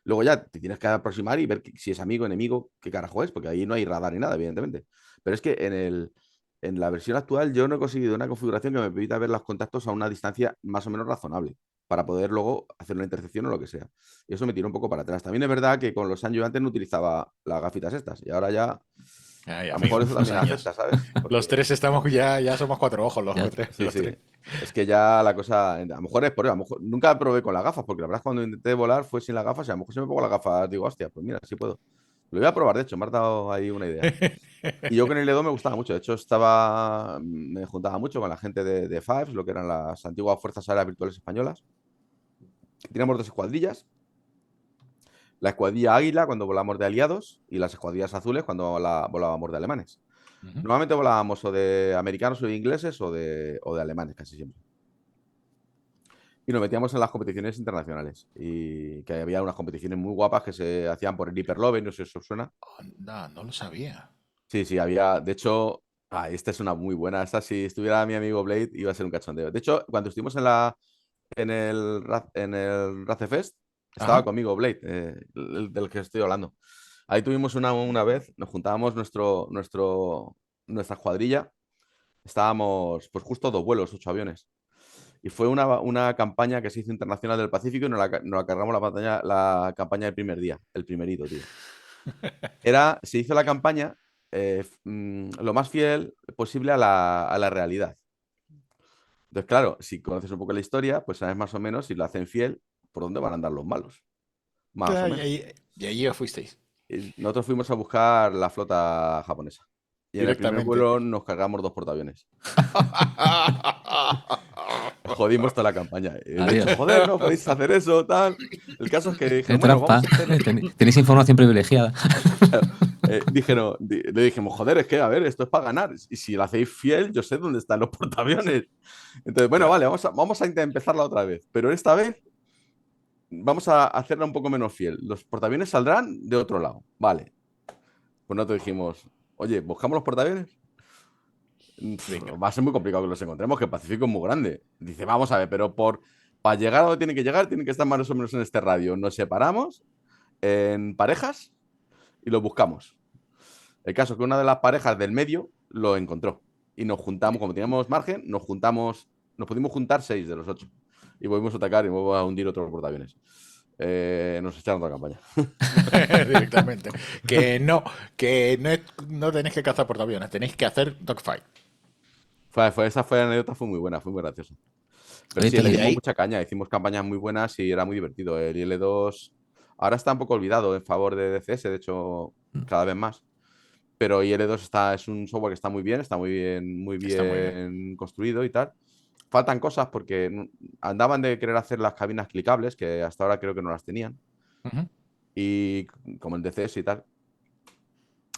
Speaker 1: Luego ya te tienes que aproximar y ver si es amigo o enemigo, qué carajo es, porque ahí no hay radar ni nada, evidentemente. Pero es que en la versión actual yo no he conseguido una configuración que me permita ver los contactos a una distancia más o menos razonable para poder luego hacer una intercepción o lo que sea. Y eso me tiró un poco para atrás. También es verdad que con los años yo antes no utilizaba las gafitas estas y ahora ya
Speaker 2: Ay,
Speaker 1: a lo
Speaker 2: amigo,
Speaker 1: mejor eso
Speaker 2: los
Speaker 1: también
Speaker 2: años.
Speaker 1: afecta, ¿sabes?
Speaker 2: Los
Speaker 1: Porque
Speaker 2: tres estamos ya somos cuatro ojos,
Speaker 3: Ya,
Speaker 1: sí,
Speaker 2: los
Speaker 1: sí.
Speaker 2: tres.
Speaker 1: Es que ya la cosa, a lo mejor es por eso, a lo mejor nunca probé con las gafas, porque la verdad es que cuando intenté volar fue sin las gafas y a lo mejor si me pongo las gafas digo, hostia, pues mira, sí puedo. Lo voy a probar, de hecho, me has dado ahí una idea. Y yo con el Edo me gustaba mucho, de hecho me juntaba mucho con la gente de Fives, lo que eran las antiguas Fuerzas Aéreas Virtuales Españolas. Teníamos dos escuadrillas, la escuadrilla Águila cuando volamos de aliados y las escuadrillas azules cuando volábamos de alemanes.
Speaker 2: Ujú.
Speaker 1: Normalmente volábamos o de americanos o de ingleses o de alemanes casi siempre. Y nos metíamos en las competiciones internacionales. Y que había unas competiciones muy guapas que se hacían por el Hyperlove, no sé si os suena.
Speaker 2: Anda, no lo sabía.
Speaker 1: Sí, sí, había. De hecho, esta es una muy buena. Esta, si estuviera mi amigo Blade, iba a ser un cachondeo. De hecho, cuando estuvimos en el Racefest, estaba
Speaker 2: Ajá.
Speaker 1: conmigo Blade, del que estoy hablando. Ahí tuvimos una vez, nos juntábamos nuestra cuadrilla. Estábamos, pues justo dos vuelos, 8 aviones. Y fue una campaña que se hizo internacional del Pacífico y nos la cargamos la campaña del primer día, el primerito, tío. Se hizo la campaña lo más fiel posible a la realidad. Entonces, claro, si conoces un poco la historia, pues sabes más o menos si lo hacen fiel, por dónde van a andar los malos. Más o
Speaker 2: Ya,
Speaker 1: menos.
Speaker 2: y ahí ya fuisteis.
Speaker 1: Y nosotros fuimos a buscar la flota japonesa. Y en el primer
Speaker 2: Directamente.
Speaker 1: vuelo nos cargamos 2 portaaviones. Jodimos toda la campaña. Y le he dicho,
Speaker 3: adiós.
Speaker 1: joder, no podéis hacer eso, tal. El caso es que
Speaker 3: Qué
Speaker 1: dijeron, bueno,
Speaker 3: trampa.
Speaker 1: vamos a hacer.
Speaker 3: Tenéis información privilegiada.
Speaker 1: Le dijimos, joder, es que, a ver, esto es para ganar. Y si lo hacéis fiel, yo sé dónde están los portaaviones. Entonces, bueno,
Speaker 2: Claro.
Speaker 1: vale, vamos a intentar empezarla otra vez. Pero esta vez vamos a hacerla un poco menos fiel. Los portaaviones saldrán de otro lado. Vale. Pues nosotros dijimos, oye, ¿buscamos los portaaviones?
Speaker 2: Venga.
Speaker 1: Va a ser muy complicado que los encontremos, que el Pacífico es muy grande. Dice, vamos a ver, pero para llegar a donde tienen que llegar, tienen que estar más o menos en este radio. Nos separamos en parejas y los buscamos. El caso es que una de las parejas del medio lo encontró. Y nos juntamos, como teníamos margen, nos pudimos juntar 6 de los 8. Y volvimos a atacar y volvimos a hundir otros portaaviones. Nos echaron toda la campaña.
Speaker 2: Directamente. Que no tenéis que cazar portaaviones, tenéis que hacer dogfight.
Speaker 1: Esa anécdota fue muy buena, fue muy graciosa. Pero
Speaker 3: Oye,
Speaker 1: sí, le
Speaker 2: Y de
Speaker 1: dimos
Speaker 2: ahí,
Speaker 1: mucha caña, hicimos campañas muy buenas y era muy divertido. El IL-2, Ahora está un poco olvidado en favor de DCS, de hecho, cada vez más. Pero IL2 es un software que está muy
Speaker 2: Está muy bien.
Speaker 1: bien construido y tal. Faltan cosas porque andaban de querer hacer las cabinas clicables, que hasta ahora creo que no las tenían.
Speaker 2: Ujú.
Speaker 1: Y como el DCS y tal.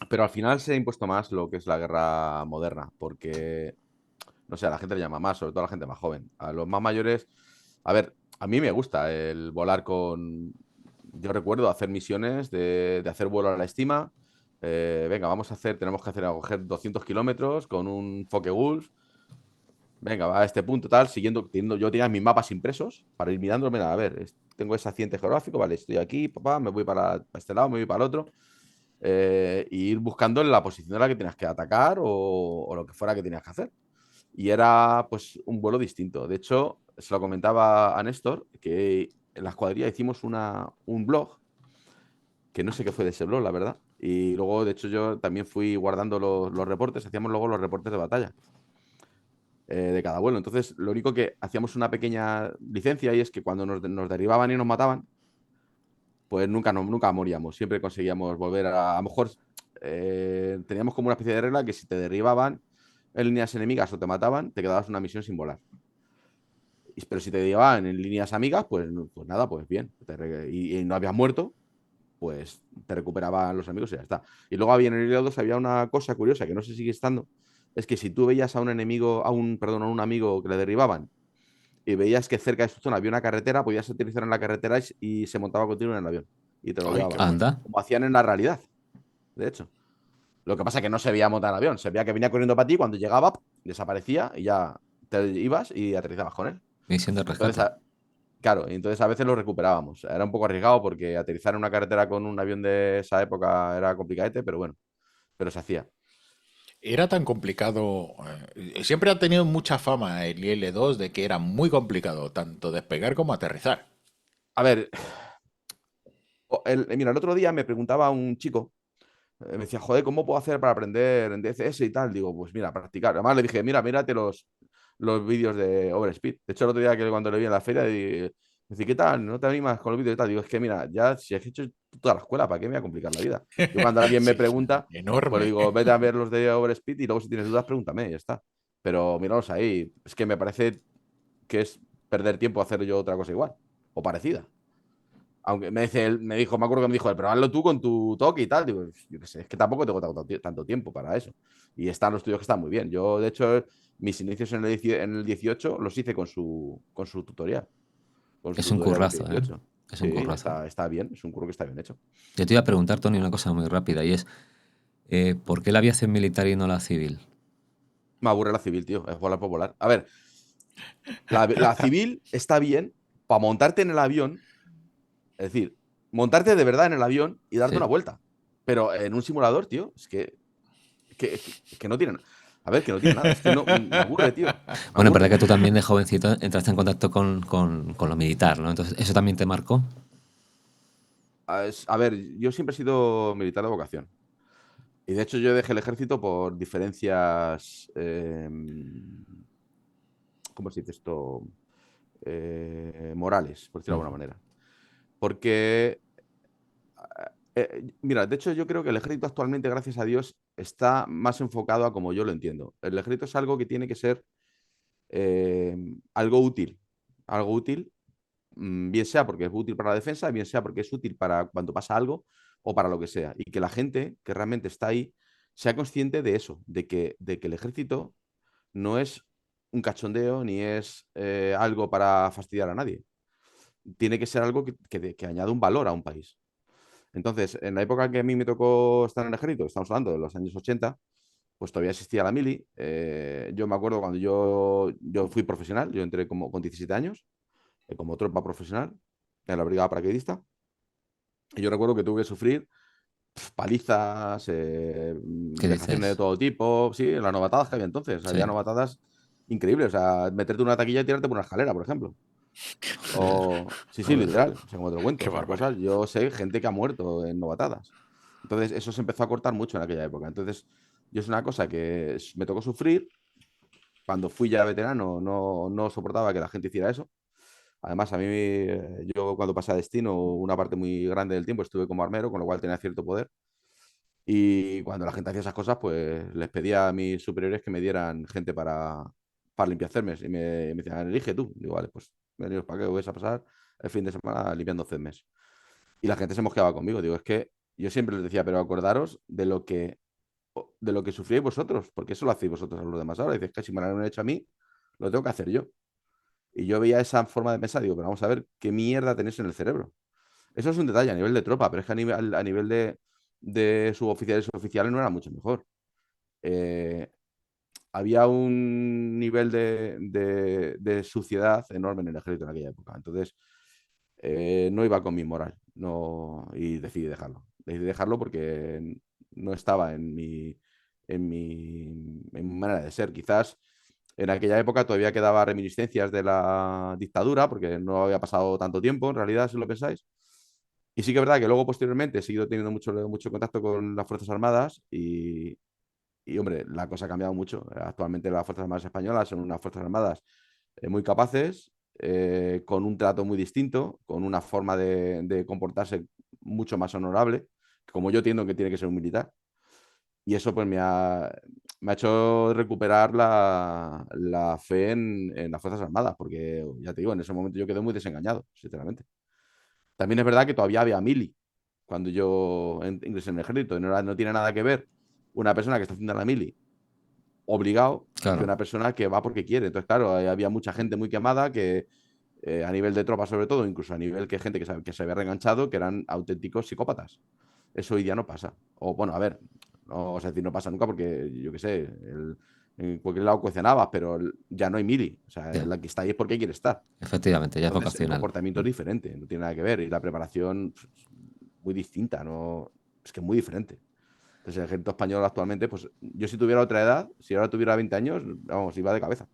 Speaker 1: Pero al final se ha impuesto más lo que es la guerra moderna, porque, no sé, a la gente le llama más, sobre todo a la gente más joven. A los más mayores, a ver, a mí me gusta el volar con... Yo recuerdo hacer misiones de hacer vuelo a la estima. Venga, tenemos que hacer a coger 200 kilómetros con un Focke-Wulf. Venga, va a este punto tal, yo tenía mis mapas impresos para ir mirando, mira, a ver, tengo ese accidente geográfico, vale, estoy aquí, papá, me voy para este lado, me voy para el otro. Y ir buscando en la posición en la que tenías que atacar o lo que fuera que tenías que hacer. Y era pues un vuelo distinto. De hecho, se lo comentaba a Néstor, que en la escuadrilla hicimos un blog, que no sé qué fue de ese blog, la verdad. Y luego, de hecho, yo también fui guardando los reportes, hacíamos luego los reportes de batalla de cada vuelo. Entonces, lo único que hacíamos una pequeña licencia y es que cuando nos derribaban y nos mataban, pues nunca moríamos. Siempre conseguíamos volver a lo mejor teníamos como una especie de regla que si te derribaban en líneas enemigas o te mataban, te quedabas una misión sin volar. Pero si te derribaban en líneas amigas, pues nada, pues bien. Y no habías muerto, pues te recuperaban los amigos y ya está. Y luego había en el IL-2 había una cosa curiosa que no sé si sigue estando, es que si tú veías a un enemigo, a un amigo que le derribaban y veías que cerca de su zona había una carretera, podías aterrizar en la carretera y se montaba contigo en el avión y te lo
Speaker 2: Ay, qué
Speaker 1: llevaba.
Speaker 2: bueno.
Speaker 3: Anda.
Speaker 1: Como hacían en la realidad, de hecho. Lo que pasa es que no se veía montar el avión, se veía que venía corriendo para ti, cuando llegaba, desaparecía y ya te ibas y aterrizabas con él.
Speaker 3: Misión de
Speaker 1: Entonces,
Speaker 3: rescate.
Speaker 1: claro, y entonces a veces lo recuperábamos. Era un poco arriesgado porque aterrizar en una carretera con un avión de esa época era complicadete, pero bueno, pero se hacía.
Speaker 2: Era tan complicado. Siempre ha tenido mucha fama el IL-2 de que era muy complicado tanto despegar como aterrizar.
Speaker 1: A ver, mira, el otro día me preguntaba un chico, me decía, joder, ¿cómo puedo hacer para aprender en DCS y tal? Digo, pues mira, practicar. Además le dije, mira, mírate los vídeos de Overspeed. De hecho, el otro día que cuando le vi en la feria, decía, ¿qué tal? ¿No te animas con los vídeos y tal? Digo, es que mira, ya si has hecho toda la escuela, ¿para qué me voy a complicar la vida? Yo cuando alguien me
Speaker 2: Sí,
Speaker 1: pregunta, pues le
Speaker 2: enorme.
Speaker 1: digo, vete a ver los de Overspeed y luego si tienes dudas, pregúntame, y ya está. Pero míralos ahí. Es que me parece que es perder tiempo hacer yo otra cosa igual o parecida. Aunque me dijo, me acuerdo que me dijo, pero hazlo tú con tu toque y tal. Digo, yo qué sé, es que tampoco tengo tanto tiempo para eso. Y están los tuyos que están muy bien. Yo, de hecho, mis inicios en el 18 los hice con su tutorial. Con su
Speaker 3: Es un
Speaker 1: tutorial del
Speaker 3: currazo, ¿eh?
Speaker 1: 18.
Speaker 3: Es
Speaker 1: Sí,
Speaker 3: un currazo.
Speaker 1: está bien. Es un curro que está bien hecho.
Speaker 3: Yo te iba a preguntar, Tony, una cosa muy rápida y es, ¿por qué la aviación militar y no la civil?
Speaker 1: Me aburre la civil, tío. Es volar por volar. A ver, la civil está bien para montarte en el avión. Es decir, montarte de verdad en el avión y darte una
Speaker 3: Sí.
Speaker 1: vuelta. Pero en un simulador, tío, es que no tiene. A ver, que no tiene nada. Es que no, me aburre, tío. Me
Speaker 3: Bueno, es verdad
Speaker 1: aburre.
Speaker 3: que tú también de jovencito entraste en contacto con lo militar, ¿no? Entonces, ¿eso también te marcó?
Speaker 1: A ver, yo siempre he sido militar de vocación. Y de hecho yo dejé el ejército por diferencias, ¿cómo se dice esto? Morales, por decirlo de alguna
Speaker 3: Mm.
Speaker 1: manera. Porque, mira, de hecho yo creo que el ejército actualmente, gracias a Dios, está más enfocado a como yo lo entiendo. El ejército es algo que tiene que ser eh, algo útil. Algo útil, bien sea porque es útil para la defensa, bien sea porque es útil para cuando pasa algo o para lo que sea. Y que la gente que realmente está ahí sea consciente de eso, de que el ejército no es un cachondeo ni es algo para fastidiar a nadie. Tiene que ser algo que añade un valor a un país. Entonces, en la época que a mí me tocó estar en el ejército, estamos hablando de los años 80, pues todavía existía la mili. Yo me acuerdo cuando yo fui profesional, yo entré como con 17 años, como tropa profesional en la brigada paracaidista. Y yo recuerdo que tuve que sufrir palizas,
Speaker 3: ¿Qué
Speaker 1: vejaciones de
Speaker 3: dices?
Speaker 1: todo tipo. Sí, las novatadas que había entonces.
Speaker 3: Sí.
Speaker 1: Había novatadas increíbles. O sea, meterte en una taquilla y tirarte por una escalera, por ejemplo.
Speaker 3: Joder,
Speaker 1: Sí, sí,
Speaker 3: joder.
Speaker 1: literal. O sea, como te lo cuento.
Speaker 2: Qué
Speaker 1: O sea,
Speaker 2: barbaridad.
Speaker 1: cosas. Yo sé gente que ha muerto en novatadas. Entonces, eso se empezó a cortar mucho en aquella época. Entonces, yo es una cosa que me tocó sufrir. Cuando fui ya veterano, no soportaba que la gente hiciera eso. Además, a mí, yo cuando pasé a destino, una parte muy grande del tiempo estuve como armero, con lo cual tenía cierto poder. Y cuando la gente hacía esas cosas, pues les pedía a mis superiores que me dieran gente para limpiar CERMES. Y me decían, elige tú. Digo, vale, pues veniros para qué vais a pasar el fin de semana limpiando CERMES. Y la gente se mosqueaba conmigo. Digo, es que yo siempre les decía, pero acordaros de lo que sufríais vosotros, porque eso lo hacéis vosotros a los demás ahora. Dices que si me lo han hecho a mí, lo tengo que hacer yo. Y yo veía esa forma de pensar, digo, pero vamos a ver qué mierda tenéis en el cerebro. Eso es un detalle a nivel de tropa, pero es que a nivel de suboficiales y oficiales no era mucho mejor. Eh, Había un nivel de suciedad enorme en el ejército en aquella época. Entonces, no iba con mi moral, no, y decidí dejarlo. Decidí dejarlo porque no estaba en mi manera de ser. Quizás en aquella época todavía quedaba reminiscencias de la dictadura, porque no había pasado tanto tiempo, en realidad, si lo pensáis. Y sí que es verdad que luego, posteriormente, he seguido teniendo mucho contacto con las Fuerzas Armadas y, hombre, la cosa ha cambiado mucho. Actualmente las Fuerzas Armadas españolas son unas Fuerzas Armadas muy capaces, con un trato muy distinto, con una forma de comportarse mucho más honorable, como yo entiendo que tiene que ser un militar. Y eso pues me ha hecho recuperar la fe en las Fuerzas Armadas, porque ya te digo, en ese momento yo quedé muy desengañado, sinceramente. También es verdad que todavía había mili cuando yo ingresé en el ejército. No tiene nada que ver una persona que está haciendo la mili obligado que
Speaker 3: Claro.
Speaker 1: una persona que va porque quiere. Entonces, claro, había mucha gente muy quemada que a nivel de tropa sobre todo, incluso a nivel que gente que se había reenganchado, que eran auténticos psicópatas. Eso hoy día no pasa. O bueno, a ver, no vamos a decir no pasa nunca porque yo qué sé, en cualquier lado cocinabas, pero ya no hay mili. O sea,
Speaker 3: Ya.
Speaker 1: la que está ahí es porque quiere estar.
Speaker 3: Efectivamente, ya es
Speaker 1: Entonces, el
Speaker 3: vocacional.
Speaker 1: comportamiento es diferente, no tiene nada que ver. Y la preparación pues, muy distinta, ¿no? Es que es muy diferente. Entonces, el ejército español actualmente, pues yo si tuviera otra edad, si ahora tuviera 20 años, vamos, iba de cabeza.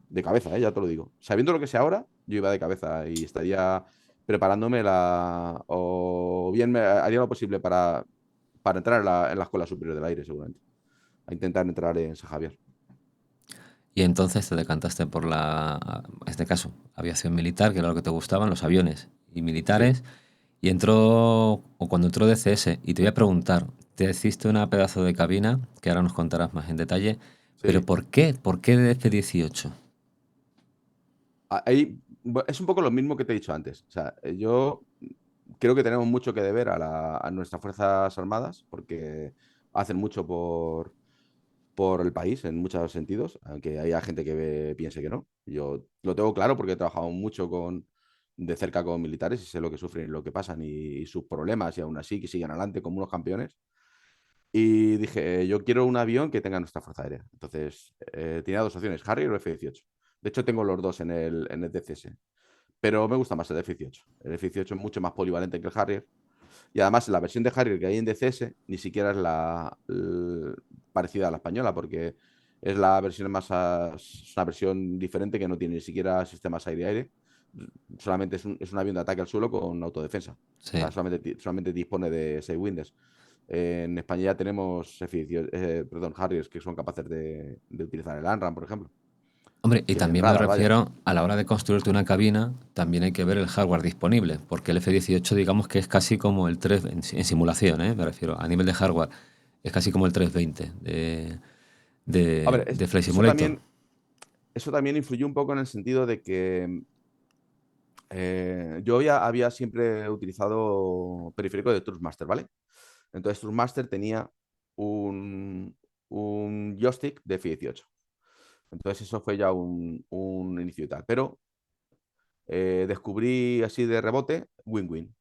Speaker 1: De cabeza, ya te lo digo. Sabiendo lo que sé ahora, yo iba de cabeza y estaría preparándome o bien me haría lo posible para entrar en la Escuela Superior del Aire, seguramente. A intentar entrar en San Javier.
Speaker 3: Y entonces te decantaste por en este caso, aviación militar, que era lo que te gustaban, los aviones y
Speaker 1: Sí,
Speaker 3: militares. Y cuando entró DCS, y te voy a preguntar, te hiciste una pedazo de cabina, que ahora nos contarás más en detalle, pero
Speaker 1: sí.
Speaker 3: ¿por qué? ¿Por qué de F-18?
Speaker 1: Ahí, es un poco lo mismo que te he dicho antes. O sea, yo creo que tenemos mucho que deber a nuestras Fuerzas Armadas porque hacen mucho por el país en muchos sentidos, aunque haya gente que piense que no. Yo lo tengo claro porque he trabajado mucho de cerca con militares y sé lo que sufren, lo que pasan y sus problemas y aún así que siguen adelante como unos campeones. Y dije, yo quiero un avión que tenga nuestra Fuerza Aérea. Entonces, tenía dos opciones, Harrier o F-18. De hecho, tengo los dos en el DCS, pero me gusta más el F-18. El F-18 es mucho más polivalente que el Harrier. Y además, la versión de Harrier que hay en DCS ni siquiera es parecida a la española, porque es la versión es una versión diferente que no tiene ni siquiera sistemas aire-aire. Solamente es un avión de ataque al suelo con autodefensa. O
Speaker 3: Sí.
Speaker 1: sea, solamente dispone de 6 windes. En España ya tenemos perdón, Harriers que son capaces de utilizar el ANRAM, por ejemplo.
Speaker 3: Hombre, y
Speaker 1: El
Speaker 3: también me
Speaker 1: radar, vaya.
Speaker 3: refiero a la hora de construirte una cabina, también hay que ver el hardware disponible, porque el F-18 digamos que es casi como el 3 en simulación, me refiero, a nivel de hardware, es casi como el 320
Speaker 1: A ver,
Speaker 3: de Flight
Speaker 1: eso
Speaker 3: Simulator.
Speaker 1: también, eso también influyó un poco en el sentido de que yo había siempre utilizado periférico de Trustmaster, ¿vale? Entonces Trustmaster tenía un, un joystick de F-18. Entonces eso fue ya un inicio y tal. Pero descubrí así de rebote Win-Win,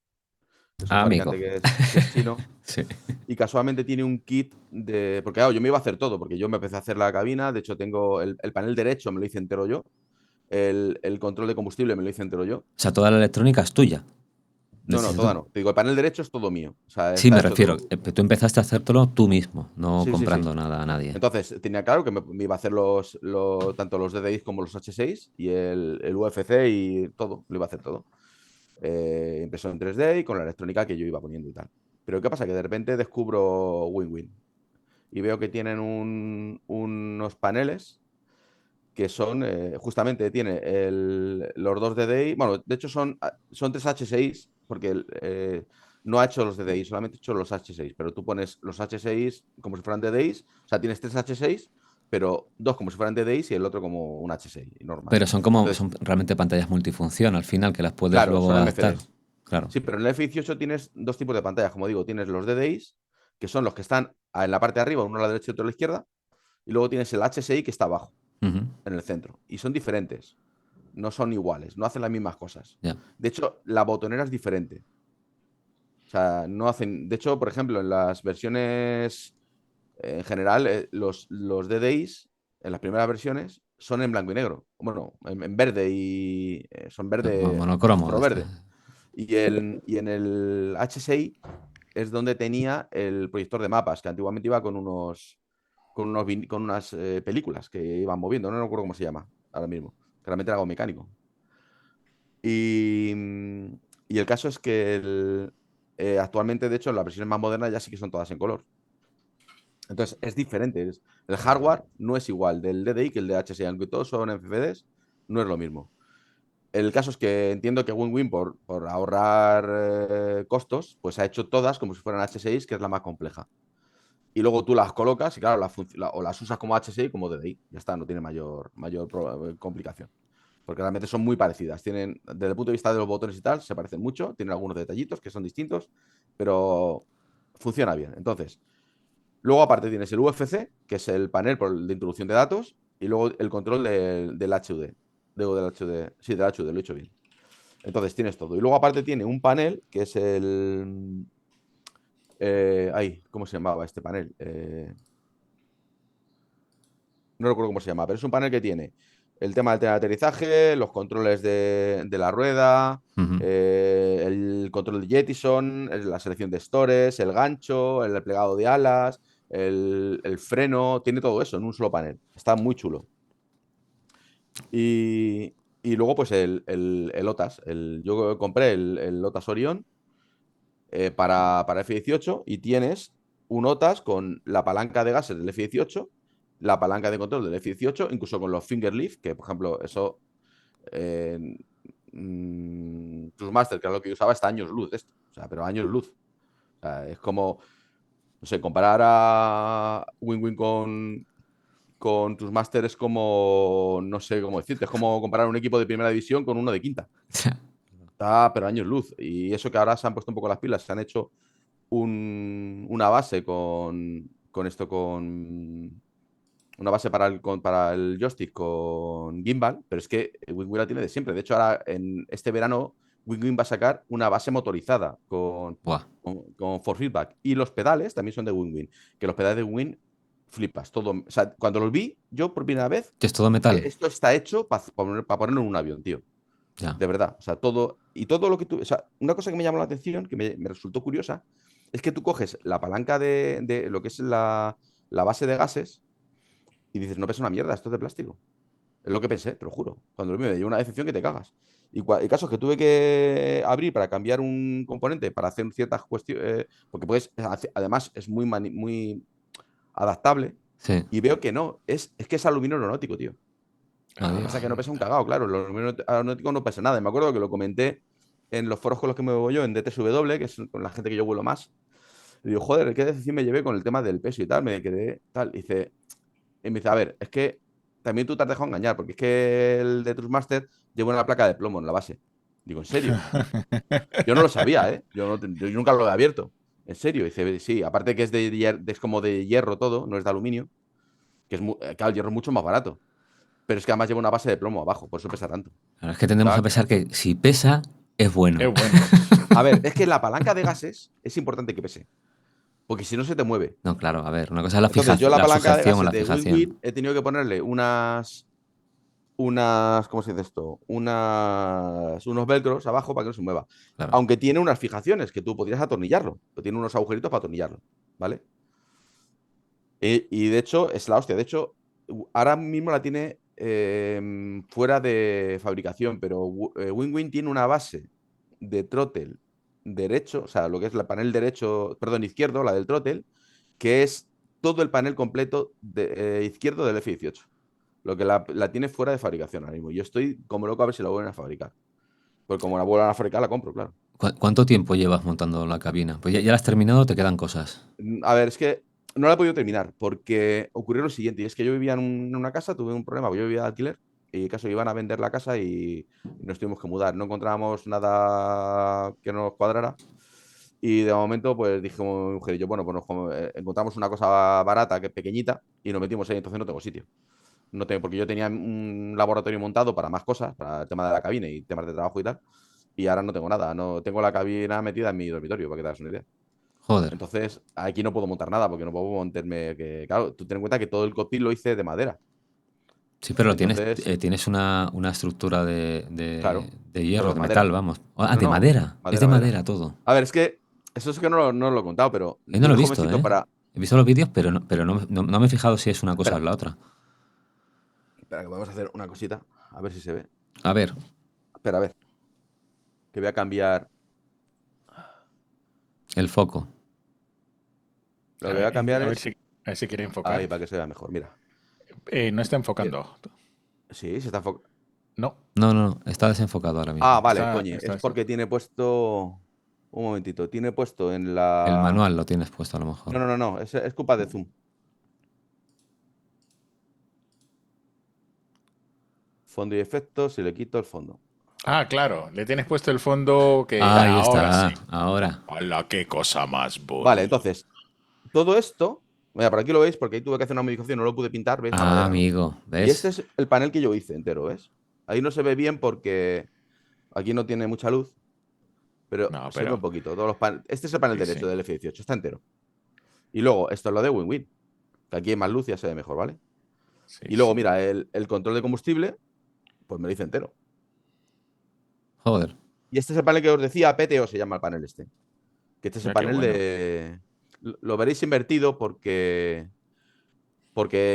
Speaker 1: que es un
Speaker 3: Ah, amigo.
Speaker 1: fabricante que es chino
Speaker 3: Sí.
Speaker 1: y casualmente tiene un kit de... Porque claro, yo me iba a hacer todo, porque yo me empecé a hacer la cabina, de hecho tengo el panel derecho, me lo hice entero yo, el control de combustible me lo hice entero yo.
Speaker 3: O sea, toda la electrónica es tuya.
Speaker 1: No, no,
Speaker 3: Necesito.
Speaker 1: toda no. Te digo, el panel derecho es todo mío. O sea,
Speaker 3: Sí,
Speaker 1: está
Speaker 3: me
Speaker 1: hecho
Speaker 3: refiero.
Speaker 1: todo.
Speaker 3: Tú empezaste a hacértelo tú mismo, no
Speaker 1: Sí, sí, sí.
Speaker 3: comprando nada a nadie.
Speaker 1: Entonces, tenía claro que me iba a hacer tanto los DDIs como los H6 y el UFC y todo, lo iba a hacer todo. Empezó en 3D y con la electrónica que yo iba poniendo y tal. Pero ¿qué pasa? Que de repente descubro Win-Win y veo que tienen unos paneles que son, justamente, tiene los dos DDI, bueno, de hecho son tres H6, porque no ha hecho los DDI, solamente ha hecho los H6, pero tú pones los H6 como si fueran DDIs, o sea, tienes tres H6, pero dos como si fueran DDIs y el otro como un H6 normal.
Speaker 3: Pero
Speaker 1: Entonces,
Speaker 3: son realmente pantallas multifunción al final, que las puedes
Speaker 1: claro,
Speaker 3: luego
Speaker 1: son
Speaker 3: adaptar.
Speaker 1: MCDs.
Speaker 3: Claro.
Speaker 1: Sí, pero en el F18 tienes dos tipos de pantallas, como digo, tienes los DDIs, que son los que están en la parte de arriba, uno a la derecha y otro a la izquierda, y luego tienes el HSI que está abajo,
Speaker 3: Ujú.
Speaker 1: en el centro, y son diferentes, no son iguales, no hacen las mismas cosas.
Speaker 3: Ya.
Speaker 1: De hecho, la botonera es diferente. O sea, no hacen. De hecho, por ejemplo, en las versiones en general, los DDIs, en las primeras versiones, son en blanco y negro. Bueno, en verde y. Son verde,
Speaker 3: Monocromo.
Speaker 1: fosforo verde. Y en el HSI es donde tenía el proyector de mapas, que antiguamente iba con unas películas que iban moviendo. No recuerdo cómo se llama ahora mismo. Que realmente era algo mecánico. Y, y el caso es que actualmente, de hecho, las versiones más modernas ya sí que son todas en color. Entonces, es diferente. El hardware no es igual del DDI que el de HSI, aunque todos son FFDs, no es lo mismo. El caso es que entiendo que WinWin, por ahorrar costos, pues ha hecho todas como si fueran H6, que es la más compleja. Y luego tú las colocas y, claro, o las usas como H6 como DDI. Ya está, no tiene mayor complicación. Porque realmente son muy parecidas. Tienen, desde el punto de vista de los botones y tal, se parecen mucho. Tienen algunos detallitos que son distintos, pero funciona bien. Entonces, luego aparte tienes el UFC, que es el panel de introducción de datos, y luego el control del HUD. Del HUD. Sí, del HUD, lo he hecho bien. Entonces tienes todo. Y luego aparte tiene un panel que es el... ¿cómo se llamaba este panel? No recuerdo cómo se llama, pero es un panel que tiene el tema del teleaterrizaje, los controles de la rueda,
Speaker 3: Ujú.
Speaker 1: el control de Jettison, la selección de stores, el gancho, el plegado de alas, el freno, tiene todo eso en un solo panel. Está muy chulo. Y luego, pues el OTAS. Yo compré el OTAS Orion para F18 y tienes un OTAS con la palanca de gases del F18, la palanca de control del F18, incluso con los finger lift, que por ejemplo, eso Trustmaster, que es lo que yo usaba, está años luz de esto. O sea, pero años luz. O sea, es como, no sé, comparar a WinWin con Trustmaster es como, no sé cómo decirte, es como comparar un equipo de primera división con uno de quinta. Está, pero años luz. Y eso que ahora se han puesto un poco las pilas, se han hecho una base con esto, con una base para el joystick con gimbal, pero es que WinWin la tiene de siempre. De hecho, ahora en este verano WinWin va a sacar una base motorizada
Speaker 3: Buah.
Speaker 1: con force feedback. Y los pedales también son de WinWin, que los pedales de WinWin flipas. Todo, o sea, cuando los vi, yo por primera vez,
Speaker 3: Que es todo
Speaker 1: dije,
Speaker 3: metal.
Speaker 1: esto está hecho para ponerlo en un avión, tío.
Speaker 3: Ya.
Speaker 1: De verdad. O sea, todo. Y todo lo que tú. O sea, una cosa que me llamó la atención, que me resultó curiosa, es que tú coges la palanca de lo que es la base de gases y dices, no pesa una mierda, esto es de plástico. Es lo que pensé, te lo juro. Cuando lo vi me dio una decepción que te cagas. Y casos que tuve que abrir para cambiar un componente, para hacer ciertas cuestiones, porque puedes, además es muy adaptable,
Speaker 3: Sí.
Speaker 1: y veo que no, es que es aluminio aeronáutico, tío.
Speaker 3: No
Speaker 1: Lo que pasa es que no
Speaker 3: digas.
Speaker 1: pesa un cagao, claro. Los aeronáuticos no pesa nada. Y me acuerdo que lo comenté en los foros con los que me muevo yo, en DTSW, que es con la gente que yo vuelo más. Y digo, joder, qué decisión me llevé con el tema del peso y tal. Me quedé tal. Y me dice, a ver, es que también tú te has dejado engañar, porque es que el de Trustmaster lleva una placa de plomo en la base. Digo, ¿en serio? Yo no lo sabía, ¿eh? Yo nunca lo he abierto. ¿En serio? Dice, sí, aparte que es como de hierro todo, no es de aluminio, que claro, el hierro es mucho más barato. Pero es que además lleva una base de plomo abajo, por eso pesa tanto.
Speaker 3: Ahora es que tendemos
Speaker 1: Estaba
Speaker 3: a pensar que si pesa, es bueno.
Speaker 2: Es bueno.
Speaker 1: A ver, es que la palanca de gases es importante que pese, porque si no se te mueve.
Speaker 3: No, claro, a ver, una cosa es la
Speaker 1: Entonces, yo la
Speaker 3: la
Speaker 1: palanca de
Speaker 3: sujeción o
Speaker 1: gases
Speaker 3: la
Speaker 1: de
Speaker 3: fijación.
Speaker 1: WinWin he tenido que ponerle ¿cómo se dice esto? Unos velcros abajo para que no se mueva.
Speaker 3: Claro.
Speaker 1: Aunque tiene unas fijaciones que tú podrías atornillarlo, pero tiene unos agujeritos para atornillarlo, ¿vale? Y de hecho, es la hostia. De hecho, ahora mismo la tiene fuera de fabricación, pero WinWin tiene una base de throttle derecho, o sea, lo que es el panel derecho, perdón, izquierdo, la del throttle, que es todo el panel completo izquierdo del F18. Lo que la tiene fuera de fabricación ahora mismo. Yo estoy como loco a ver si la vuelven a fabricar. Pues como la vuelvan a fabricar, la compro, claro.
Speaker 3: ¿Cuánto tiempo llevas montando la cabina? Pues ya la has terminado, te quedan cosas.
Speaker 1: A ver, es que no la he podido terminar porque ocurrió lo siguiente. Y es que yo vivía en una casa, tuve un problema, porque yo vivía de alquiler. Y caso iban a vender la casa y nos tuvimos que mudar. No encontrábamos nada que nos cuadrara. Y de momento, pues dije a mi mujer y yo, bueno, pues encontramos una cosa barata, que es pequeñita, y nos metimos ahí. Entonces no tengo sitio. No tengo, porque yo tenía un laboratorio montado para más cosas, para el tema de la cabina y temas de trabajo y tal. Y ahora no tengo nada. No tengo la cabina metida en mi dormitorio, para que te hagas una idea.
Speaker 3: Joder.
Speaker 1: Entonces, aquí no puedo montar nada porque no puedo montarme. Claro, tú ten en cuenta que todo el cockpit lo hice de madera.
Speaker 3: Sí, pero
Speaker 1: Entonces,
Speaker 3: tienes una estructura
Speaker 1: claro,
Speaker 3: de
Speaker 1: pero
Speaker 3: hierro,
Speaker 1: de
Speaker 3: de
Speaker 1: madera.
Speaker 3: metal, vamos. Ah,
Speaker 1: No,
Speaker 3: de
Speaker 1: no,
Speaker 3: madera. Es de madera todo.
Speaker 1: A ver, es que eso es que no lo he contado, pero
Speaker 3: No
Speaker 1: yo
Speaker 3: lo
Speaker 1: de
Speaker 3: he visto,
Speaker 1: jovencito
Speaker 3: ¿eh?
Speaker 1: para.
Speaker 3: He visto los vídeos, pero no me he fijado si es una cosa o
Speaker 1: Espera,
Speaker 3: la otra.
Speaker 1: espera, que vamos a hacer una cosita. A ver si se ve.
Speaker 3: A ver,
Speaker 1: Espera, a ver. Que voy a cambiar.
Speaker 3: el foco.
Speaker 1: Lo que voy a cambiar
Speaker 2: A ver
Speaker 1: es.
Speaker 2: si, a ver si quiere
Speaker 1: Ahí,
Speaker 2: enfocar.
Speaker 1: para que se vea mejor. Mira.
Speaker 2: No está
Speaker 1: Mira.
Speaker 2: enfocando.
Speaker 1: Sí, se está enfocando.
Speaker 2: No,
Speaker 3: No, está desenfocado ahora
Speaker 1: Ah,
Speaker 3: mismo.
Speaker 1: vale, coño.
Speaker 2: está
Speaker 1: Es porque tiene puesto. Un momentito. Tiene puesto en
Speaker 3: El
Speaker 1: la.
Speaker 3: manual lo tienes puesto a lo mejor.
Speaker 1: No. Es culpa de Zoom. Fondo y efectos y le quito el fondo.
Speaker 2: Ah, claro, le tienes puesto el fondo que
Speaker 3: Ahí
Speaker 2: ahora
Speaker 3: está,
Speaker 2: sí.
Speaker 3: ahora.
Speaker 2: ¡Hala, qué cosa más
Speaker 1: Vale,
Speaker 2: bonita!
Speaker 1: entonces, todo esto, mira, por aquí lo veis, porque ahí tuve que hacer una modificación, no lo pude pintar, ¿ves? La
Speaker 3: Ah,
Speaker 1: madera, ¿no?
Speaker 3: amigo,
Speaker 1: Y este
Speaker 3: ¿ves?
Speaker 1: es el panel que yo hice entero, ¿ves? Ahí no se ve bien porque aquí no tiene mucha luz, pero
Speaker 2: No,
Speaker 1: se ve un
Speaker 2: pero
Speaker 1: poquito. Este es el panel
Speaker 2: sí,
Speaker 1: derecho
Speaker 2: sí,
Speaker 1: del F18, está entero. Y luego, esto es lo de Win-Win, que aquí hay más luz y ya se ve mejor, ¿vale?
Speaker 2: sí,
Speaker 1: Y luego,
Speaker 2: sí.
Speaker 1: mira, el control de combustible, pues me lo hice entero.
Speaker 3: Joder.
Speaker 1: Y este es el panel que os decía, PTO se llama el panel este. Que este es el
Speaker 2: Mira qué
Speaker 1: panel
Speaker 2: bueno.
Speaker 1: de. Lo veréis invertido porque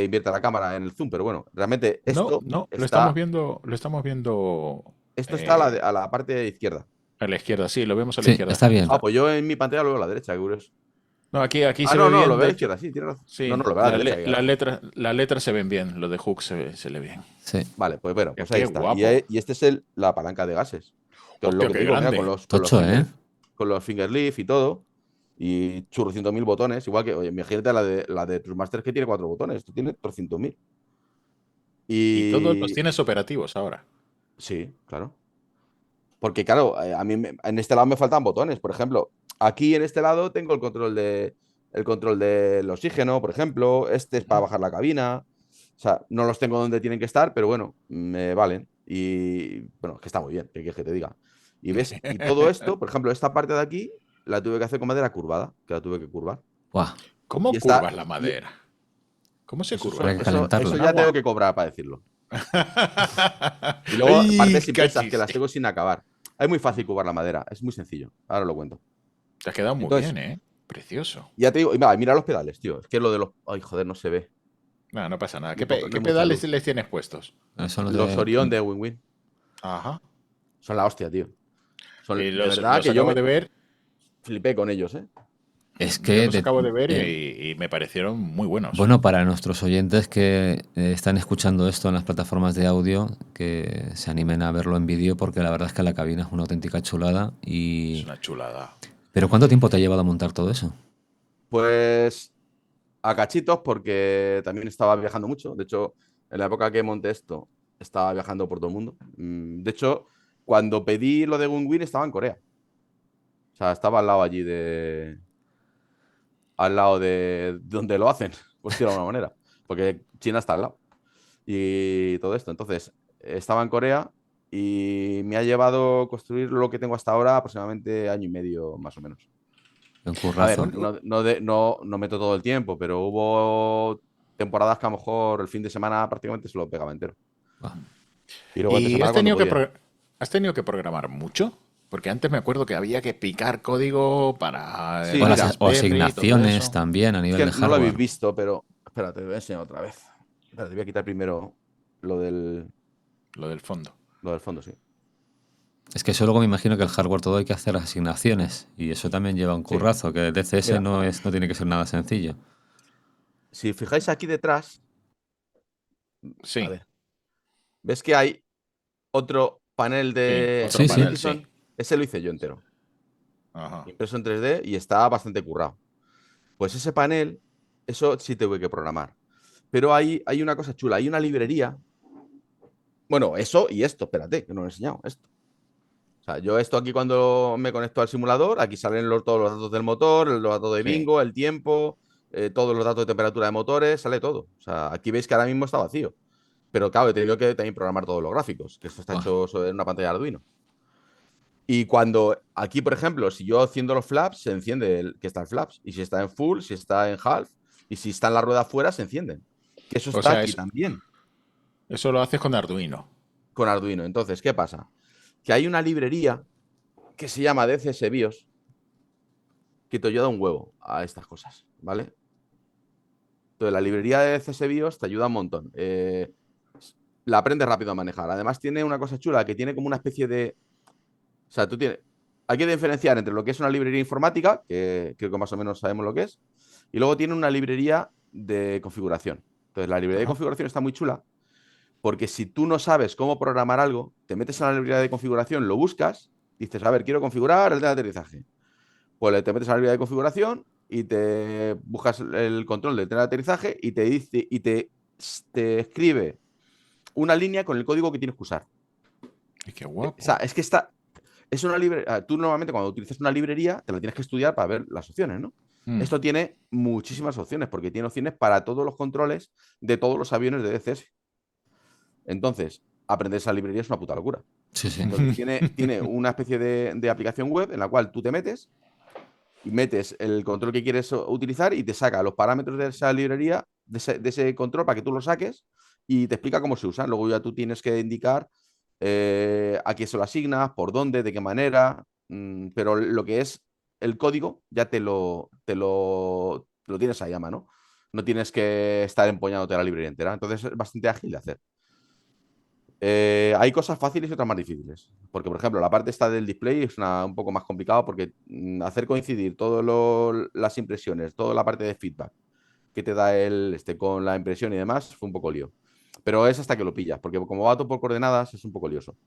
Speaker 1: invierte la cámara en el zoom, pero bueno, realmente
Speaker 2: No,
Speaker 1: esto
Speaker 2: no,
Speaker 1: está,
Speaker 2: lo estamos viendo
Speaker 1: esto está a la parte izquierda.
Speaker 2: a la izquierda, sí, lo vemos a la
Speaker 3: Sí,
Speaker 2: izquierda.
Speaker 3: está bien.
Speaker 1: Ah, pues yo en mi pantalla lo veo a la derecha, qué curioso.
Speaker 2: No, aquí
Speaker 1: Ah,
Speaker 2: se ve
Speaker 1: no, lo
Speaker 2: bien,
Speaker 1: veo a
Speaker 2: de
Speaker 1: la
Speaker 2: hecho.
Speaker 1: izquierda, sí, tiene razón. No,
Speaker 2: Sí,
Speaker 1: lo veo a la derecha, qué gracia.
Speaker 2: las letras se ven bien, lo de Hook se lee bien.
Speaker 3: Sí.
Speaker 1: Vale, pues bueno,
Speaker 2: Mira,
Speaker 1: pues ahí
Speaker 2: qué
Speaker 1: está.
Speaker 2: guapo.
Speaker 1: Y este es la palanca de gases. Que es lo
Speaker 2: Hostia,
Speaker 1: que te
Speaker 2: qué
Speaker 1: digo, mira,
Speaker 2: grande.
Speaker 3: Tocho, ¿eh?
Speaker 1: con los finger lift y todo. Y churrocientos mil botones. Igual que, oye, imagínate la de Trustmaster que tiene 4 botones. Esto tiene 300.000.
Speaker 2: Y todos los
Speaker 1: Y
Speaker 2: tienes operativos ahora.
Speaker 1: sí, claro. Porque, claro, en este lado me faltan botones. Por ejemplo, aquí en este lado tengo el control del oxígeno, por ejemplo. Este es para bajar la cabina. O sea, no los tengo donde tienen que estar, pero bueno, me valen. Y bueno, que está muy bien, ¿qué quieres que te diga? Y ves, y todo esto, por ejemplo, esta parte de aquí la tuve que hacer con madera curvada, que la tuve que curvar.
Speaker 3: Buah,
Speaker 2: ¿Cómo
Speaker 1: Y está.
Speaker 2: curvas la madera? ¿Cómo se curva
Speaker 3: habrá
Speaker 2: la
Speaker 3: que
Speaker 2: madera?
Speaker 1: Eso
Speaker 3: calentarla.
Speaker 2: ¿Con
Speaker 1: ya tengo
Speaker 2: agua?
Speaker 1: que cobrar para decirlo. Y luego
Speaker 2: ¡Ay,
Speaker 1: partes impresas que
Speaker 2: cachis!
Speaker 1: las tengo sin acabar. Es muy fácil curvar la madera, es muy sencillo. Ahora os lo cuento.
Speaker 2: Te ha quedado muy
Speaker 1: Entonces,
Speaker 2: bien, ¿eh? Precioso.
Speaker 1: ya te digo, y mira los pedales, tío. Es que lo de los. Ay, joder, no se ve.
Speaker 2: No, no pasa nada.
Speaker 1: No
Speaker 2: ¿Qué
Speaker 1: hay mucha
Speaker 2: pedales
Speaker 1: luz.
Speaker 2: les tienes puestos?
Speaker 3: Son los
Speaker 1: Los
Speaker 3: de.
Speaker 1: Orion de Win-Win.
Speaker 2: Ajá.
Speaker 1: Son la hostia, tío. Son, de verdad
Speaker 2: Los
Speaker 1: que yo
Speaker 2: acabo
Speaker 1: me
Speaker 2: de ver,
Speaker 1: flipé con ellos, ¿eh?
Speaker 3: Es
Speaker 2: yo
Speaker 3: que.
Speaker 2: los acabo de ver y me parecieron muy buenos.
Speaker 3: Bueno, para nuestros oyentes que están escuchando esto en las plataformas de audio, que se animen a verlo en vídeo, porque la verdad es que la cabina es una auténtica chulada.
Speaker 2: Es una chulada.
Speaker 3: ¿Pero cuánto tiempo te ha llevado a montar todo eso?
Speaker 1: Pues a cachitos, porque también estaba viajando mucho. De hecho, en la época que monté esto, estaba viajando por todo el mundo. De hecho, cuando pedí lo de Win-Win, estaba en Corea. O sea, estaba al lado allí de. Al lado de donde lo hacen, por decirlo de alguna manera. Porque China está al lado. Y todo esto. Entonces, estaba en Corea y me ha llevado construir lo que tengo hasta ahora aproximadamente año y medio, más o menos.
Speaker 3: Un
Speaker 1: A ver,
Speaker 3: currazo.
Speaker 1: no meto todo el tiempo, pero hubo temporadas que a lo mejor el fin de semana prácticamente se lo pegaba entero.
Speaker 3: Buah.
Speaker 1: Y luego entre
Speaker 2: ¿Y
Speaker 1: semana cuando podía.
Speaker 2: has tenido que programar mucho? Porque antes me acuerdo que había que picar código para
Speaker 1: Sí,
Speaker 3: O,
Speaker 1: mira,
Speaker 3: o
Speaker 2: Raspberry y todo
Speaker 3: asignaciones
Speaker 2: eso.
Speaker 3: también a
Speaker 1: Es
Speaker 3: nivel
Speaker 1: que
Speaker 3: de
Speaker 1: no lo habéis
Speaker 3: hardware.
Speaker 1: visto, pero espérate, te voy a enseñar otra vez. Espérate, voy a quitar primero lo del,
Speaker 2: Lo del fondo.
Speaker 1: lo del fondo, sí.
Speaker 3: Es que eso luego me imagino que el hardware todo hay que hacer asignaciones y eso también lleva un
Speaker 1: Sí.
Speaker 3: currazo, que el DCS
Speaker 1: Mira,
Speaker 3: no tiene que ser nada sencillo.
Speaker 1: si fijáis aquí detrás,
Speaker 2: Sí.
Speaker 1: A ver. ¿Ves que hay otro panel de
Speaker 2: otro panel,
Speaker 1: Edison?
Speaker 2: sí.
Speaker 1: Ese lo hice yo entero.
Speaker 2: Ajá.
Speaker 1: Impreso en 3D y está bastante currado. Pues ese panel, eso sí tuve que programar. Pero hay una cosa chula, hay una librería. Bueno, eso y esto, espérate, que no lo he enseñado. Esto. O sea, yo esto aquí cuando me conecto al simulador, aquí salen todos los datos del motor, los datos de
Speaker 2: Sí.
Speaker 1: bingo, el tiempo, todos los datos de temperatura de motores, sale todo. O sea, aquí veis que ahora mismo está vacío. Pero claro, he tenido que también programar todos los gráficos, que esto está
Speaker 3: Buah.
Speaker 1: hecho sobre una pantalla de Arduino. Y cuando aquí, por ejemplo, si yo haciendo los flaps, se enciende que está en flaps. Y si está en full, si está en half, y si está en la rueda afuera, se encienden. Que eso
Speaker 2: O
Speaker 1: está
Speaker 2: sea,
Speaker 1: aquí también
Speaker 2: eso lo haces con Arduino.
Speaker 1: con Arduino. Entonces, ¿qué pasa? Que hay una librería que se llama DCS BIOS que te ayuda un huevo a estas cosas, ¿vale? Entonces, la librería de DCS BIOS te ayuda un montón. La aprendes rápido a manejar. Además, tiene una cosa chula que tiene como una especie de. O sea, hay que diferenciar entre lo que es una librería informática, que creo que más o menos sabemos lo que es, y luego tiene una librería de configuración. Entonces, la librería de
Speaker 2: Ajá.
Speaker 1: configuración está muy chula porque si tú no sabes cómo programar algo, te metes en la librería de configuración, lo buscas, dices, a ver, quiero configurar el de aterrizaje. Pues te metes a la librería de configuración y te buscas el control del tren de aterrizaje y te dice te escribe una línea con el código que tienes que usar.
Speaker 2: Y qué
Speaker 1: O
Speaker 2: guapo.
Speaker 1: sea, es que es una librería. Tú normalmente cuando utilizas una librería te la tienes que estudiar para ver las opciones, ¿no?
Speaker 2: Mm.
Speaker 1: Esto tiene muchísimas opciones porque tiene opciones para todos los controles de todos los aviones de DCS. Entonces, aprender esa librería es una puta locura.
Speaker 3: Sí, sí.
Speaker 1: Entonces, tiene una especie de aplicación web en la cual tú te metes y metes el control que quieres utilizar y te saca los parámetros de esa librería, de ese control para que tú lo saques y te explica cómo se usan. Luego ya tú tienes que indicar a qué se lo asignas, por dónde, de qué manera, pero lo que es el código ya te lo tienes ahí a mano. No tienes que estar empoñándote la librería entera. Entonces es bastante ágil de hacer. Hay cosas fáciles y otras más difíciles. Porque, por ejemplo, la parte esta del display es un poco más complicado porque hacer coincidir todas las impresiones, toda la parte de feedback que te da con la impresión y demás, fue un poco lío. Pero es hasta que lo pillas, porque como va todo por coordenadas, es un poco lioso.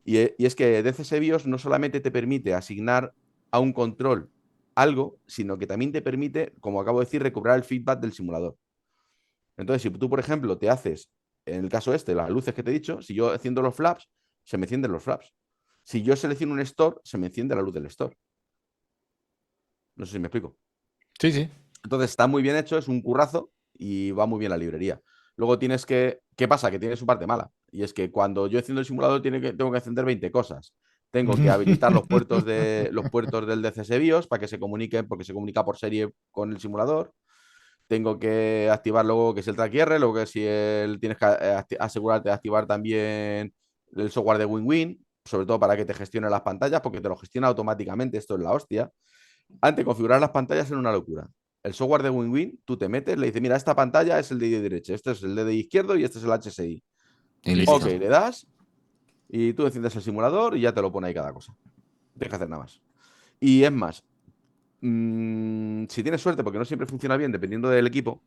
Speaker 1: Y es que DCS BIOS no solamente te permite asignar a un control algo, sino que también te permite, como acabo de decir, recobrar el feedback del simulador. Entonces, si tú, por ejemplo, te haces, en el caso las luces que te he dicho, si yo enciendo los flaps, se me encienden los flaps. Si yo selecciono un store, se me enciende la luz del store. No sé si me explico.
Speaker 2: Sí, sí.
Speaker 1: Entonces, está muy bien hecho, es un currazo y va muy bien la librería. Luego tienes que. ¿Qué pasa? Que tiene su parte mala. Y es que cuando yo enciendo el simulador tengo que encender 20 cosas. Tengo que habilitar los puertos del DCS BIOS para que se comuniquen, porque se comunica por serie con el simulador. Tengo que activar luego que es el track IR, luego que si tienes que asegurarte de activar también el software de WinWin, sobre todo para que te gestione las pantallas, porque te lo gestiona automáticamente, esto es la hostia. Antes, configurar las pantallas era una locura. El software de WinWin, tú te metes, le dices, mira, esta pantalla es el de derecho, este es el de izquierdo y este es el HSI.
Speaker 3: Y
Speaker 1: Ok,
Speaker 3: listo.
Speaker 1: le das y tú enciendes el simulador y ya te lo pone ahí cada cosa. No tienes que hacer nada más. Y es más, si tienes suerte, porque no siempre funciona bien, dependiendo del equipo,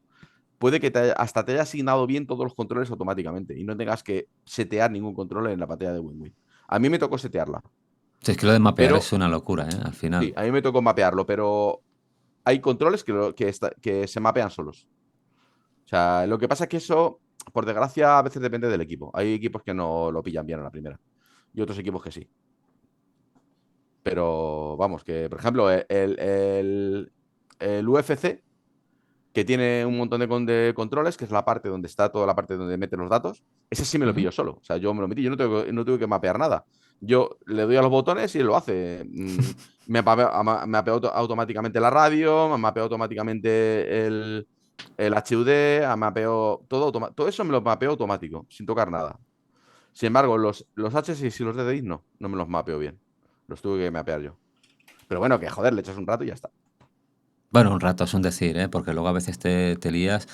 Speaker 1: puede que hasta te haya asignado bien todos los controles automáticamente y no tengas que setear ningún control en la pantalla de WinWin. A mí me tocó setearla,
Speaker 3: Sí, es que lo de mapear
Speaker 1: pero
Speaker 3: es una locura, ¿eh? Al
Speaker 1: sí,
Speaker 3: final.
Speaker 1: a mí me tocó mapearlo, pero hay controles que se mapean solos. O sea, lo que pasa es que eso, por desgracia, a veces depende del equipo. Hay equipos que no lo pillan bien a la primera y otros equipos que sí. Pero vamos, que por ejemplo, el UFC, que tiene un montón de controles, que es la parte donde está toda la parte donde meten los datos, ese sí me lo
Speaker 3: Ujú.
Speaker 1: pillo solo. O sea, yo me lo metí, yo no tengo que mapear nada. Yo le doy a los botones y él lo hace. Me mapea automáticamente la radio, me mapea automáticamente el HUD, mapeo todo eso me lo mapeo automático, sin tocar nada. Sin embargo, los HSI y los DDI no me los mapeo bien. Los tuve que mapear yo. Pero bueno, que joder, le echas un rato y ya está.
Speaker 3: Bueno, un rato es un decir, ¿eh? Porque luego a veces te lías.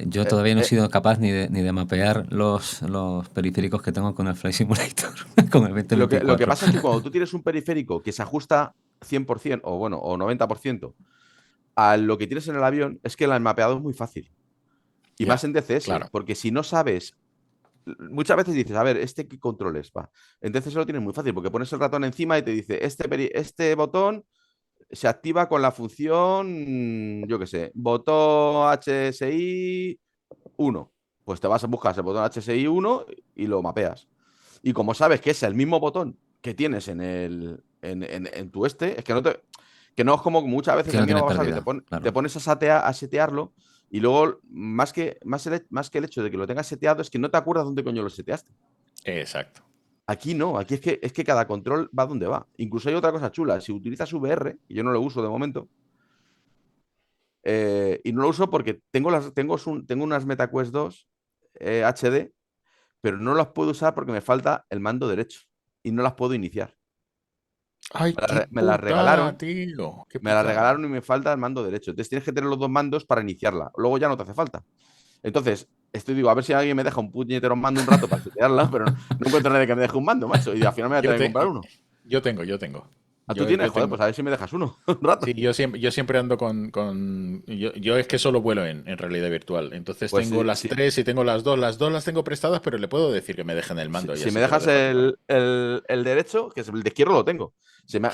Speaker 3: Yo
Speaker 1: Eh,
Speaker 3: todavía no he
Speaker 1: eh,
Speaker 3: sido capaz ni de mapear los periféricos que tengo con el Flight Simulator, con el
Speaker 1: lo que
Speaker 3: 2024.
Speaker 1: pasa es que cuando tú tienes un periférico que se ajusta 100% o bueno, o 90% a lo que tienes en el avión, es que el mapeado es muy fácil. Y
Speaker 2: Ya,
Speaker 1: más en DCS,
Speaker 2: claro.
Speaker 1: porque si no sabes, muchas veces dices, a ver, ¿este qué control es? Va. Entonces lo tienes muy fácil, porque pones el ratón encima y te dice, este botón se activa con la función, yo qué sé, botón HSI 1. Pues te vas a buscar el botón HSI 1 y lo mapeas. Y como sabes que es el mismo botón que tienes en tu es que no es como muchas veces
Speaker 3: Que
Speaker 1: a
Speaker 3: no
Speaker 1: mí me
Speaker 3: tiene
Speaker 1: va a pasar que
Speaker 3: pérdida,
Speaker 1: te
Speaker 3: claro.
Speaker 1: pones a setearlo y luego, más que el hecho de que lo tengas seteado, es que no te acuerdas dónde coño lo seteaste.
Speaker 2: Exacto.
Speaker 1: Aquí no, aquí es que cada control va donde va. Incluso hay otra cosa chula. Si utilizas VR, y yo no lo uso de momento, y no lo uso porque tengo unas MetaQuest 2 HD, pero no las puedo usar porque me falta el mando derecho y no las puedo iniciar.
Speaker 2: Ay, qué
Speaker 1: Me las
Speaker 2: putada,
Speaker 1: regalaron,
Speaker 2: tío. Qué
Speaker 1: me las
Speaker 2: putada.
Speaker 1: regalaron y me falta el mando derecho. Entonces tienes que tener los dos mandos para iniciarla. Luego ya no te hace falta. Entonces, digo, a ver si alguien me deja un puñetero mando un rato para setearla, pero no encuentro a nadie que me deje un mando, macho. Y al final me voy a
Speaker 2: Yo
Speaker 1: tener que
Speaker 2: te,
Speaker 1: comprar uno.
Speaker 2: yo tengo.
Speaker 1: Tú tienes,
Speaker 2: Yo
Speaker 1: joder,
Speaker 2: tengo.
Speaker 1: pues a ver si me dejas uno un rato.
Speaker 2: Sí, yo siempre ando yo es que solo vuelo en realidad virtual. Entonces
Speaker 1: Pues
Speaker 2: tengo
Speaker 1: si,
Speaker 2: las
Speaker 1: si,
Speaker 2: tres y tengo las dos. Las dos las tengo prestadas, pero le puedo decir que me dejen el
Speaker 1: si-
Speaker 2: mando y
Speaker 1: si me
Speaker 2: así te lo
Speaker 1: dejas
Speaker 2: dejo a ti para.
Speaker 1: el derecho, que es el de izquierdo lo tengo.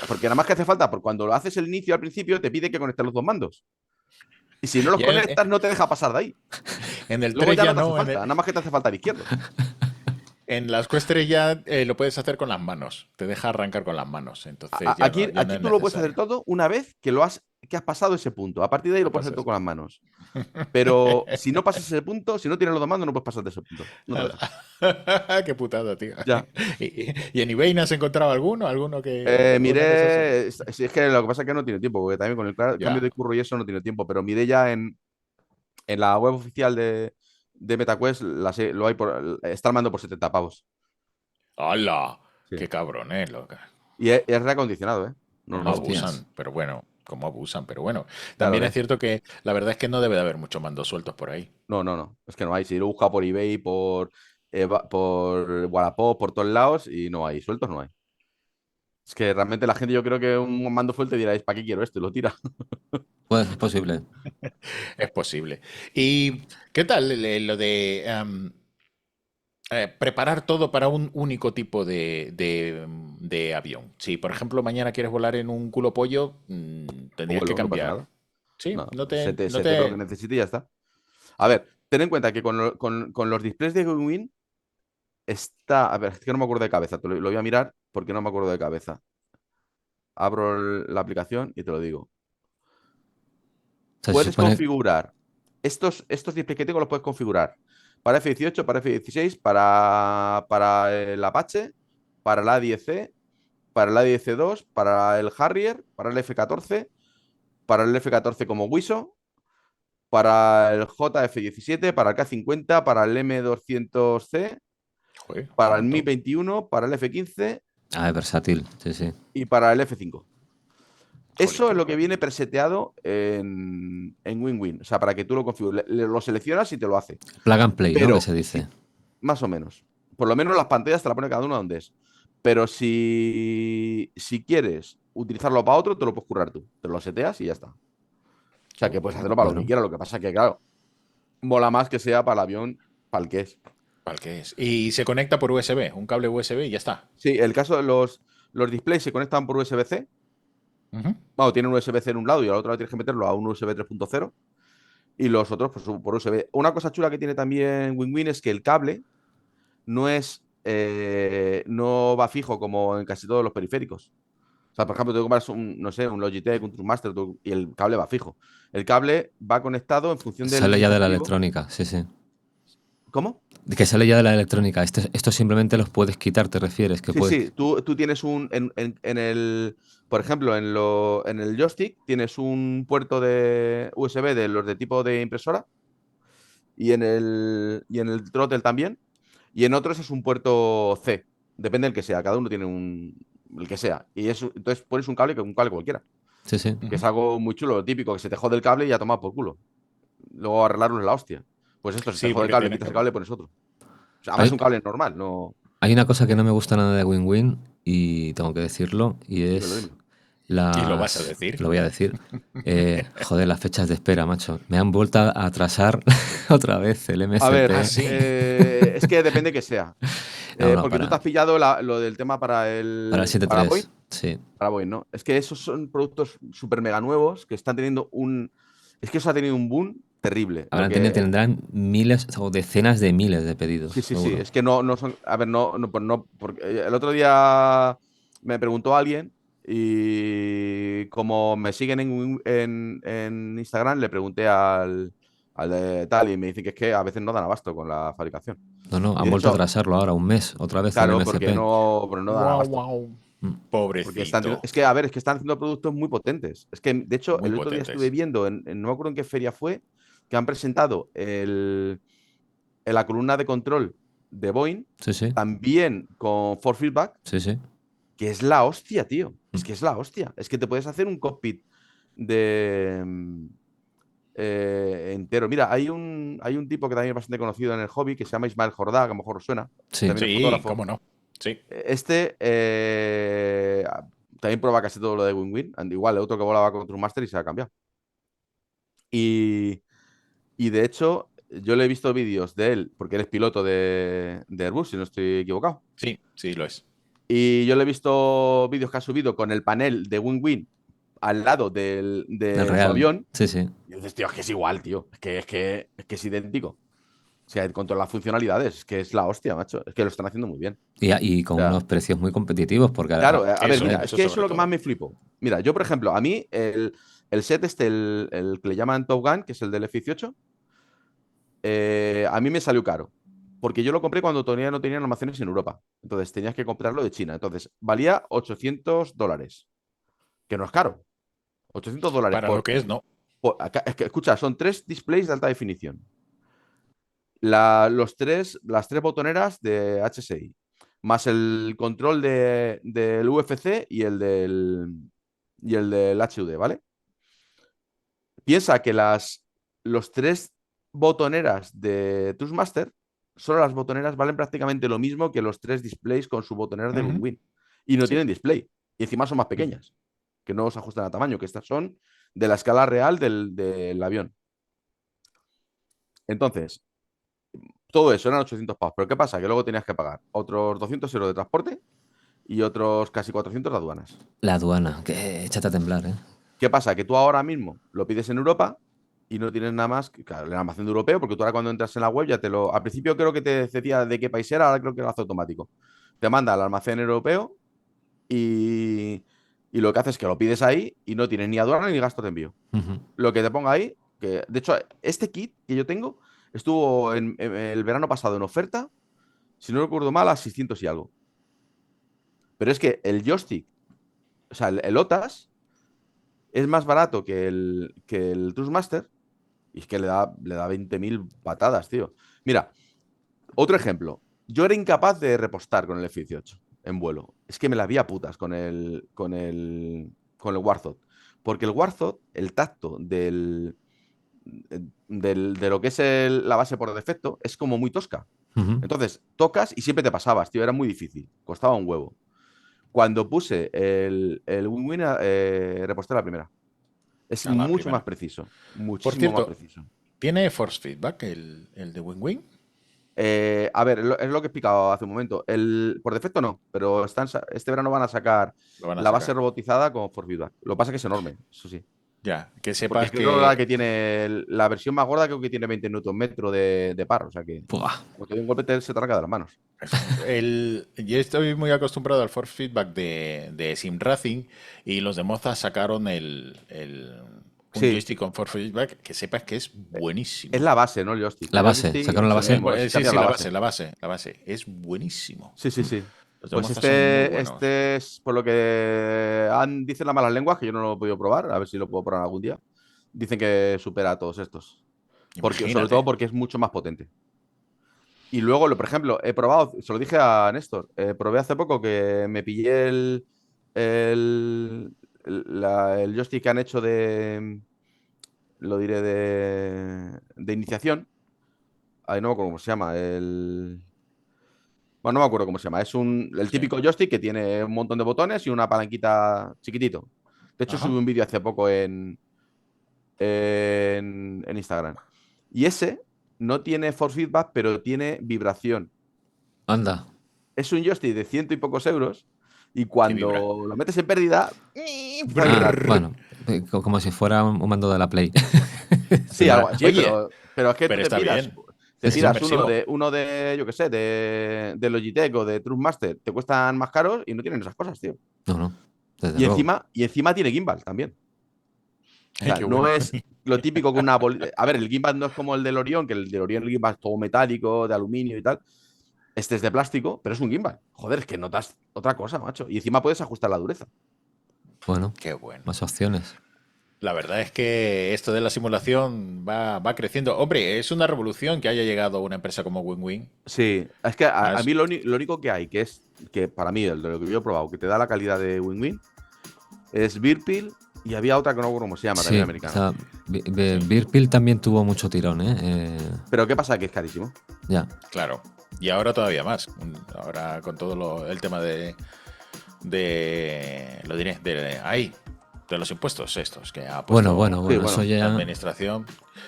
Speaker 1: Porque nada más que hace falta, porque cuando lo haces el inicio al principio, te pide que conectes los dos mandos. Y si no los
Speaker 2: Ya
Speaker 1: conectas, no te deja pasar de ahí.
Speaker 2: en el
Speaker 1: Luego
Speaker 2: 3
Speaker 1: ya
Speaker 2: ya
Speaker 1: no te hace
Speaker 2: no,
Speaker 1: falta, nada más que te hace falta el izquierdo.
Speaker 2: en las Quest 3 ya lo puedes hacer con las manos. Te deja arrancar con las manos. Entonces ya no
Speaker 1: Aquí
Speaker 2: es
Speaker 1: tú lo puedes hacer
Speaker 2: necesario.
Speaker 1: todo una vez que has pasado ese punto. A partir de ahí
Speaker 2: ¿Qué
Speaker 1: lo puedes hacer
Speaker 2: pasa
Speaker 1: todo
Speaker 2: ese
Speaker 1: con las
Speaker 2: punto?
Speaker 1: manos. Pero si no pasas ese punto, si no tienes los dos mandos, no puedes pasar de ese punto. No te deja.
Speaker 2: Qué putada, tío.
Speaker 1: Ya.
Speaker 2: ¿Y en eBay no has encontrado alguno? ¿Alguno que alguna cosa así?
Speaker 1: Miré, si es que lo que pasa es que no tiene tiempo, porque también con el cambio de
Speaker 2: Ya.
Speaker 1: curro y eso no tiene tiempo, pero miré ya en la web oficial de MetaQuest, lo hay está al mando por 70 pavos.
Speaker 2: ¡Hala!
Speaker 1: Sí.
Speaker 2: ¡Qué cabrón, loca!
Speaker 1: Y es reacondicionado, ¿eh? No es
Speaker 2: ¿Cómo
Speaker 1: nuevo.
Speaker 3: Hostias.
Speaker 2: abusan? Pero bueno, ¿cómo abusan? Pero bueno,
Speaker 1: Claro,
Speaker 2: también es cierto que la verdad es que no debe de haber muchos mandos sueltos por ahí.
Speaker 1: no, no, no. Es que no hay. Si lo he buscado por eBay, por Wallapop, por todos lados, y no hay. Sueltos no hay. Es que realmente la gente, yo creo que un mando fuerte dirá, ¿para qué quiero esto? Y lo tira.
Speaker 3: Pues es posible.
Speaker 2: Es posible. ¿Y qué tal lo de preparar todo para un único tipo de avión? Si, por ejemplo, mañana quieres volar en un culo pollo,
Speaker 1: Pues
Speaker 2: tendrías que
Speaker 1: vuelo, no pasa
Speaker 2: cambiar.
Speaker 1: nada.
Speaker 2: Sí,
Speaker 1: No,
Speaker 2: no
Speaker 1: se
Speaker 2: te,
Speaker 1: te
Speaker 2: no
Speaker 1: seteo lo que
Speaker 2: te.
Speaker 1: necesite y ya está. A ver, ten en cuenta que con los displays de Win está. A ver, es que no me acuerdo de cabeza. Lo voy a mirar porque no me acuerdo de cabeza. Abro la aplicación y te lo digo.
Speaker 3: O sea, se
Speaker 1: Puedes
Speaker 3: supone.
Speaker 1: configurar. Estos displays que tengo los puedes configurar para F-18, para F-16, para el Apache, para el A-10C, para el A-10C2, para el Harrier, para el F-14, para el F-14 como WISO, para el JF-17, para el K-50, para el M200C,
Speaker 2: Joder, un
Speaker 1: para el
Speaker 2: montón.
Speaker 1: Mi-21, para el F-15
Speaker 3: Ah, es versátil. Sí, sí.
Speaker 1: y para el F-5.
Speaker 2: Jolín,
Speaker 1: Eso
Speaker 2: qué
Speaker 1: es lo que
Speaker 2: barbaridad.
Speaker 1: viene preseteado en WinWin. O sea, para que tú lo configures. Lo seleccionas y te lo hace.
Speaker 3: Plug and play, ¿no? Que
Speaker 1: Pero,
Speaker 3: se dice.
Speaker 1: más o menos. Por lo menos las pantallas te la pone cada una donde es. Pero si quieres utilizarlo para otro, te lo puedes currar tú. Te lo seteas y ya está. O sea, que puedes hacerlo para lo que
Speaker 3: Bueno.
Speaker 1: quieras. Lo que pasa es que, claro, mola más que sea para el avión, para el que es.
Speaker 2: ¿Para qué es? Y se conecta por USB, un cable USB y ya está.
Speaker 1: Sí, el caso de los displays se conectan por USB-C.
Speaker 2: Ujú.
Speaker 1: Bueno, tienen un USB-C en un lado y al otro lado tienes que meterlo a un USB 3.0. Y los otros, pues, por USB. Una cosa chula que tiene también WinWin es que el cable no va fijo como en casi todos los periféricos. O sea, por ejemplo, tú compras no sé, un Logitech, un Trustmaster y el cable va fijo. El cable va conectado en función del
Speaker 3: Sale ya de la
Speaker 1: dispositivo.
Speaker 3: electrónica, sí, sí.
Speaker 1: ¿Cómo?
Speaker 3: Que sale ya de la electrónica. Esto simplemente los puedes quitar, ¿te refieres? Que
Speaker 1: Sí,
Speaker 3: puedes.
Speaker 1: sí, tú tienes por ejemplo, en el joystick tienes un puerto de USB de los de tipo de impresora y en el throttle también. Y en otros es un puerto C. Depende del que sea. Cada uno tiene el que sea. Entonces pones un cable cualquiera.
Speaker 3: Sí, sí.
Speaker 1: Que es
Speaker 2: Ujú.
Speaker 1: algo muy chulo, lo típico, que se te jode el cable y ya toma por culo. Luego arreglarlo es la hostia. Pues esto, si te
Speaker 2: Sí,
Speaker 1: jode el
Speaker 2: porque
Speaker 1: cable,
Speaker 2: tiene
Speaker 1: quitas
Speaker 2: que.
Speaker 1: el cable, pones otro. O sea, además es
Speaker 3: Hay,
Speaker 1: un cable normal, no.
Speaker 3: hay una cosa que no me gusta nada de WinWin y tengo que decirlo, y
Speaker 1: Dímelo,
Speaker 3: es
Speaker 1: dímelo.
Speaker 2: ¿Y lo vas a decir?
Speaker 3: Lo voy a decir. Joder, las fechas de espera, macho. Me han vuelto a atrasar otra vez el
Speaker 1: A ver,
Speaker 3: MCP.
Speaker 2: sí.
Speaker 1: es que depende que sea.
Speaker 3: No,
Speaker 1: Porque tú te has pillado lo del tema
Speaker 3: para el
Speaker 1: para Boeing.
Speaker 3: 7.3, sí.
Speaker 1: Para Boeing, ¿no? Es que esos son productos súper mega nuevos que están teniendo un. Es que eso ha tenido un boom terrible.
Speaker 3: Tendrán miles o decenas de miles de
Speaker 1: Sí,
Speaker 3: pedidos,
Speaker 1: sí, sí.
Speaker 3: seguro.
Speaker 1: Es que no son. A ver, porque el otro día me preguntó alguien y como me siguen en Instagram, le pregunté al de tal y me dicen que es que a veces no dan abasto con la fabricación.
Speaker 3: No,
Speaker 1: Y
Speaker 3: han
Speaker 1: de
Speaker 3: vuelto a
Speaker 1: hecho,
Speaker 3: atrasarlo ahora un mes, otra vez el
Speaker 1: claro, porque
Speaker 3: MCP.
Speaker 1: no dan
Speaker 2: Wow,
Speaker 1: abasto.
Speaker 2: wow.
Speaker 3: Mm.
Speaker 1: Porque
Speaker 2: Pobrecito.
Speaker 1: es que, a ver, es que están haciendo productos muy potentes. Es que, de hecho,
Speaker 2: Muy
Speaker 1: el otro día estuve
Speaker 2: potentes.
Speaker 1: viendo, no me acuerdo en qué feria fue, que han presentado en la columna de control de Boeing,
Speaker 3: Sí, sí,
Speaker 1: también con For Feedback,
Speaker 3: sí, sí.
Speaker 1: que es la hostia, tío.
Speaker 3: Mm.
Speaker 1: Es que es la hostia. Es que te puedes hacer un cockpit de entero. Mira, hay un tipo que también es bastante conocido en el hobby, que se llama Ismael Jordá, que a lo mejor os suena.
Speaker 3: Sí.
Speaker 1: También es
Speaker 2: Sí,
Speaker 1: fotógrafo.
Speaker 2: cómo no. Sí.
Speaker 1: Este también prueba casi todo lo de Win-Win. Igual, el otro que volaba con Master y se ha cambiado. Y, y de hecho, yo le he visto vídeos de él, porque él es piloto de Airbus, si no estoy equivocado.
Speaker 2: Sí, sí lo es.
Speaker 1: Y yo le he visto vídeos que ha subido con el panel de Win-Win al lado
Speaker 3: El
Speaker 1: de su
Speaker 3: real.
Speaker 1: avión.
Speaker 3: Sí, sí.
Speaker 1: Y dices, tío, es que es igual, tío. Es que es idéntico. O sea, con todas las funcionalidades, es que es la hostia, macho. Es que lo están haciendo muy bien.
Speaker 3: Y
Speaker 1: O
Speaker 3: con
Speaker 1: sea,
Speaker 3: unos precios muy competitivos, porque
Speaker 1: claro, a ver,
Speaker 2: Eso,
Speaker 1: mira, es
Speaker 2: eso
Speaker 1: que eso es
Speaker 2: sobre
Speaker 1: lo que más
Speaker 2: todo.
Speaker 1: me flipo. Mira, yo, por ejemplo, a mí el set este, el que le llaman Top Gun, que es el del F-18, a mí me salió caro. Porque yo lo compré cuando todavía no tenían almacenes en Europa. Entonces tenías que comprarlo de China. Entonces valía $800, que no es caro. $800
Speaker 2: Para lo que es, no.
Speaker 1: es que, escucha, son 3 displays de alta definición. Las tres botoneras de HSI, más el control del UFC y el del HUD, ¿vale? Piensa que los 3 botoneras de Toastmaster, solo las botoneras valen prácticamente lo mismo que los 3 displays con su botonera de
Speaker 2: Ujú.
Speaker 1: Win-Win. Y no
Speaker 2: Sí.
Speaker 1: tienen display. Y encima son más pequeñas, que no se ajustan a tamaño, que estas son de la escala real del avión. Entonces, todo eso eran 800 pavos. Pero ¿qué pasa? Que luego tenías que pagar otros 200 euros de transporte y otros casi 400 de aduanas.
Speaker 3: La aduana, que échate a temblar, ¿eh?
Speaker 1: ¿Qué pasa? Que tú ahora mismo lo pides en Europa y no tienes nada más que claro, el almacén de europeo, porque tú ahora cuando entras en la web ya te lo. Al principio creo que te decía de qué país era, ahora creo que lo hace automático. Te manda al almacén europeo y lo que hace es que lo pides ahí y no tienes ni aduana ni gastos de envío.
Speaker 3: Ujú.
Speaker 1: Lo que te ponga ahí, que de hecho, este kit que yo tengo estuvo en el verano pasado en oferta, si no recuerdo mal, a 600 y algo. Pero es que el joystick, o sea, el OTAS, es más barato que el Toastmaster y es que le da 20.000 patadas, tío. Mira, otro ejemplo. Yo era incapaz de repostar con el F-18 en vuelo. Es que me la vi a putas con el Warthog. Porque el Warthog, el tacto de lo que es la base por defecto, es como muy tosca.
Speaker 3: Ujú.
Speaker 1: Entonces, tocas y siempre te pasabas, tío. Era muy difícil. Costaba un huevo. Cuando puse el Win-Win, reposté la primera. Es
Speaker 2: A la
Speaker 1: mucho más
Speaker 2: primera.
Speaker 1: preciso.
Speaker 2: Por
Speaker 1: Muchísimo más
Speaker 2: cierto,
Speaker 1: preciso.
Speaker 2: ¿tiene force feedback el de Wing-Wing?
Speaker 1: A ver, es lo que he explicado hace un momento. Por defecto no, pero este verano van a sacar
Speaker 2: Lo van a
Speaker 1: la base
Speaker 2: sacar.
Speaker 1: robotizada con Force Feedback. Lo que pasa es que es enorme, eso sí.
Speaker 2: Ya, que
Speaker 1: Porque
Speaker 2: sepas
Speaker 1: creo que la
Speaker 2: que
Speaker 1: que tiene la versión más gorda creo que tiene 20 Nm de par. O sea que
Speaker 3: Buah.
Speaker 1: cuando te dé un golpe se te arranca de las manos.
Speaker 2: yo estoy muy acostumbrado al force feedback de Sim Racing y los de Moza sacaron un
Speaker 1: Sí,
Speaker 2: joystick con force feedback que sepas que es
Speaker 1: es
Speaker 2: buenísimo.
Speaker 1: la base, ¿no? El joystick.
Speaker 3: La
Speaker 1: El
Speaker 3: base,
Speaker 1: joystick
Speaker 3: sacaron la
Speaker 1: es el
Speaker 3: base.
Speaker 1: mismo, es
Speaker 2: Sí,
Speaker 1: cambiar
Speaker 2: sí,
Speaker 1: la
Speaker 2: la
Speaker 1: base.
Speaker 2: base, la base, la base. Es buenísimo.
Speaker 1: Sí, sí, sí.
Speaker 2: Los de
Speaker 1: Pues
Speaker 2: Moza son muy
Speaker 1: este,
Speaker 2: buenos.
Speaker 1: este es por lo que dicen las malas lenguas, que yo no lo he podido probar, a ver si lo puedo probar algún día. Dicen que supera a todos estos. Sobre todo
Speaker 2: Imagínate.
Speaker 1: porque es mucho más potente. Y luego, por ejemplo, he probado, se lo dije a Néstor, probé hace poco que me pillé el, el joystick que han hecho lo diré, de iniciación. Ahí no me acuerdo cómo se llama. Bueno, no me acuerdo cómo se llama. Es el
Speaker 2: Sí.
Speaker 1: típico joystick que tiene un montón de botones y una palanquita chiquitito. De hecho,
Speaker 2: Ajá.
Speaker 1: subí un vídeo hace poco en Instagram. Y ese no tiene force feedback, pero tiene vibración.
Speaker 3: Anda.
Speaker 1: Es un joystick de 100 y pocos euros. Y
Speaker 2: vibra.
Speaker 1: cuando lo metes en pérdida,
Speaker 3: Bueno, como si fuera un mando de la Play.
Speaker 1: sí, algo así,
Speaker 2: Oye,
Speaker 1: pero es que
Speaker 2: pero
Speaker 1: te
Speaker 2: está
Speaker 1: piras,
Speaker 2: bien.
Speaker 1: te
Speaker 2: Es
Speaker 1: piras
Speaker 2: inmersivo.
Speaker 1: uno de, yo qué sé, de Logitech o de Truthmaster, te cuestan más caros y no tienen esas cosas, tío.
Speaker 3: No, desde
Speaker 1: Y
Speaker 3: luego.
Speaker 1: encima tiene gimbal también. O sea,
Speaker 2: Qué
Speaker 1: no
Speaker 2: bueno.
Speaker 1: es lo típico con una A ver, el gimbal no es como el del Orión, que el del Orión el gimbal es todo metálico, de aluminio y tal. Este es de plástico, pero es un gimbal. Joder, es que notas otra cosa, macho. Y encima puedes ajustar la dureza.
Speaker 3: Bueno,
Speaker 2: Qué bueno.
Speaker 3: más opciones.
Speaker 2: La verdad es que esto de la simulación va creciendo. Hombre, es una revolución que haya llegado una empresa como WinWin.
Speaker 1: Sí, es que a
Speaker 2: Más-
Speaker 1: mí lo único que hay, que es que para mí, el de lo que yo he probado, que te da la calidad de WinWin, es Virpil y había otra que no recuerdo cómo se llama,
Speaker 3: Sí,
Speaker 1: también
Speaker 3: o
Speaker 1: americana.
Speaker 3: sea, Beer Peel también tuvo mucho tirón, ¿eh?
Speaker 1: Pero ¿qué pasa? Que es carísimo.
Speaker 3: Ya.
Speaker 2: Claro. Y ahora todavía más. Ahora con todo el tema lo diré, de los impuestos estos que ha puesto
Speaker 3: Bueno,
Speaker 1: Sí,
Speaker 3: eso
Speaker 2: la
Speaker 3: ya.
Speaker 2: administración.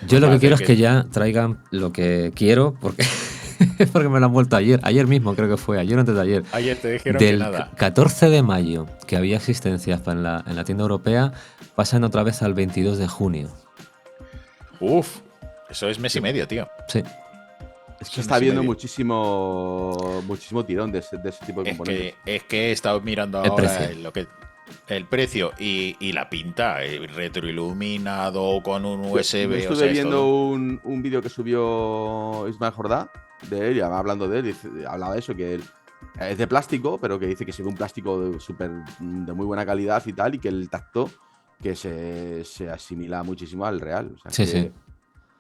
Speaker 3: Yo lo que
Speaker 2: Hace
Speaker 3: quiero es que ya traigan lo que quiero, porque, porque me lo han vuelto ayer. Ayer mismo creo que fue, ayer o antes de ayer.
Speaker 2: Ayer te dijeron que
Speaker 3: Del
Speaker 2: nada.
Speaker 3: 14 de mayo, que había existencias en la tienda europea, pasan otra vez al 22 de junio.
Speaker 2: Uf, eso es mes y medio, tío.
Speaker 3: Sí.
Speaker 1: Es que
Speaker 2: Sí,
Speaker 1: está
Speaker 2: mes y
Speaker 1: habiendo
Speaker 2: medio.
Speaker 1: muchísimo tirón de ese tipo de componentes.
Speaker 2: Es que he estado mirando
Speaker 3: El
Speaker 2: ahora
Speaker 3: precio.
Speaker 2: el precio y la pinta, retroiluminado con un
Speaker 1: Yo
Speaker 2: USB.
Speaker 1: estuve
Speaker 2: O sea, es
Speaker 1: viendo
Speaker 2: todo.
Speaker 1: un vídeo que subió Ismael Jordá de él, y hablando de él, hablaba de eso, que él es de plástico, pero que dice que se ve un plástico de muy buena calidad y tal, y que el tacto que se asimila muchísimo al real. O sea,
Speaker 3: Sí, sí.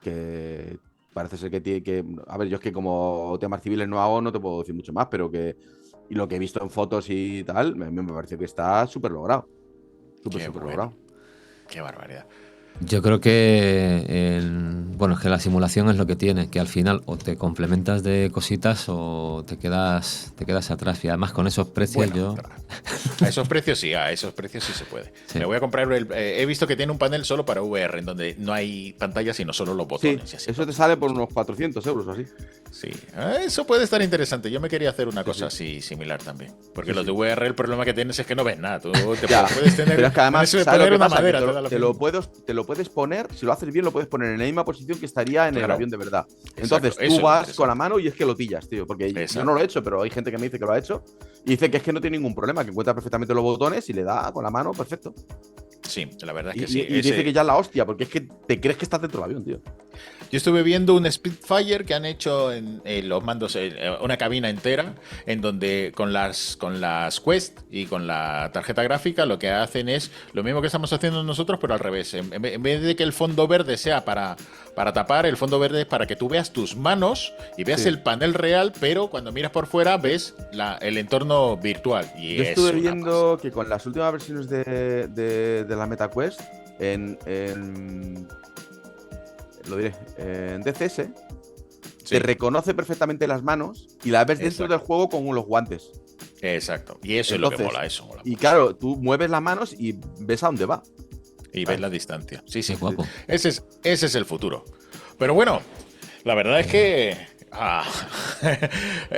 Speaker 1: que parece ser que tiene que. A ver, yo es que como temas civiles no hago, no te puedo decir mucho más, pero que. Y lo que he visto en fotos y tal, me parece que está súper logrado.
Speaker 2: Qué
Speaker 1: Súper
Speaker 2: bueno.
Speaker 1: logrado.
Speaker 2: Qué barbaridad.
Speaker 3: Yo creo que bueno, es que la simulación es lo que tiene, que al final o te complementas de cositas o te quedas atrás. Y además con esos precios
Speaker 2: Bueno, a esos precios sí se puede.
Speaker 3: Sí.
Speaker 2: Me voy a comprar he visto que tiene un panel solo para VR, en donde no hay pantalla, sino solo los
Speaker 1: Sí,
Speaker 2: botones. Y así.
Speaker 1: eso te sale por unos 400 euros o así.
Speaker 2: Sí, eso puede estar interesante. Yo me quería hacer una cosa así similar también. Porque los de VR, el problema que tienes es que no ves nada. Tú te
Speaker 1: Ya,
Speaker 2: puedes tener.
Speaker 1: pero es que además,
Speaker 2: puedes
Speaker 1: ¿sabes lo
Speaker 2: poner
Speaker 1: que
Speaker 2: una
Speaker 1: pasa? Que
Speaker 2: madera. te da la
Speaker 1: te lo puedes poner, si lo haces bien, lo puedes poner en la misma posición que estaría en el
Speaker 2: Claro.
Speaker 1: avión de verdad.
Speaker 2: Exacto,
Speaker 1: Entonces
Speaker 2: eso
Speaker 1: tú
Speaker 2: es
Speaker 1: vas
Speaker 2: interesante.
Speaker 1: con la mano y es que lo pillas, tío. Porque yo
Speaker 2: Exacto.
Speaker 1: no lo he hecho, pero hay gente que me dice que lo ha hecho. Y dice que es que no tiene ningún problema, que encuentra perfectamente los botones y le da con la mano, perfecto.
Speaker 2: Sí, la verdad es
Speaker 1: Y,
Speaker 2: que sí.
Speaker 1: y dice que ya es la hostia, porque es que te crees que estás dentro del avión, tío.
Speaker 2: Yo estuve viendo un Spitfire que han hecho en los mandos, una cabina entera, en donde con las Quest y con la tarjeta gráfica lo que hacen es lo mismo que estamos haciendo nosotros, pero al revés. En vez de que el fondo verde sea para tapar, el fondo verde es para que tú veas tus manos y veas
Speaker 1: Sí.
Speaker 2: el panel real, pero cuando miras por fuera ves el entorno virtual. Y
Speaker 1: Yo
Speaker 2: es
Speaker 1: estuve
Speaker 2: una
Speaker 1: viendo que con las últimas versiones de la MetaQuest, lo diré, en DCS,
Speaker 2: Sí.
Speaker 1: te reconoce perfectamente las manos y las ves dentro
Speaker 2: Exacto.
Speaker 1: del juego con los guantes.
Speaker 2: Exacto. Y eso es lo que mola, eso mola.
Speaker 1: Y claro, tú mueves las manos y ves a dónde va.
Speaker 2: Y ves la distancia. Sí, sí.
Speaker 3: Qué guapo.
Speaker 2: Ese es el futuro. Pero bueno, la verdad es que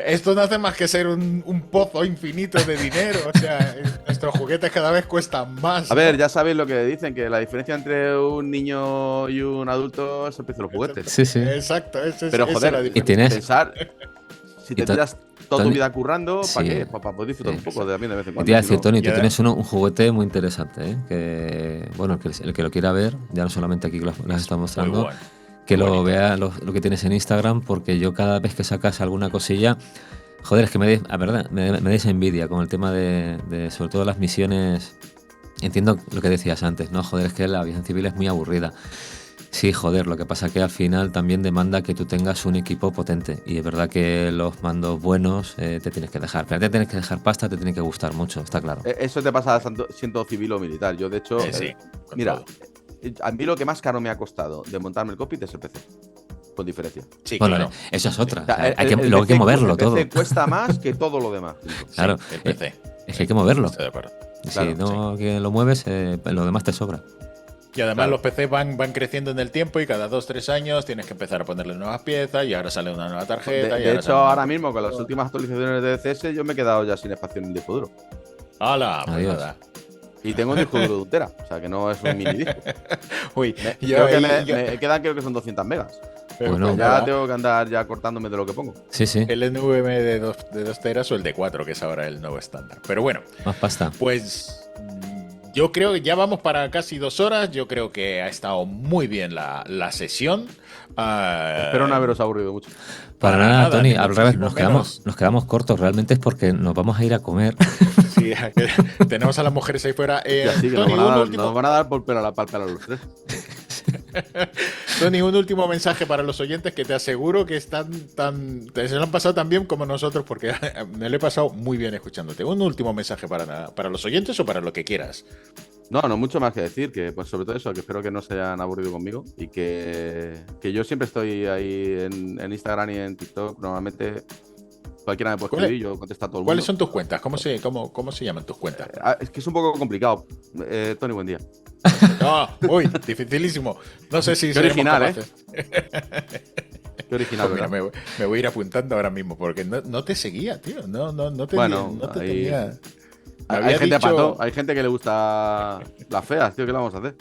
Speaker 2: esto no hace más que ser un pozo infinito de dinero. O sea, nuestros juguetes cada vez cuestan más.
Speaker 1: A ver,
Speaker 2: ¿no?
Speaker 1: ya sabéis lo que dicen, que la diferencia entre un niño y un adulto es el precio de los juguetes.
Speaker 3: Sí, sí.
Speaker 2: Exacto.
Speaker 1: Pero
Speaker 2: esa es
Speaker 1: joder,
Speaker 2: la
Speaker 3: Y
Speaker 2: diferencia.
Speaker 3: tienes.
Speaker 1: pensar, si
Speaker 3: Y
Speaker 1: te
Speaker 3: to-
Speaker 1: tiras toda tu
Speaker 3: Tony-
Speaker 1: vida currando, ¿para
Speaker 3: Sí.
Speaker 1: qué? Para poder disfrutar
Speaker 3: Sí.
Speaker 1: un poco también de vez en
Speaker 3: Y
Speaker 1: cuando.
Speaker 3: te iba a
Speaker 1: si
Speaker 3: decir,
Speaker 1: no-
Speaker 3: Tony, tú
Speaker 2: Ya.
Speaker 3: tienes un juguete muy interesante, ¿eh? Que, bueno, el que lo quiera ver, ya no solamente aquí que lo has estado mostrando,
Speaker 2: bueno.
Speaker 3: que
Speaker 2: Muy
Speaker 3: lo
Speaker 2: bonito.
Speaker 3: vea lo que tienes en Instagram, porque yo cada vez que sacas alguna cosilla, joder, es que a verdad, me dais envidia con el tema de sobre todo las misiones. Entiendo lo que decías antes, ¿no? Joder, es que la aviación civil es muy aburrida. Sí, joder, lo que pasa que al final también demanda que tú tengas un equipo potente. Y es verdad que los mandos buenos te tienes que dejar. Pero te tienes que dejar pasta, te tiene que gustar mucho, está claro.
Speaker 1: Eso te pasa siendo civil o militar. Yo, de hecho,
Speaker 2: Sí, con
Speaker 1: mira,
Speaker 2: todo.
Speaker 1: a mí lo que más caro me ha costado de montarme el cockpit es el PC. Con diferencia.
Speaker 2: Sí,
Speaker 3: Bueno,
Speaker 2: claro.
Speaker 3: eso es otra.
Speaker 1: O sea,
Speaker 3: O sea, luego hay que
Speaker 1: PC
Speaker 3: moverlo
Speaker 1: el
Speaker 3: todo.
Speaker 1: PC cuesta más que todo lo demás.
Speaker 3: Claro,
Speaker 2: El PC.
Speaker 3: es que hay que moverlo.
Speaker 2: Estoy de acuerdo.
Speaker 3: Y
Speaker 1: Claro,
Speaker 3: si no que lo mueves, lo demás te sobra.
Speaker 2: Y además
Speaker 1: Claro.
Speaker 2: los PCs van creciendo en el tiempo y cada 2-3 años tienes que empezar a ponerle nuevas piezas y ahora sale una nueva tarjeta.
Speaker 1: De hecho,
Speaker 2: sale una
Speaker 1: ahora
Speaker 2: nueva-
Speaker 1: mismo, con las últimas actualizaciones de DCS, yo me he quedado ya sin espacio en el disco duro.
Speaker 2: ¡Hala! Pues
Speaker 3: Adiós.
Speaker 2: nada.
Speaker 1: Y tengo un disco duro de 1 tera, o sea que no es un mini disco.
Speaker 2: Uy,
Speaker 1: Creo que me quedan, creo que son 200 megas.
Speaker 3: Bueno,
Speaker 2: pues
Speaker 1: Ya
Speaker 2: nada,
Speaker 1: tengo que andar ya cortándome de lo que pongo.
Speaker 3: Sí, sí,
Speaker 2: el NVMe de 2 teras o el de 4, que es ahora el nuevo estándar. Pero bueno,
Speaker 3: más pasta.
Speaker 2: pues yo creo que ya vamos para casi 2 horas. Yo creo que ha estado muy bien la sesión.
Speaker 1: Espero no haberos aburrido mucho.
Speaker 3: Para
Speaker 2: para
Speaker 3: nada,
Speaker 2: nada,
Speaker 3: Tony,
Speaker 2: ni
Speaker 3: al revés,
Speaker 2: muchísimo
Speaker 3: nos quedamos cortos. Realmente es porque nos vamos a ir a comer.
Speaker 2: Sí, tenemos a las mujeres ahí fuera.
Speaker 1: Y así que
Speaker 2: Tony,
Speaker 1: nos van a dar por pelo a la palpera a los tres.
Speaker 2: Tony, un último mensaje para los oyentes que te aseguro que están se lo han pasado tan bien como nosotros, porque me lo he pasado muy bien escuchándote. Un último mensaje para los oyentes o para lo que quieras.
Speaker 1: No, no mucho más que decir, que pues sobre todo eso, que espero que no se hayan aburrido conmigo y que yo siempre estoy ahí en Instagram y en TikTok. Normalmente cualquiera me puede escribir, yo contesto a todo el mundo.
Speaker 2: ¿Cuáles son tus cuentas? ¿Cómo se llaman tus cuentas?
Speaker 1: Es que es un poco complicado. Tony, buen día.
Speaker 2: Uy, dificilísimo. No sé si
Speaker 1: Qué
Speaker 2: seremos
Speaker 1: original,
Speaker 2: capaces.
Speaker 1: Qué original,
Speaker 2: Pues mira,
Speaker 1: ¿verdad?
Speaker 2: me voy a ir apuntando ahora mismo porque no te seguía, tío. No te,
Speaker 1: Bueno,
Speaker 2: no te
Speaker 1: ahí-
Speaker 2: tenía. Me
Speaker 1: Hay
Speaker 2: había
Speaker 1: gente
Speaker 2: dicho-
Speaker 1: pato, hay gente que le gusta las feas, tío, ¿qué le vamos a hacer?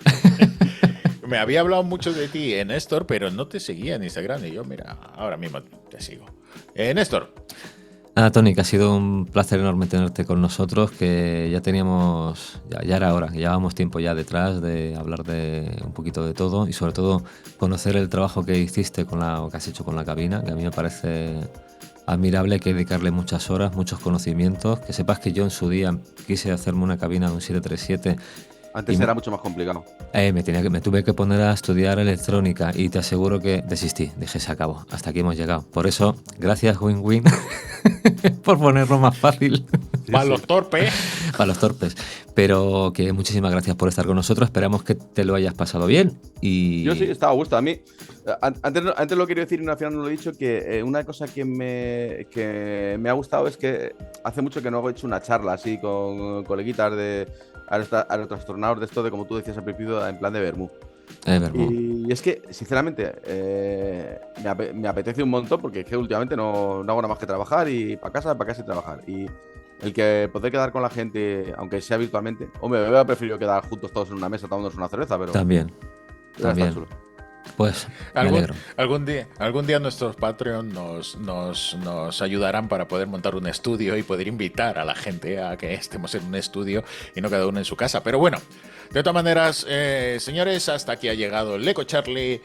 Speaker 2: Me había hablado mucho de ti en Néstor, pero no te seguía en Instagram. Y yo, mira, ahora mismo te sigo. Néstor,
Speaker 3: Nada, Tony, que ha sido un placer enorme tenerte con nosotros, que ya teníamos, ya era hora, que llevábamos tiempo ya detrás de hablar de un poquito de todo y sobre todo conocer el trabajo que hiciste o que has hecho con la cabina, que a mí me parece admirable, hay que dedicarle muchas horas, muchos conocimientos, que sepas que yo en su día quise hacerme una cabina de un 737.
Speaker 1: Antes
Speaker 3: Y-
Speaker 1: era mucho más complicado.
Speaker 3: Me tuve que poner a estudiar electrónica y te aseguro que desistí. Dije, se acabó, hasta aquí hemos llegado. Por eso, gracias Win-Win por ponerlo más fácil
Speaker 2: para los torpes.
Speaker 3: para los torpes. Pero que muchísimas gracias por estar con nosotros. Esperamos que te lo hayas pasado bien. Y
Speaker 1: Yo sí, estaba a gusto. A mí, antes lo quería decir y al final no lo he dicho, que una cosa que me ha gustado es que hace mucho que no he hecho una charla así con coleguitas de aerotrastornados de esto, de como tú decías al principio, en plan de Bermú.
Speaker 3: Bermú.
Speaker 1: Y es que, sinceramente, me apetece un montón porque es que últimamente no hago nada más que trabajar y para casa y trabajar. Y el que poder quedar con la gente, aunque sea virtualmente, hombre, me hubiera preferido quedar juntos todos en una mesa tomándonos una cerveza, pero
Speaker 3: También.
Speaker 1: está
Speaker 3: También.
Speaker 1: chulo.
Speaker 3: Pues me alegro.
Speaker 2: Algún día nuestros Patreon nos ayudarán para poder montar un estudio y poder invitar a la gente a que estemos en un estudio y no cada uno en su casa. Pero bueno, de todas maneras, señores, hasta aquí ha llegado el Eco Charlie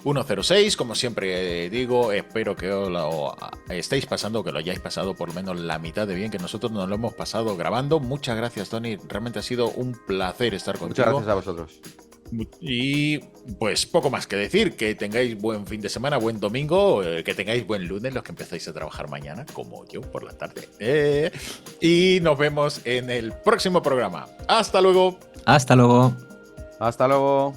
Speaker 2: 106. Como siempre digo, espero que os lo estéis pasando, que lo hayáis pasado por lo menos la mitad de bien que nosotros nos lo hemos pasado grabando. Muchas gracias, Tony. Realmente ha sido un placer estar contigo.
Speaker 1: Muchas gracias a vosotros.
Speaker 2: Y pues poco más que decir, que tengáis buen fin de semana, buen domingo, que tengáis buen lunes los que empezáis a trabajar mañana, como yo por la tarde. Y nos vemos en el próximo programa. Hasta luego.
Speaker 3: Hasta luego.
Speaker 1: Hasta luego.